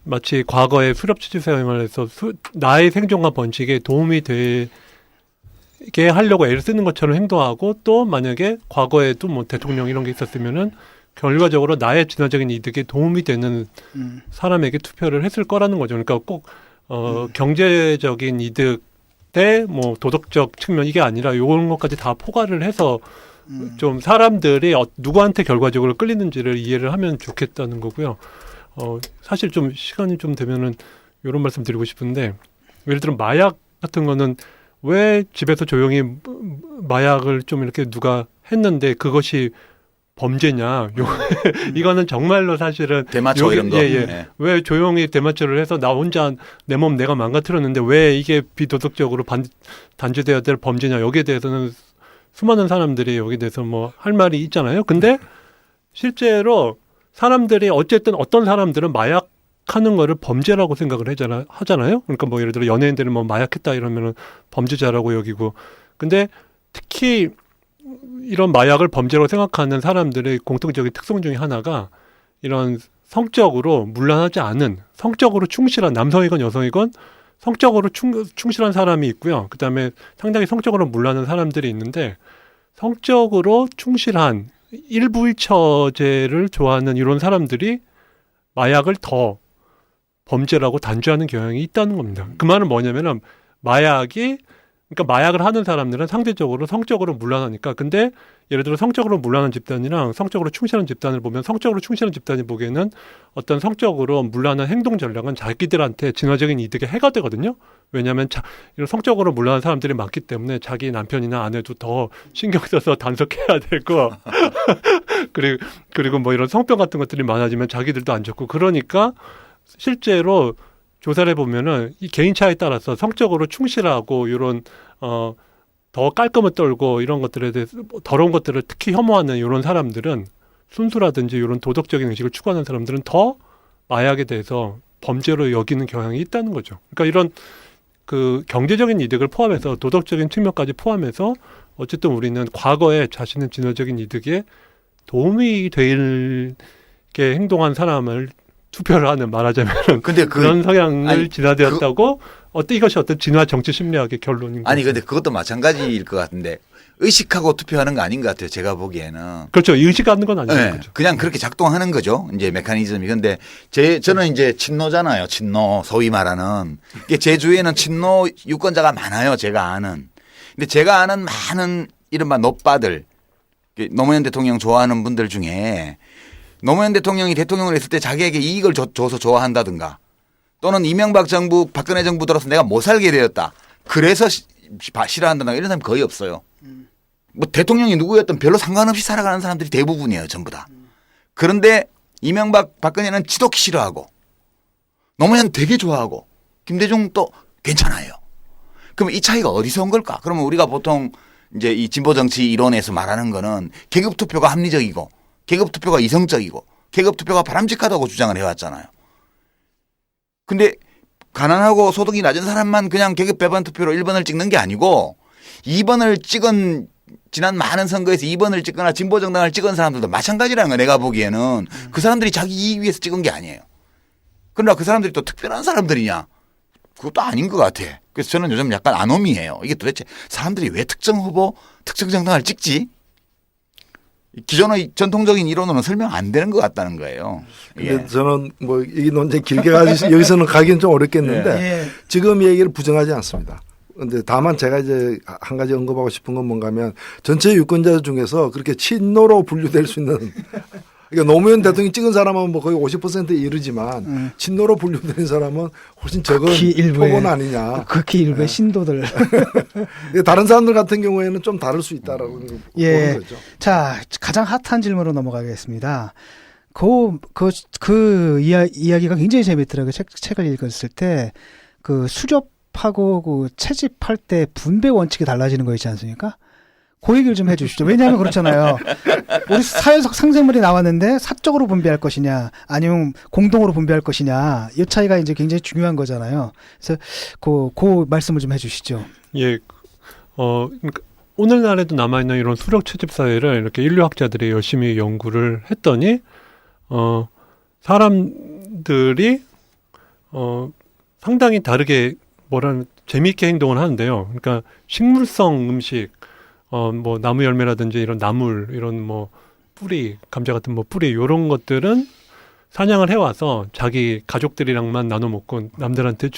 마치 과거에 수렵취지 사용을 해서 나의 생존과 번식에 도움이 되게 하려고 애를 쓰는 것처럼 행동하고 또 만약에 과거에도 뭐 대통령 이런 게 있었으면은 결과적으로 나의 진화적인 이득에 도움이 되는 사람에게 투표를 했을 거라는 거죠. 그러니까 꼭 경제적인 이득 대 뭐 도덕적 측면 이게 아니라 이런 것까지 다 포괄을 해서 좀 사람들이 누구한테 결과적으로 끌리는지를 이해를 하면 좋겠다는 거고요. 사실 좀 시간이 좀 되면은 이런 말씀 드리고 싶은데 예를 들어 마약 같은 거는 왜 집에서 조용히 마약을 좀 이렇게 누가 했는데 그것이 범죄냐. 이거는 정말로 사실은 대마초 이런 거. 네. 왜 조용히 대마초를 해서 나 혼자 내 몸 내가 망가뜨렸는데 왜 이게 비도덕적으로 단죄돼야 될 범죄냐. 여기에 대해서는 수많은 사람들이 여기에 대해서 뭐 할 말이 있잖아요. 근데 실제로 사람들이 어쨌든 어떤 사람들은 마약하는 거를 범죄라고 생각을 하잖아요. 그러니까 뭐 예를 들어 연예인들은 뭐 마약했다 이러면은 범죄자라고 여기고. 근데 특히 이런 마약을 범죄로 생각하는 사람들의 공통적인 특성 중에 하나가 이런 성적으로 문란하지 않은 성적으로 충실한 남성이건 여성이건 성적으로 충실한 사람이 있고요. 그다음에 상당히 성적으로 문란한 사람들이 있는데 성적으로 충실한 일부일처제를 좋아하는 이런 사람들이 마약을 더 범죄라고 단죄하는 경향이 있다는 겁니다. 그 말은 뭐냐면은 그러니까 마약을 하는 사람들은 상대적으로 성적으로 문란하니까. 근데 예를 들어 성적으로 문란한 집단이랑 성적으로 충실한 집단을 보면 성적으로 충실한 집단이 보기에는 어떤 성적으로 문란한 행동 전략은 자기들한테 진화적인 이득에 해가 되거든요. 왜냐하면 이런 성적으로 문란한 사람들이 많기 때문에 자기 남편이나 아내도 더 신경 써서 단속해야 되고 그리고 뭐 이런 성병 같은 것들이 많아지면 자기들도 안 좋고 그러니까 실제로 조사를 해보면은 이 개인차에 따라서 성적으로 충실하고 이런 더 깔끔을 떨고 이런 것들에 대해서 더러운 것들을 특히 혐오하는 이런 사람들은 순수라든지 이런 도덕적인 의식을 추구하는 사람들은 더 마약에 대해서 범죄로 여기는 경향이 있다는 거죠. 그러니까 이런 그 경제적인 이득을 포함해서 도덕적인 측면까지 포함해서 어쨌든 우리는 과거에 자신의 진화적인 이득에 도움이 되게 행동한 사람을 투표를 하는 말하자면 근데 그런 성향을 진화되었다고 이것이 어떤 진화 정치 심리학의 결론인 거죠. 아니 근데 그것도 마찬가지일 것 같은데 의식하고 투표하는 거 아닌 것 같아요. 제가 보기에는. 그렇죠. 의식하는 건 아니죠. 네, 그냥 그렇게 작동하는 거죠. 이제 메커니즘이. 근데 저는 이제 친노잖아요. 친노 소위 말하는. 제 주위에는 친노 유권자가 많아요. 제가 아는. 근데 제가 아는 많은 이른바 노빠들 노무현 대통령 좋아하는 분들 중에 노무현 대통령이 대통령을 했을 때 자기에게 이익을 줘서 좋아한다든가 또는 이명박 정부 박근혜 정부 들어서 내가 못 살게 되었다. 그래서 싫어한다든가 이런 사람이 거의 없어요. 뭐 대통령이 누구였든 별로 상관없이 살아가는 사람들이 대부분이에요. 전부 다. 그런데 이명박 박근혜는 지독히 싫어하고 노무현 되게 좋아하고 김대중 또 괜찮아요. 그럼 이 차이가 어디서 온 걸까? 그러면 우리가 보통 이제 이 진보 정치 이론에서 말하는 거는 계급 투표가 합리적이고 계급 투표가 이성적이고 계급 투표가 바람직하다고 주장을 해왔잖아요. 근데 가난하고 소득이 낮은 사람만 그냥 계급 배반 투표로 1번을 찍는 게 아니고 2번을 찍은 지난 많은 선거에서 2번을 찍거나 진보 정당을 찍은 사람들도 마찬가지라는 거 내가 보기에는 그 사람들이 자기 이익 위해서 찍은 게 아니에요. 그러나 그 사람들이 또 특별한 사람들이냐? 그것도 아닌 것 같아. 그래서 저는 요즘 약간 아노미해요. 이게 도대체 사람들이 왜 특정 후보, 특정 정당을 찍지? 기존의 전통적인 이론으로는 설명 안 되는 것 같다는 거예요. 근데 저는 뭐 이 논쟁 길게 가지고 여기서는 가기는 좀 어렵겠는데 지금 이 얘기를 부정하지 않습니다. 근데 다만 제가 이제 한 가지 언급하고 싶은 건 뭔가 하면 전체 유권자 중에서 그렇게 친노로 분류될 수 있는 그러니까 노무현 대통령이 찍은 사람은 뭐 거의 50%에 이르지만 친노로 분류된 사람은 훨씬 적은 표본 아니냐. 극히 일부의 신도들. 다른 사람들 같은 경우에는 좀 다를 수 있다라고 보는 거죠. 자, 가장 핫한 질문으로 넘어가겠습니다. 이야기가 굉장히 재밌더라고요. 책을 읽었을 때 그 수렵하고 그 채집할 때 분배 원칙이 달라지는 거 있지 않습니까? 그 얘기를 좀 해주시죠. 왜냐하면 그렇잖아요. 우리 사회적 상생물이 나왔는데 사적으로 분배할 것이냐, 아니면 공동으로 분배할 것이냐, 이 차이가 이제 굉장히 중요한 거잖아요. 그래서 그 말씀을 좀 해주시죠. 예, 그러니까 오늘날에도 남아있는 이런 수렵 채집 사회를 이렇게 인류학자들이 열심히 연구를 했더니, 사람들이, 상당히 다르게 재미있게 행동을 하는데요. 그러니까 식물성 음식, 뭐 나무 열매라든지 이런 나물, 이런 뭐 뿌리, 감자 같은 뭐 뿌리, 이런 것들은 사냥을 해와서 자기 가족들이랑만 나눠 먹고 남들한테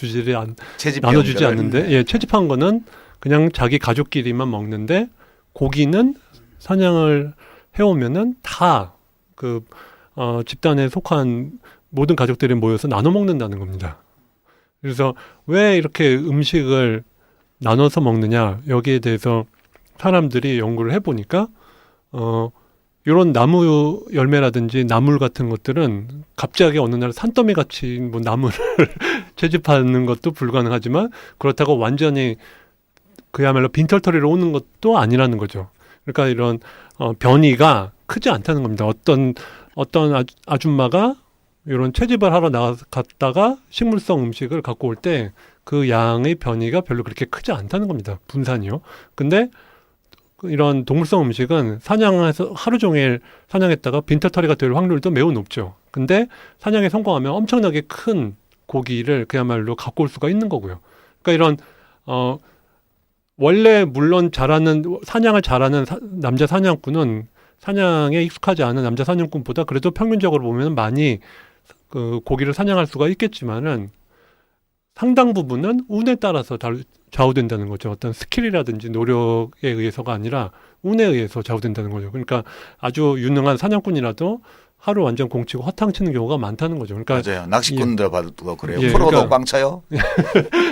나눠주지 않는데, 예, 채집한 거는 그냥 자기 가족끼리만 먹는데, 고기는 사냥을 해오면은 다 집단에 속한 모든 가족들이 모여서 나눠 먹는다는 겁니다. 그래서 왜 이렇게 음식을 나눠서 먹느냐, 여기에 대해서 사람들이 연구를 해보니까, 이런 나무 열매라든지 나물 같은 것들은 갑자기 어느 날 산더미 같이 뭐 나무를 채집하는 것도 불가능하지만, 그렇다고 완전히 그야말로 빈털터리로 오는 것도 아니라는 거죠. 그러니까 이런 변이가 크지 않다는 겁니다. 어떤 아줌마가 이런 채집을 하러 나갔다가 식물성 음식을 갖고 올 때 그 양의 변이가 별로 그렇게 크지 않다는 겁니다. 분산이요. 근데 이런 동물성 음식은 사냥해서 하루 종일 사냥했다가 빈털터리가 될 확률도 매우 높죠. 근데 사냥에 성공하면 엄청나게 큰 고기를 그야말로 갖고 올 수가 있는 거고요. 그러니까 이런 원래 물론 사냥을 잘하는 남자 사냥꾼은 사냥에 익숙하지 않은 남자 사냥꾼보다 그래도 평균적으로 보면 많이 그 고기를 사냥할 수가 있겠지만은 상당 부분은 운에 따라서 좌우된다는 거죠. 어떤 스킬이라든지 노력에 의해서가 아니라 운에 의해서 좌우된다는 거죠. 그러니까 아주 유능한 사냥꾼이라도 하루 완전 공치고 허탕치는 경우가 많다는 거죠. 그러니까 맞아요. 낚시꾼들 봐도 그래요. 예, 프로도 그러니까, 꽝 차요.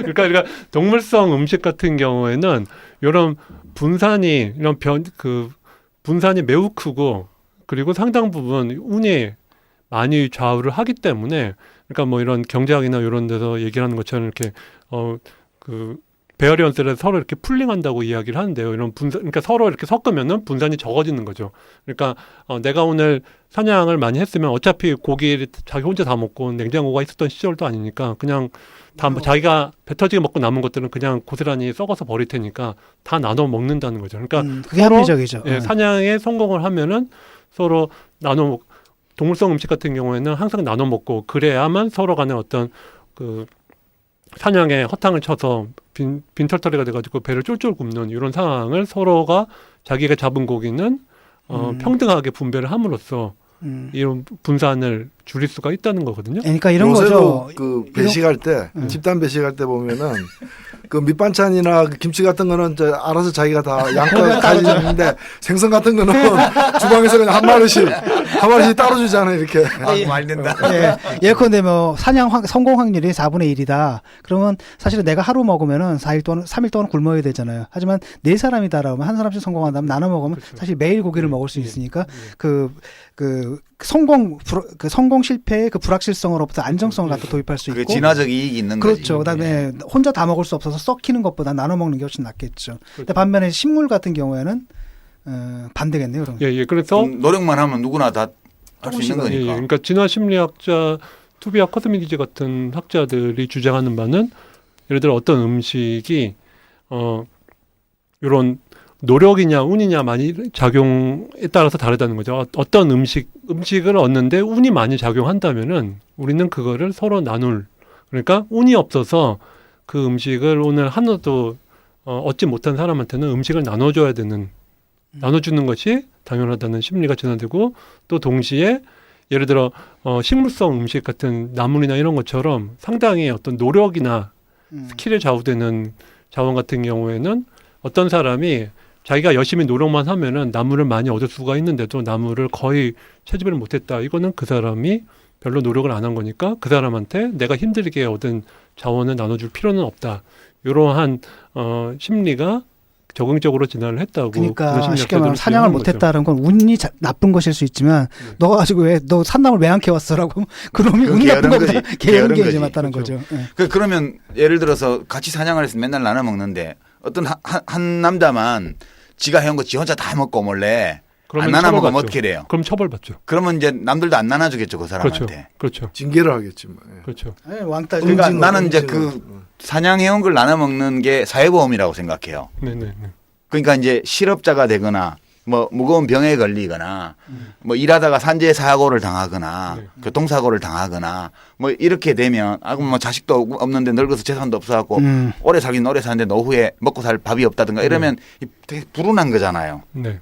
그러니까 동물성 음식 같은 경우에는 이런 분산이 분산이 매우 크고, 그리고 상당 부분 운이 많이 좌우를 하기 때문에, 그러니까 뭐 이런 경제학이나 이런 데서 얘기를 하는 것처럼 이렇게 베어리언스를 서로 이렇게 풀링한다고 이야기를 하는데요. 이런 그러니까 서로 이렇게 섞으면은 분산이 적어지는 거죠. 그러니까 내가 오늘 사냥을 많이 했으면 어차피 고기를 자기 혼자 다 먹고 냉장고가 있었던 시절도 아니니까 그냥 다 자기가 배 터지게 먹고 남은 것들은 그냥 고스란히 썩어서 버릴 테니까 다 나눠 먹는다는 거죠. 그러니까 그게 합리적이죠. 예, 사냥에 성공을 하면은 서로 동물성 음식 같은 경우에는 항상 나눠 먹고, 그래야만 서로 간에 어떤 사냥에 허탕을 쳐서 빈털터리가 돼가지고 배를 쫄쫄 굽는 이런 상황을 서로가 자기가 잡은 고기는 평등하게 분배를 함으로써 이런 분산을 줄일 수가 있다는 거거든요. 그러니까 이런 거죠. 배식할 때 집단 배식할 때 보면은 그 밑반찬이나 김치 같은 거는 알아서 자기가 다 양껏 가지는데 생선 같은 거는 주방에서 그냥 한 마리씩 따로 주잖아요. 이렇게. 말 된다. 예컨대 뭐 사냥 성공 확률이 4분의 1이다. 그러면 사실은 내가 하루 먹으면은 4일 동안 3일 동안 굶어야 되잖아요. 하지만 4사람이다라면 한 사람씩 성공한다면 나눠 먹으면 그렇죠. 사실 매일 고기를 먹을 수 있으니까 성공 실패의 그 불확실성으로부터 안정성을 갖다 도입할 수 있고. 그게 진화적 이익이 있는 거죠. 그렇죠. 그다음에 혼자 다 먹을 수 없어서 썩히는 것보다 나눠 먹는 게 훨씬 낫겠죠. 근데 반면에 식물 같은 경우에는 반대겠네요. 그럼. 예. 그래서 노력만 하면 누구나 다 할 수 있는 거니까. 그러니까 진화 심리학자 투비아 커스미디즈 같은 학자들이 주장하는 바는, 예를 들어 어떤 음식이 이런 노력이냐 운이냐 많이 작용에 따라서 다르다는 거죠. 어떤 음식을 얻는데 운이 많이 작용한다면은 우리는 그거를 서로 그러니까 운이 없어서 그 음식을 오늘 하나도 얻지 못한 사람한테는 음식을 나눠주는 것이 당연하다는 심리가 진화되고, 또 동시에 예를 들어 식물성 음식 같은 나물이나 이런 것처럼 상당히 어떤 노력이나 스킬에 좌우되는 자원 같은 경우에는 어떤 사람이 자기가 열심히 노력만 하면은 나물을 많이 얻을 수가 있는데도 나물을 거의 채집을 못했다. 이거는 그 사람이 별로 노력을 안 한 거니까 그 사람한테 내가 힘들게 얻은 자원을 나눠줄 필요는 없다. 이러한 심리가 적응적으로 진화를 했다고. 그러니까 쉽게 말하면 사냥을 못했다는 건 운이 나쁜 것일 수 있지만 너 가지고 왜 너 산나물 왜 안 캐왔어라고 그놈이 운이 나쁜 거보다 게으른 게 이제 맞다는 그렇죠. 거죠. 네. 그러면 예를 들어서 같이 사냥을 해서 맨날 나눠 먹는데 어떤 한 남자만 지가 해온 거 지 혼자 다 먹고 몰래 안 나눠 먹으면 어떻게 돼요? 그럼 처벌받죠. 그러면 이제 남들도 안 나눠주겠죠 그 사람한테. 그렇죠. 징계를 하겠지 뭐. 예. 그렇죠. 네, 왕따. 그러니까 나는 이제 그 사냥해온 걸 나눠 먹는 게 사회보험이라고 생각해요. 네네. 그러니까 이제 실업자가 되거나 뭐 무거운 병에 걸리거나 뭐 일하다가 산재 사고를 당하거나 교통사고를 당하거나 뭐 이렇게 되면 그럼 뭐 자식도 없는데 늙어서 재산도 없어갖고 오래 살긴 오래 사는데 노후에 먹고 살 밥이 없다든가 이러면 되게 불운한 거잖아요. 네.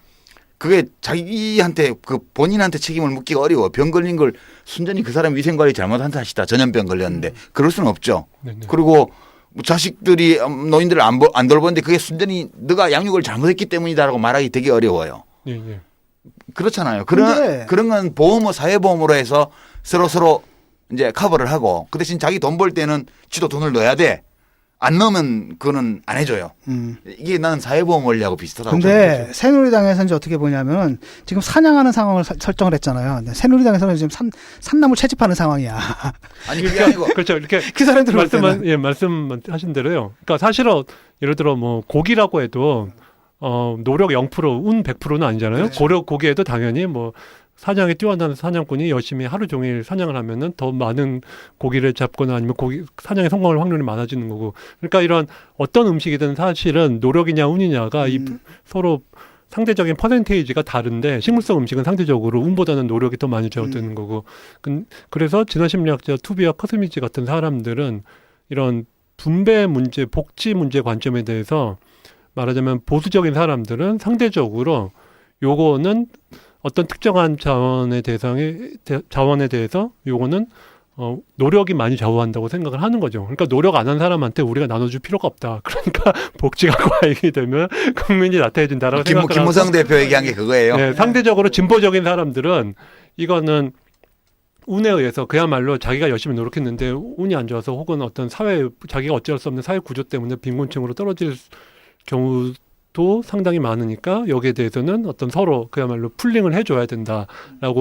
그게 자기한테 그 본인한테 책임을 묻기가 어려워. 병 걸린 걸 순전히 그 사람 위생관리 잘못한 탓이다. 전염병 걸렸는데 그럴 수는 없죠. 네네. 그리고 뭐 자식들이 노인들을 안 돌보는데 그게 순전히 너가 양육을 잘못했기 때문이다라고 말하기 되게 어려워요. 예, 예. 그렇잖아요. 그런 건 보험을 사회보험으로 해서 서로 이제 커버를 하고 그 대신 자기 돈 벌 때는 지도 돈을 넣어야 돼. 안 넣으면 그거는 안 해줘요. 이게 나는 사회보험 원리하고 비슷하다고 생각해요. 근데 새누리당에서는 이제 어떻게 보냐면 지금 사냥하는 상황을 설정을 했잖아요. 근데 새누리당에서는 지금 산나물 채집하는 상황이야. 아니 그게 아니고 그렇죠. 이렇게 그 사람들 말씀하신 대로요. 그러니까 사실은 예를 들어 뭐 고기라고 해도 노력 0%, 운 100%는 아니잖아요. 그렇죠. 고기에도 당연히 뭐 사냥에 뛰어난 사냥꾼이 열심히 하루 종일 사냥을 하면은 더 많은 고기를 잡거나 아니면 사냥에 성공할 확률이 많아지는 거고. 그러니까 이런 어떤 음식이든 사실은 노력이냐 운이냐가 이 서로 상대적인 퍼센테이지가 다른데 식물성 음식은 상대적으로 운보다는 노력이 더 많이 저어드는 거고. 그래서 진화심리학자 투비와 커스미치 같은 사람들은 이런 분배 문제, 복지 문제 관점에 대해서 말하자면 보수적인 사람들은 상대적으로 요거는 어떤 특정한 자원에 대해서 요거는 노력이 많이 좌우한다고 생각을 하는 거죠. 그러니까 노력 안 한 사람한테 우리가 나눠줄 필요가 없다. 그러니까 복지가 과잉이 되면 국민이 나태해진다라고 생각을 하고. 김무성 대표 얘기한 게 그거예요. 네, 상대적으로 진보적인 사람들은 이거는 운에 의해서 그야말로 자기가 열심히 노력했는데 운이 안 좋아서 혹은 어떤 자기가 어쩔 수 없는 사회 구조 때문에 빈곤층으로 떨어질 경우도 상당히 많으니까 여기에 대해서는 어떤 서로 그야말로 풀링을 해줘야 된다라고.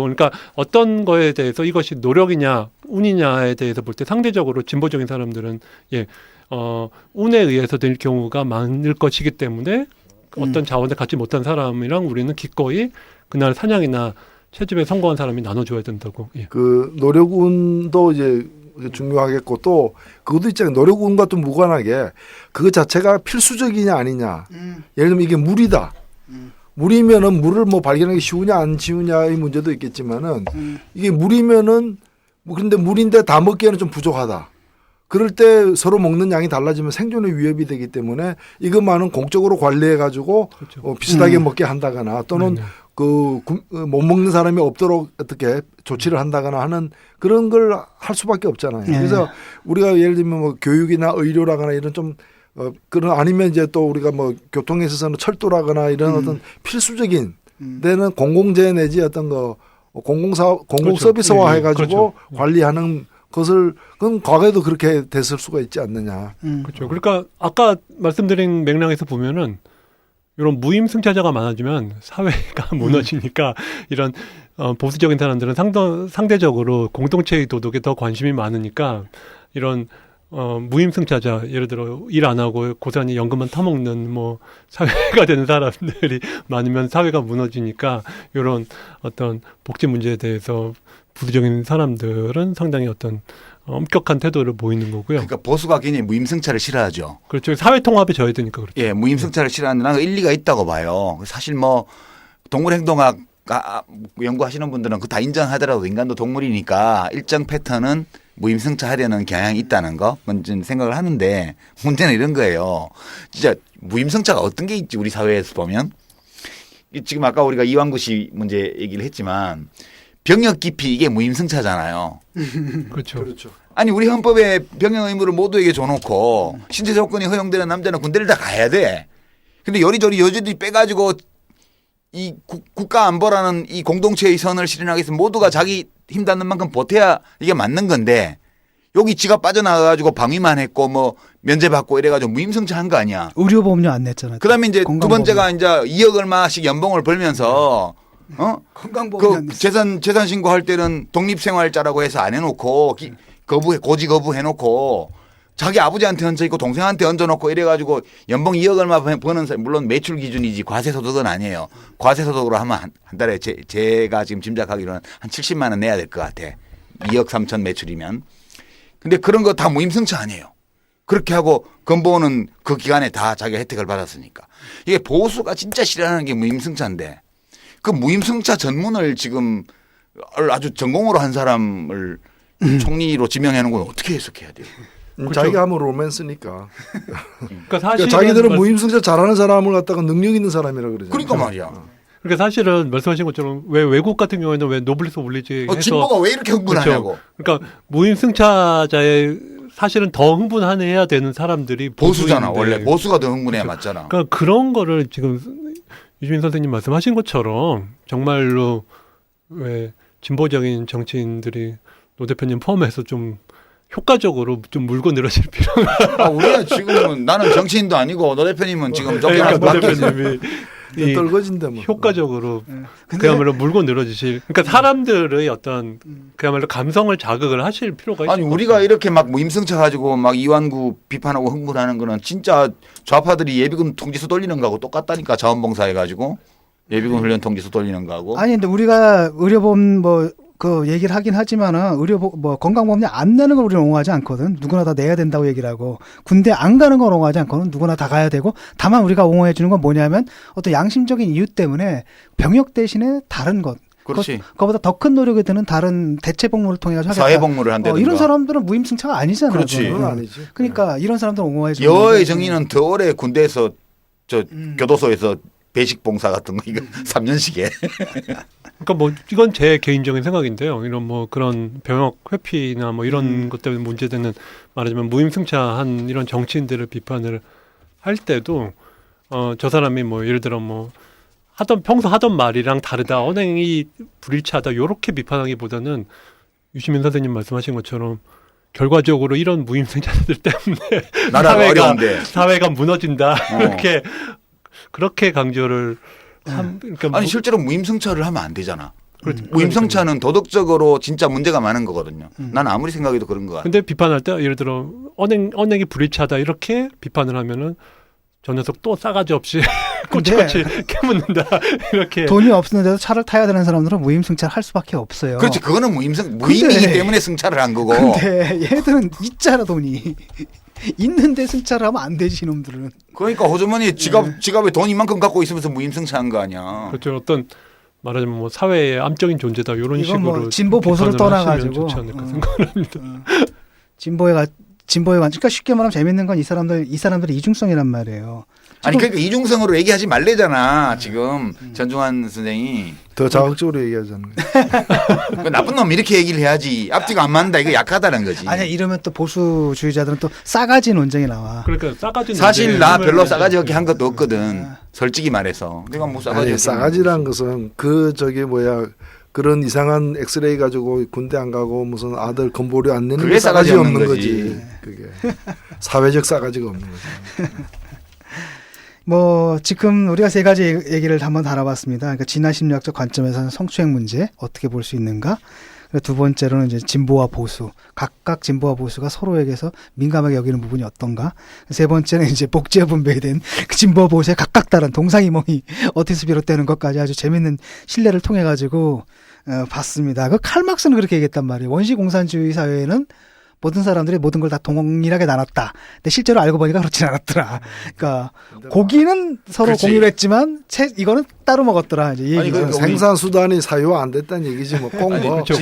그러니까 어떤 거에 대해서 이것이 노력이냐 운이냐에 대해서 볼 때 상대적으로 진보적인 사람들은 운에 의해서 될 경우가 많을 것이기 때문에 어떤 자원을 갖지 못한 사람이랑 우리는 기꺼이 그날 사냥이나 채집에 성공한 사람이 나눠줘야 된다고. 예. 그 노력운도 이제 중요하겠고 또 그것도 있잖아요. 노력운과 또 무관하게 그거 자체가 필수적이냐 아니냐. 예를 들면 이게 물이다. 물이면은 물을 뭐 발견하기 쉬우냐 안 쉬우냐의 문제도 있겠지만은 이게 물이면은 근데 물인데 다 먹기에는 좀 부족하다. 그럴 때 서로 먹는 양이 달라지면 생존의 위협이 되기 때문에 이것만은 공적으로 관리해 가지고 그렇죠. 비슷하게 먹게 한다거나 또는 못 먹는 사람이 없도록 어떻게 조치를 한다거나 하는 그런 걸 할 수밖에 없잖아요. 그래서 우리가 예를 들면 뭐 교육이나 의료라거나 이런 좀 그런 아니면 이제 또 우리가 뭐 교통에 있어서는 철도라거나 이런 어떤 필수적인 데는 공공재 내지 어떤 거 공공 서비스화 해가지고 관리하는 것을 그건 과거에도 그렇게 됐을 수가 있지 않느냐. 그렇죠. 그러니까 아까 말씀드린 맥락에서 보면은 이런 무임승차자가 많아지면 사회가 무너지니까 이런 보수적인 사람들은 상대적으로 공동체의 도덕에 더 관심이 많으니까 이런 무임승차자 예를 들어 일 안 하고 고스란히 연금만 타먹는 뭐 사회가 되는 사람들이 많으면 사회가 무너지니까 이런 어떤 복지 문제에 대해서 보수적인 사람들은 상당히 어떤 엄격한 태도를 보이는 거고요. 그러니까 보수가 굉장히 무임승차를 싫어하죠. 그렇죠. 사회 통합에 져야 되니까 그렇죠. 예, 무임승차를 싫어하는 나는 일리가 있다고 봐요. 사실 뭐 동물행동학 연구하시는 분들은 그 다 인정하더라도 인간도 동물이니까 일정 패턴은 무임승차하려는 경향이 있다는 거 먼저 생각을 하는데 문제는 이런 거예요. 진짜 무임승차가 어떤 게 있지 우리 사회에서 보면 지금 아까 우리가 이완구 씨 문제 얘기를 했지만 병역 기피 이게 무임승차잖아요. 그렇죠. 아니 우리 헌법에 병역 의무를 모두에게 줘놓고 신체 조건이 허용되는 남자는 군대를 다 가야 돼. 근데 여리저리 여자들이 빼가지고 이 국가 안보라는 이 공동체의 선을 실현하기 위해서 모두가 자기 힘 닿는 만큼 버텨야 이게 맞는 건데 여기 지가 빠져나가가지고 방위만 했고 뭐 면제받고 이래가지고 무임승차한 거 아니야. 의료보험료 안 냈잖아요. 그다음에 이제 두 건강보험료. 번째가 이제 2억 얼마씩 연봉을 벌면서 건강보험료 안 그 냈어요. 재산 신고할 때는 독립생활자라고 해서 안 해놓고 고지 거부해놓고 자기 아버지한테 얹어 있고 동생한테 얹어놓고 이래가지고 연봉 2억 얼마 버는 사람, 물론 매출 기준이지 과세소득은 아니에요. 과세소득으로 하면 한 달에 제가 지금 짐작하기로는 한 70만 원 내야 될 것 같아. 2억 3천 매출이면. 근데 그런 거 다 무임승차 아니에요. 그렇게 하고 건보는 그 기간에 다 자기가 혜택을 받았으니까. 이게 보수가 진짜 싫어하는 게 무임승차인데 그 무임승차 전문을 지금 아주 전공으로 한 사람을 총리로 지명해 놓은 건 어떻게 해석해야 돼요? 자기가 하면 로맨스니까. 그러니까 사실 자기들은 무임승차 잘하는 사람을 갖다가 능력 있는 사람이라 그러죠. 그러니까 말이야. 그러니까 사실은 말씀하신 것처럼 왜 외국 같은 경우에는 왜 노블리스 올리지 해서 진보가 왜 이렇게 흥분하냐고. 그렇죠. 그러니까 무임승차자의 사실은 더 흥분해야 되는 사람들이 보수잖아. 보수인데. 원래 보수가 더 흥분해야 맞잖아. 그러니까 그런 거를 지금 유시민 선생님 말씀하신 것처럼 정말로 왜 진보적인 정치인들이 노 대표님 포함해서 좀 효과적으로 좀 물고 늘어질 필요가. 우리가 지금은 나는 정치인도 아니고 노 대표님은 지금 그러니까 쫓겨나서 노 대표님이 이 떨거진데 뭐. 효과적으로 그야말로 물고 늘어지실. 그러니까 사람들의 어떤 그야말로 감성을 자극을 하실 필요가 있어요. 아니 우리가 이렇게 막 무임승차 가지고 막 이완구 비판하고 흥분하는 거는 진짜 좌파들이 예비군 통지서 돌리는 거하고 똑같다니까. 자원봉사해 가지고 예비군 훈련 통지서 돌리는 거하고. 아니 근데 우리가 의료보험 그 얘기를 하긴 하지만은 건강보험료 안 내는 걸 우리는 옹호하지 않거든. 누구나 다 내야 된다고 얘기를 하고 군대 안 가는 걸 옹호하지 않거든. 누구나 다 가야 되고 다만 우리가 옹호해 주는 건 뭐냐면 어떤 양심적인 이유 때문에 병역 대신에 다른 것. 그렇지. 그거보다 더 큰 노력이 드는 다른 대체 복무를 통해 가지고 사회복무를 한다든가. 이런 사람들은 무임승차가 아니잖아요. 그렇지. 그건. 그건 아니지. 그러니까 이런 사람들 옹호해 주는 여의 건데. 정의는 더 오래 군대에서 교도소에서 배식 봉사 같은 거 이거 3년씩에. 그러니까 뭐 이건 제 개인적인 생각인데요. 이런 뭐 그런 병역 회피나 뭐 이런 것 때문에 문제되는 말하자면 무임승차한 이런 정치인들을 비판을 할 때도 저 사람이 뭐 예를 들어 뭐 평소 하던 말이랑 다르다, 언행이 불일치하다 요렇게 비판하기보다는 유시민 선생님 말씀하신 것처럼 결과적으로 이런 무임승차자들 때문에 나라가 어려운데 사회가 무너진다 이렇게 그렇게 강조를 그러니까 아니 실제로 무임승차를 하면 안 되잖아. 그렇죠. 무임승차는 도덕적으로 진짜 문제가 많은 거거든요. 난 아무리 생각해도 그런 거 같아. 근데 비판할 때 예를 들어 언행이 불일치하다 이렇게 비판을 하면은 저 녀석 또 싸가지 없이 꼬치꼬치 캐묻는다 이렇게. 돈이 없는데도 차를 타야 되는 사람들은 무임승차를 할 수밖에 없어요. 그렇지. 그거는 무임이기 때문에 승차를 한 거고. 근데 얘들은 있잖아 돈이. 있는데 승차를 하면 안 되지 이놈들은. 그러니까 호주머니에 지갑에 돈 이만큼 갖고 있으면서 무임승차한 거 아니야. 그렇죠. 어떤 말하자면 뭐 사회의 암적인 존재다 이런 식으로 뭐 진보 보수를 떠나가지고 좋지 않을까 생각을 합니다. 진보에 그러니까 쉽게 말하면 재밌는 건 이 사람들의 이중성이란 말이에요. 아니 그러니까 이중성으로 얘기하지 말래잖아. 지금 전중환 선생이 더 자극적으로 얘기하자는 거예요. 그 나쁜 놈 이렇게 얘기를 해야지. 앞뒤가 안 맞는다. 이거 약하다는 거지. 아니야 이러면 또 보수주의자들은 또 싸가지 논쟁이 나와. 그러니까 싸가지 사실 나 별로 싸가지 없게 한 것도 없거든. 솔직히 말해서 내가 뭐 싸가지. 아니 싸가지란 것은 그런 이상한 엑스레이 가지고 군대 안 가고 무슨 아들 건보료 안 내는 게 싸가지 없는 거지. 그게 사회적 싸가지가 없는 거지. 뭐 지금 우리가 세 가지 얘기를 한번 다뤄봤습니다. 그러니까 진화 심리학적 관점에서는 성추행 문제 어떻게 볼 수 있는가? 그리고 두 번째로는 이제 진보와 보수, 각각 진보와 보수가 서로에게서 민감하게 여기는 부분이 어떤가? 세 번째는 이제 복지와 분배에 대한 진보와 보수의 각각 다른 동상이몽이 어디서 비롯되는 것까지 아주 재밌는 신뢰를 통해 가지고 봤습니다. 그 칼막스는 그렇게 얘기했단 말이에요. 원시 공산주의 사회에는 모든 사람들이 모든 걸 다 동일하게 나눴다. 근데 실제로 알고 보니까 그렇진 않았더라. 그러니까 고기는 서로 그렇지. 공유를 했지만 이거는 따로 먹었더라. 이제 이 아니, 얘기가. 생산 수단이 사유화 안 됐다는 얘기지 뭐 꼭 뭐 그렇죠.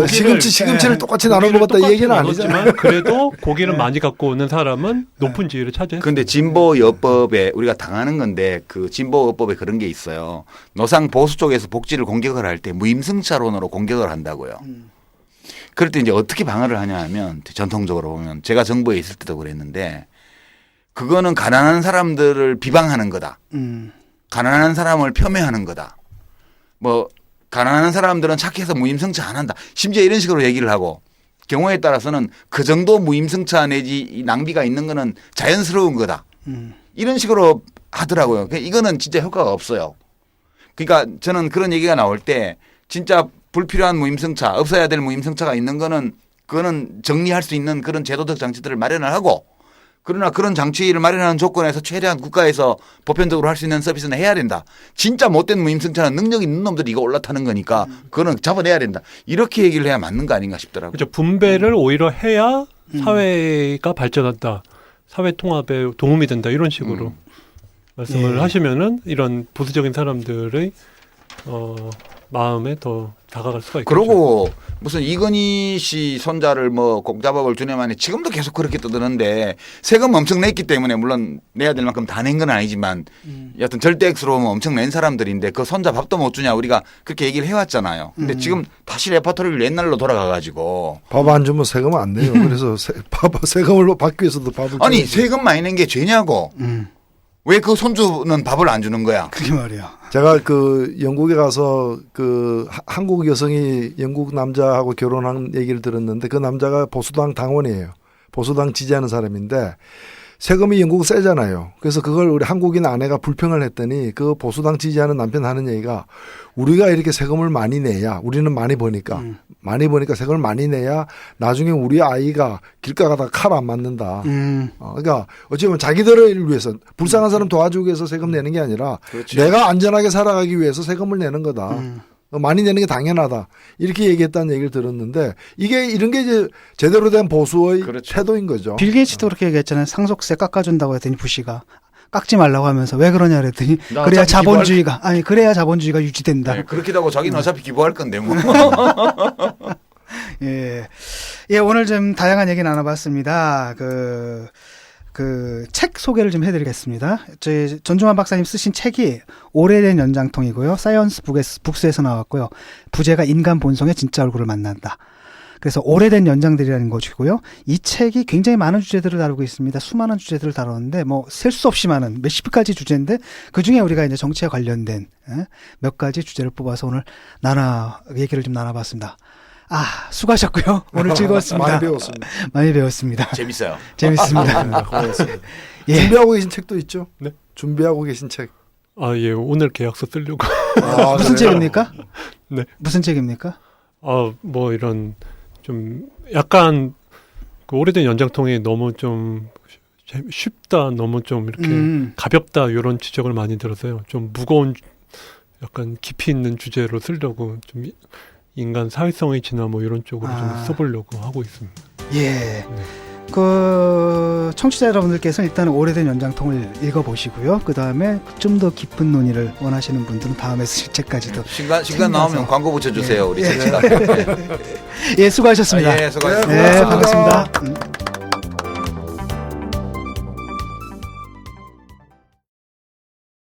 시금치를 똑같이 나눠 먹었다 이 얘기는 아니잖아. 그래도 고기를 많이 갖고 오는 사람은 높은 지위를 차지했어요. 근데 진보여법에 우리가 당하는 건데 그 진보여법에 그런 게 있어요. 노상 보수 쪽에서 복지를 공격을 할 때 무임승차론으로 공격을 한다고요. 그럴 때 이제 어떻게 방어를 하냐 하면 전통적으로 보면 제가 정부에 있을 때도 그랬는데 그거는 가난한 사람들을 비방하는 거다. 가난한 사람을 폄훼하는 거다. 뭐 가난한 사람들은 착해서 무임승차 안 한다. 심지어 이런 식으로 얘기를 하고 경우에 따라서는 그 정도 무임승차 내지 이 낭비가 있는 거는 자연스러운 거다. 이런 식으로 하더라고요. 이거는 진짜 효과가 없어요. 그러니까 저는 그런 얘기가 나올 때 진짜 불필요한 무임승차, 없어야 될 무임승차가 있는 거는 그거는 정리할 수 있는 그런 제도적 장치들을 마련을 하고 그러나 그런 장치를 마련하는 조건에서 최대한 국가에서 보편적으로 할 수 있는 서비스는 해야 된다. 진짜 못된 무임승차는 능력 있는 놈들이 이거 올라타는 거니까 그거는 잡아내야 된다. 이렇게 얘기를 해야 맞는 거 아닌가 싶더라고요. 그렇죠. 분배를 오히려 해야 사회가 발전한다. 사회 통합에 도움이 된다. 이런 식으로 말씀을 하시면은 이런 보수적인 사람들의 마음에 더 다가갈 수가 있겠죠. 그리고 무슨 이건희 씨 손자를 뭐 공자법을 주념하니 지금도 계속 그렇게 떠드는데 세금 엄청 냈기 때문에 물론 내야 될 만큼 다 낸 건 아니지만 여하튼 절대액수로 엄청 낸 사람들인데 그 손자 밥도 못 주냐 우리가 그렇게 얘기를 해왔잖아요. 근데 지금 다시 레퍼토리를 옛날로 돌아가가지고 밥 안 주면 세금 안 내요. 그래서 세금을 받기 위해서도 밥을 아니 세금 많이 낸 게 죄냐고. 왜 그 손주는 밥을 안 주는 거야? 그게 말이야. 제가 그 영국에 가서 그 한국 여성이 영국 남자하고 결혼한 얘기를 들었는데 그 남자가 보수당 당원이에요. 보수당 지지하는 사람인데 세금이 영국 세잖아요. 그래서 그걸 우리 한국인 아내가 불평을 했더니 그 보수당 지지하는 남편 하는 얘기가 우리가 이렇게 세금을 많이 내야 우리는 많이 버니까 세금을 많이 내야 나중에 우리 아이가 길가 가다가 칼 안 맞는다. 그러니까 어찌 보면 자기들을 위해서 불쌍한 사람 도와주기 위해서 세금 내는 게 아니라 그렇지. 내가 안전하게 살아가기 위해서 세금을 내는 거다. 많이 내는 게 당연하다. 이렇게 얘기했다는 얘기를 들었는데 이런 게 이제 제대로 된 보수의 그렇죠. 태도인 거죠. 빌 게이츠도 그렇게 얘기했잖아요. 상속세 깎아준다고 했더니 부시가 깎지 말라고 하면서 왜 그러냐 그랬더니 그래야 자본주의가 유지된다. 네, 그렇게 하고 자기는 어차피 기부할 건데 뭐. 예, 오늘 좀 다양한 얘기 나눠봤습니다. 책 소개를 좀 해드리겠습니다. 저희 전종환 박사님 쓰신 책이 오래된 연장통이고요. 사이언스 북스에서 나왔고요. 부제가 인간 본성의 진짜 얼굴을 만난다. 그래서 오래된 연장들이라는 것이고요. 이 책이 굉장히 많은 주제들을 다루고 있습니다. 수많은 주제들을 다루는데 뭐 셀 수 없이 많은 몇십 가지 주제인데 그 중에 우리가 이제 정치에 관련된 몇 가지 주제를 뽑아서 오늘 얘기를 좀 나눠봤습니다. 수고하셨고요. 오늘 즐거웠습니다. 많이 배웠습니다. 재밌어요. 재밌습니다. 고맙습니다. 예. 준비하고 계신 책도 있죠? 네. 준비하고 계신 책. 예. 오늘 계약서 쓰려고. 무슨 책입니까? 네. 무슨 책입니까? 뭐 이런 좀 약간 그 오래된 연장통이 너무 좀 쉽다, 너무 좀 이렇게 가볍다 이런 지적을 많이 들어서요. 좀 무거운 약간 깊이 있는 주제로 쓰려고 좀 인간 사회성의 진화 뭐 이런 쪽으로 좀 써보려고 하고 있습니다. 예. 네. 그 청취자 여러분들께서는 일단 오래된 연장통을 읽어보시고요. 그 다음에 좀 더 깊은 논의를 원하시는 분들은 다음에 쓰실 책까지도 신간 나오면 광고 붙여주세요. 우리 책지가. 예, 수고하셨습니다. 예, 수고하셨습니다. 네, 반갑습니다.